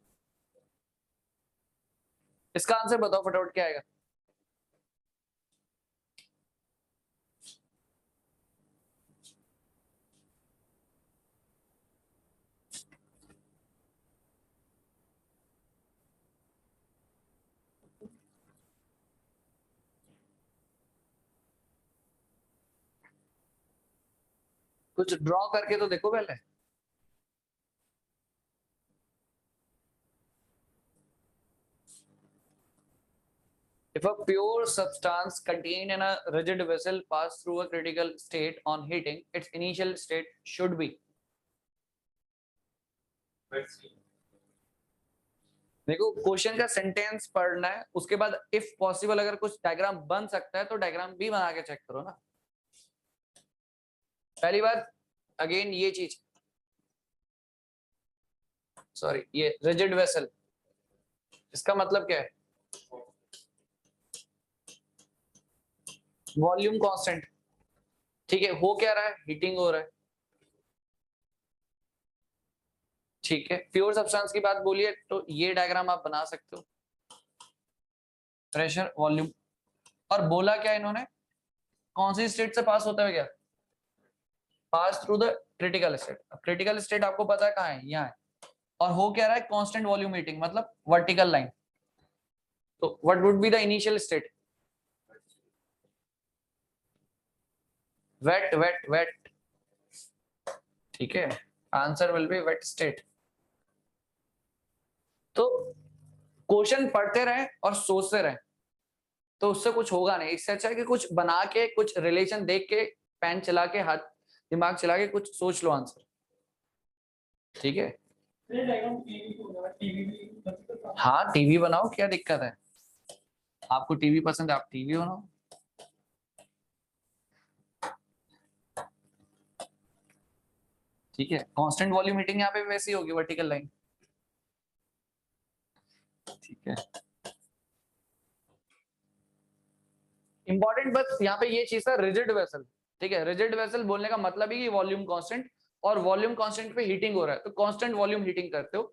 [SPEAKER 1] इसका आंसर बताओ फटाफट, क्या आएगा? कुछ ड्रॉ करके तो देखो पहले। If a pure substance contained in a rigid vessel pass through a critical state on heating, its initial state should be। देखो, क्वेश्चन का सेंटेंस पढ़ना है, उसके बाद इफ पॉसिबल अगर कुछ डायग्राम बन सकता है तो डायग्राम भी बना के चेक करो ना। पहली बात अगेन ये चीज, सॉरी, ये रिजिड वेसल, इसका मतलब क्या है? Volume constant. ठीक है, हो क्या रहा है? हीटिंग हो रहा है। ठीक है, प्योर सब्सटेंस की बात बोलिए तो ये डायग्राम आप बना सकते हो, प्रेशर वॉल्यूम। और बोला क्या इन्होंने? कौन सी स्टेट से पास होता है क्या? Pass through the critical state. Critical state आपको पता है कहाँ है? यहाँ है। और हो क्या रहा है? कांस्टेंट वॉल्यूम हीटिंग, मतलब वर्टिकल लाइन। तो what would be the initial state? Wet wet wet. ठीक है, answer will be wet state. तो क्वेश्चन पढ़ते रहे और सोचते रहे तो उससे कुछ होगा नहीं। इससे अच्छा है कि कुछ बना के, कुछ रिलेशन देख के, पेन चला के, हाथ दिमाग चला के कुछ सोच लो आंसर। ठीक है, हाँ टीवी बनाओ, क्या दिक्कत है? आपको टीवी पसंद है, आप टीवी बनाओ। ठीक है, कांस्टेंट वॉल्यूम हीटिंग यहाँ पे वैसी होगी, वर्टिकल लाइन। ठीक है, इंपॉर्टेंट बस यहाँ पे ये चीज था, रिजिड वेसल। ठीक है, रिजिड वेसल बोलने का मतलब ही वॉल्यूम कांस्टेंट, और वॉल्यूम कांस्टेंट पे हीटिंग हो रहा है तो कांस्टेंट वॉल्यूम हीटिंग करते हो।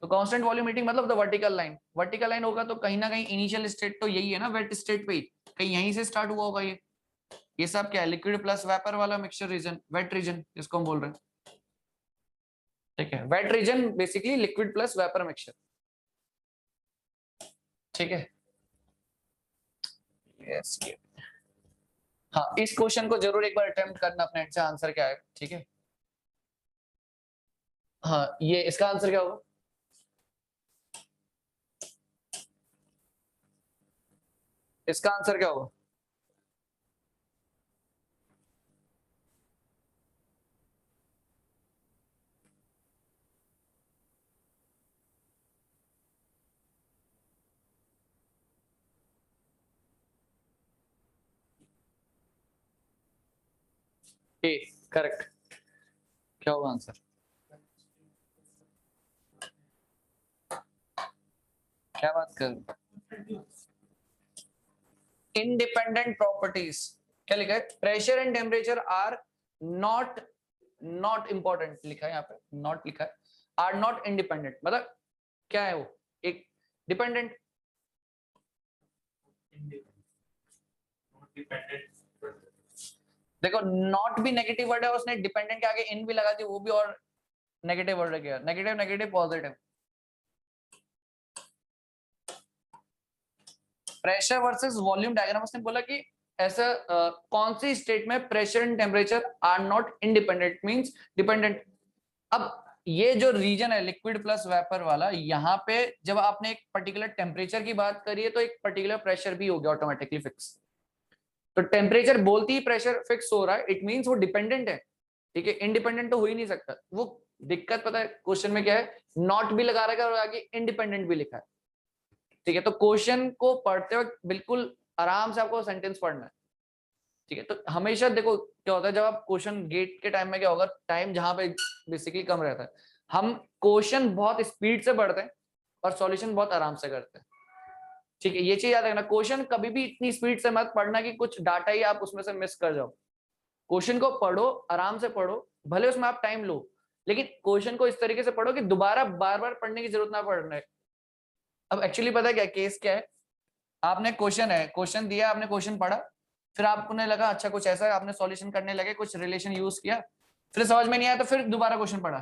[SPEAKER 1] तो कांस्टेंट वॉल्यूम हीटिंग मतलब the vertical line. Vertical line होगा तो कहीं ना कहीं इनिशियल स्टेट तो यही है ना, वेट स्टेट पे ही कहीं यहीं से स्टार्ट हुआ होगा ये सब क्या है? लिक्विड प्लस वेपर वाला मिक्सचर रीजन, वेट रीजन जिसको हम बोल रहे हैं। ठीक है, wet region basically liquid plus vapour mixture. ठीक है, यस। हाँ, इस क्वेश्चन को जरूर एक बार अटेम्प्ट करना अपने से, आंसर क्या है। ठीक है, हाँ, ये इसका आंसर क्या होगा? इसका आंसर क्या होगा? ए, करेक्ट। क्या होगा आंसर? क्या बात कर, इंडिपेंडेंट प्रॉपर्टीज। क्या लिखा है? Pressure and temperature are not, not important लिखा है यहाँ पे, नॉट लिखा है, आर नॉट इंडिपेंडेंट। मतलब क्या है वो? एक डिपेंडेंट, देखो नॉट भी नेगेटिव वर्ड है, उसने डिपेंडेंट के आगे इन भी लगा दी, वो भी और नेगेटिव वर्ड गया, negative negative positive. Pressure versus volume diagram, उसने बोला कि ऐसा कौन सी स्टेट में pressure and temperature are not independent, means dependent. अब ये जो रीजन है लिक्विड प्लस वेपर वाला, यहाँ पे जब आपने एक पर्टिकुलर टेम्परेचर की बात करी है तो एक पर्टिकुलर प्रेशर भी हो गया ऑटोमेटिकली फिक्स। तो टेम्परेचर बोलती ही प्रेशर फिक्स हो रहा है, इट मींस वो डिपेंडेंट है, ठीक है, इंडिपेंडेंट तो हो ही नहीं सकता। वो दिक्कत पता है क्वेश्चन में क्या है, नॉट भी लगा रखा है और आगे इंडिपेंडेंट भी लिखा है, ठीक है। तो क्वेश्चन को पढ़ते वक्त बिल्कुल आराम से आपको सेंटेंस पढ़ना है, ठीक है। तो हमेशा देखो क्या होता है, जब आप क्वेश्चन गेट के टाइम में क्या होगा, टाइम जहां पे बेसिकली कम रहता है, हम क्वेश्चन बहुत स्पीड से पढ़ते हैं और सॉल्यूशन बहुत आराम से करते हैं, ठीक है। ये चीज याद रखना, क्वेश्चन कभी भी इतनी स्पीड से मत पढ़ना कि कुछ डाटा ही आप उसमें से मिस कर जाओ। क्वेश्चन को पढ़ो, आराम से पढ़ो, भले उसमें आप टाइम लो, लेकिन क्वेश्चन को इस तरीके से पढ़ो कि दोबारा बार बार पढ़ने की जरूरत ना पड़ने। अब एक्चुअली पता है क्या केस क्या है, आपने क्वेश्चन है, क्वेश्चन दिया, आपने क्वेश्चन पढ़ा, फिर आपको लगा अच्छा कुछ ऐसा है, आपने सॉल्यूशन करने लगे, कुछ रिलेशन यूज किया, फिर समझ में नहीं आया तो फिर दोबारा क्वेश्चन पढ़ा,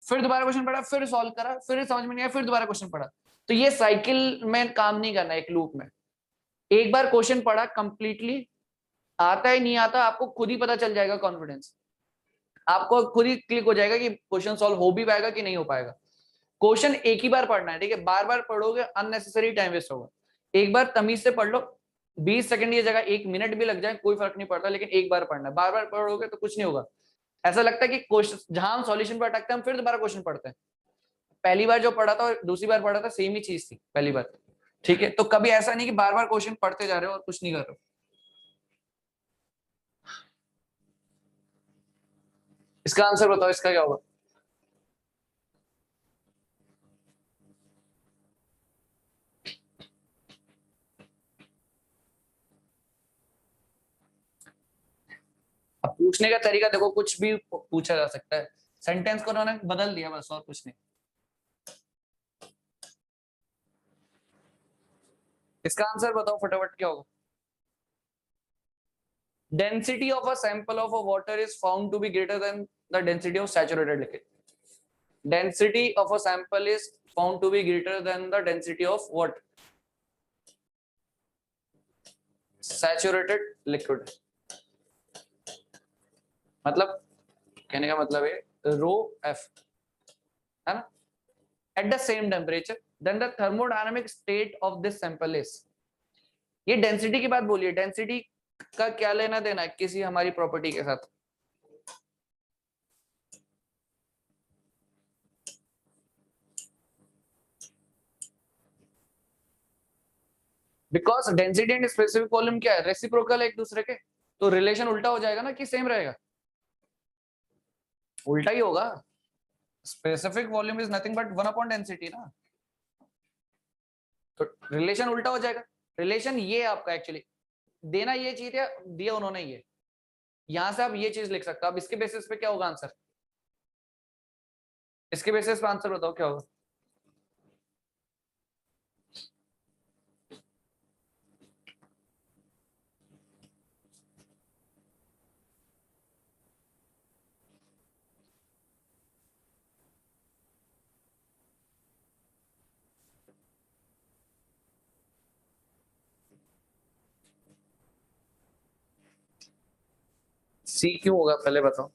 [SPEAKER 1] फिर दोबारा क्वेश्चन पढ़ा, फिर सॉल्व करा, फिर समझ में नहीं आया, फिर दोबारा क्वेश्चन पढ़ा। तो ये साइकिल में काम नहीं करना, एक लूप में। एक बार क्वेश्चन पढ़ा कंप्लीटली, आता है नहीं आता आपको खुद ही पता चल जाएगा, कॉन्फिडेंस आपको खुद ही क्लिक हो जाएगा कि क्वेश्चन सॉल्व हो भी पाएगा कि नहीं हो पाएगा। क्वेश्चन एक ही बार पढ़ना है, ठीक है, बार बार पढ़ोगे अननेसेसरी टाइम वेस्ट होगा। एक बार तमीज से पढ़ लो, 20 सेकंड की जगह 1 मिनट भी लग जाए कोई फर्क नहीं पड़ता, लेकिन एक बार पढ़ना है। बार बार पढ़ोगे तो कुछ नहीं होगा। ऐसा लगता है कि क्वेश्चन जहां हम सॉल्यूशन पर अटकते हैं हम फिर दोबारा क्वेश्चन पढ़ते हैं, पहली बार जो पढ़ा था और दूसरी बार पढ़ा था सेम ही चीज थी पहली बार, ठीक है। तो कभी ऐसा नहीं कि बार बार क्वेश्चन पढ़ते जा रहे हो और कुछ नहीं कर रहे हो। इसका आंसर बताओ, इसका क्या होगा? अब पूछने का तरीका देखो, कुछ भी पूछा जा सकता है, सेंटेंस को उन्होंने बदल दिया बस, और कुछ नहीं। इसका आंसर बताओ फटाफट, क्या होगा? Density of a sample of a water is found to be greater than the density of saturated liquid. Density of a sample is found to be greater than the density of what? Saturated liquid. मतलब कहने का मतलब है रो एफ, है ना? At the same temperature, then the thermodynamic state of this sample is. ये डेंसिटी की बात बोलिए, डेंसिटी का क्या लेना देना है किसी हमारी प्रॉपर्टी के साथ? Because density and specific volume क्या है, रेसिप्रोकल है एक दूसरे के, तो रिलेशन उल्टा हो जाएगा ना कि सेम रहेगा? उल्टा ही होगा। Specific volume is nothing but 1 upon density ना, तो रिलेशन उल्टा हो जाएगा। रिलेशन ये आपका एक्चुअली देना ये चीज है, दिया उन्होंने ये, यहां से आप ये चीज लिख सकते हो। अब इसके बेसिस पे क्या होगा आंसर? इसके बेसिस पे आंसर बताओ क्या होगा? सी क्यों होगा पहले बताओ?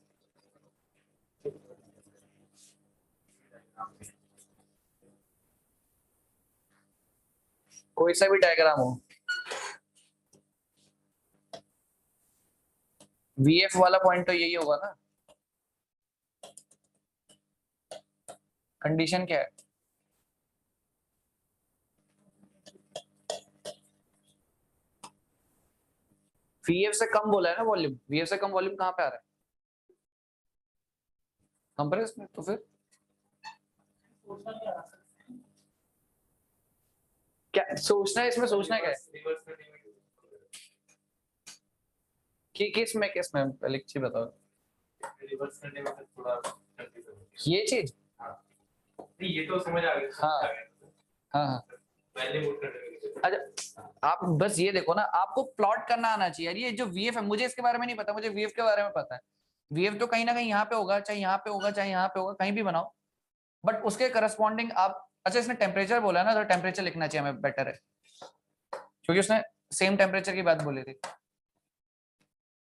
[SPEAKER 1] कोई सा भी डायग्राम हो, वीएफ वाला पॉइंट तो यही होगा ना। कंडीशन क्या है? वीएफ से कम बोला है ना वॉल्यूम, वीएफ से कम वॉल्यूम कहाँ पे आ रहा है? कंप्रेस में। तो फिर क्या सोचना है इसमें, सोचना है क्या है कि किस में पहले एक चीज बताओ।
[SPEAKER 2] रिवर्स करने में थोड़ा
[SPEAKER 1] ये चीज
[SPEAKER 2] ये तो समझ आ गया।
[SPEAKER 1] हाँ हाँ हाँ,
[SPEAKER 2] पहले मूव करने में
[SPEAKER 1] अच्छा आप बस ये देखो ना, आपको प्लॉट करना आना चाहिए यार। ये जो वीएफ है, मुझे इसके बारे में नहीं पता, मुझे वीएफ के बारे में पता है। वीएफ तो कहीं ना कहीं यहाँ पे होगा, चाहे यहाँ पे होगा, चाहे यहाँ पे होगा, कहीं भी बनाओ, बट उसके करस्पॉन्डिंग आप, अच्छा इसने टेम्परेचर बोला है ना, तो टेम्परेचर लिखना चाहिए हमें, बेटर है, क्योंकि उसने सेम टेम्परेचर की बात बोली थी,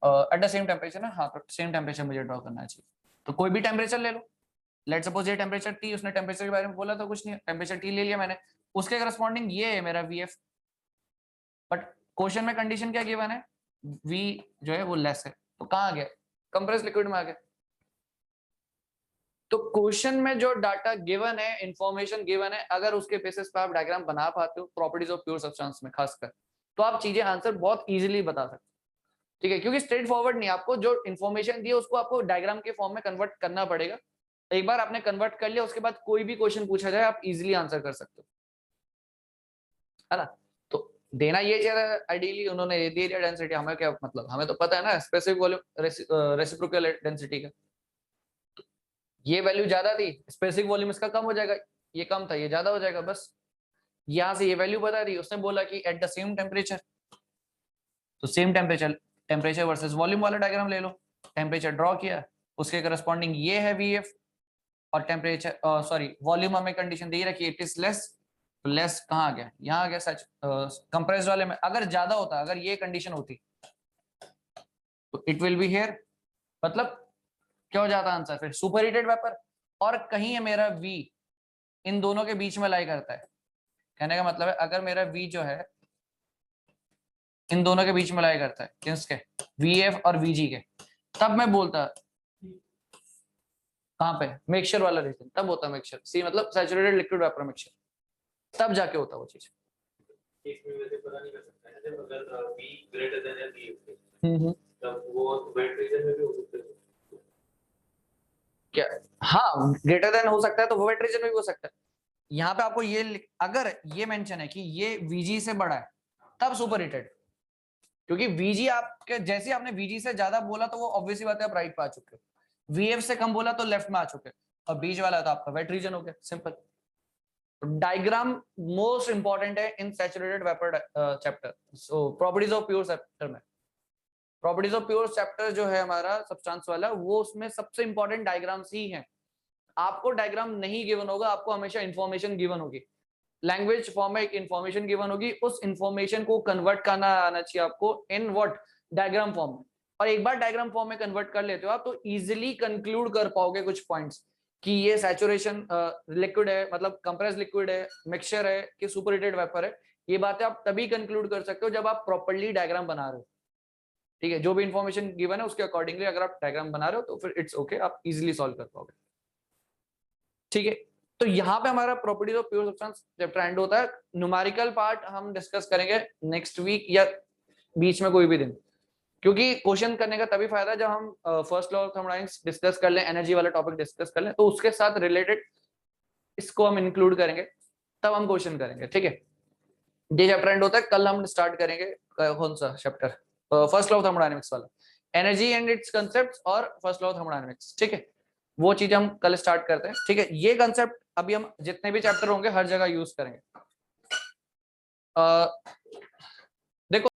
[SPEAKER 1] एट द सेम टेम्परेचर ना, हाँ तो सेम टेम्परेचर मुझे ड्रॉ करना चाहिए। तो कोई भी टेम्परेचर ले लो, लेट सपोज ये टेम्परेचर टी, उसने टेम्परेचर के बारे में बोला तो कुछ नहीं, टेम्परेचर टी ले लिया मैंने, उसके करस्पॉन्डिंग ये है मेरा वीएफ। बट क्वेश्चन में कंडीशन क्या गिवन है, वी जो है वो लेस है, तो कहाँ आ गया, कंप्रेस लिक्विड में आ गया। तो क्वेश्चन में जो डाटा गिवन है, इंफॉर्मेशन गिवन है, अगर उसके बेसिस पे आप डायग्राम बना पाते हो प्रॉपर्टीज ऑफ प्योर सब्सटेंस में खासकर, तो आप चीजें आंसर बहुत इजीली बता सकते हो, ठीक है, क्योंकि स्ट्रेट फॉरवर्ड नहीं, आपको जो इन्फॉर्मेशन दी है उसको आपको डायग्राम के फॉर्म में कन्वर्ट करना पड़ेगा। एक बार आपने कन्वर्ट कर लिया, उसके बाद कोई भी क्वेश्चन पूछा जाए आप इजीली आंसर कर सकते हो, है ना। तो देना ये चाहिए, आइडियली उन्होंने ये दे दिया डेंसिटी, हमें क्या मतलब, हमें तो पता है ना स्पेसिफिक वॉल्यूम रेसिप्रोकल डेंसिटी का, ये वैल्यू ज्यादा थी, स्पेसिफिक वॉल्यूम इसका कम हो जाएगा, ये कम था ये ज्यादा हो जाएगा, बस यहाँ से ये वैल्यू बता दी, उसने बोला कि एट द सेम टेम्परेचर, तो same temperature, temperature versus volume वाला डायग्राम ले लो, टेम्परेचर ड्रॉ किया, उसके करस्पॉन्डिंग ये है वीएफ, और टेम्परेचर सॉरी वॉल्यूम हमें कंडीशन दी रखी है इट इज लेस, तो लेस कहाँ आ गया, यहाँ आ गया, सच कंप्रेस्ड वाले में अगर ज्यादा होता, अगर ये कंडीशन होती तो इट विल बी हियर, मतलब क्या हो जाता आंसर फिर, सुपर हीटेड वेपर, और कहीं है मेरा वी इन दोनों के बीच में लाई करता है, कहने का मतलब है अगर मेरा वी जो है इन दोनों के बीच में लाई करता है, किसके, वीएफ और वीजी के, तब मैं बोलता कहाँ पे मिक्सचर वाला रीजन, तब होता मिक्सचर, सी मतलब सैचुरेटेड लिक्विड वेपर मिक्सचर, तब जाके होता वो चीज।
[SPEAKER 2] इसमें वैसे पता नहीं कर सकता है, जब अगर v ग्रेटर देन या v तब वो वेट रीजन में भी हो सकता है
[SPEAKER 1] क्या, हाँ ग्रेटर देन हो सकता है, तो वो वेट रीजन में भी हो सकता है। यहाँ पे आपको ये अगर ये मेंशन है कि ये वीजी से बड़ा है, तब सुपर हीटेड, क्योंकि वीजी आपके जैसे आपने वीजी से ज्यादा बोला तो वो ऑब्वियसली बात है आप राइट पे आ चुके हो, वीएफ से कम बोला तो लेफ्ट में आ चुके, और बीच वाला तो आपका वेट रीजन हो गया, सिंपल। डायग्राम मोस्ट इंपॉर्टेंट है in saturated vapour chapter, so properties of pure chapter में, प्रॉपर्टीज ऑफ प्योर चैप्टर जो है हमारा सब्सटेंस वाला, वो उसमें सबसे इंपॉर्टेंट डायग्राम्स ही हैं। आपको डायग्राम नहीं गिवन होगा, आपको हमेशा इंफॉर्मेशन गिवन होगी, लैंग्वेज फॉर्म में एक इंफॉर्मेशन गिवन होगी, उस इंफॉर्मेशन को कन्वर्ट करना आना चाहिए आपको इन व्हाट, डायग्राम फॉर्म में। और एक बार डायग्राम फॉर्म में कन्वर्ट कर लेते हो आप, तो इजीली कंक्लूड कर पाओगे कुछ पॉइंट्स कि ये सैचुरेशन लिक्विड है, मतलब कंप्रेस लिक्विड है, मिक्सचर है कि सुपर हीटेड वेपर है। ये बातें आप तभी कंक्लूड कर सकते हो जब आप प्रॉपर्ली डायग्राम बना रहे हो, ठीक है, जो भी इंफॉर्मेशन गिवन है उसके अकॉर्डिंगली अगर आप डायग्राम बना रहे हो तो फिर इट्स ओके, आप इजीली सॉल्व कर पाओगे, ठीक है। तो यहाँ पे हमारा properties of pure substance chapter and होता है। न्यूमेरिकल पार्ट हम डिस्कस करेंगे नेक्स्ट वीक या बीच में कोई भी दिन, क्योंकि क्वेश्चन करने का तभी फायदा जब हम first law of thermodynamics discuss कर लें, एनर्जी वाला टॉपिक डिस्कस कर लें, तो उसके साथ रिलेटेड इसको हम इंक्लूड करेंगे, तब हम क्वेश्चन करेंगे, ठीक है। ये चैप्टर एंड होता है, कल हम स्टार्ट करेंगे कौन सा chapter, first law of thermodynamics वाला, एनर्जी एंड इट्स कंसेप्ट्स और फर्स्ट लॉ ऑफ थर्मोडायनामिक्स, ठीक है, वो चीज हम कल स्टार्ट करते हैं, ठीक है। ये कंसेप्ट अभी हम जितने भी चैप्टर होंगे हर जगह यूज करेंगे। देखो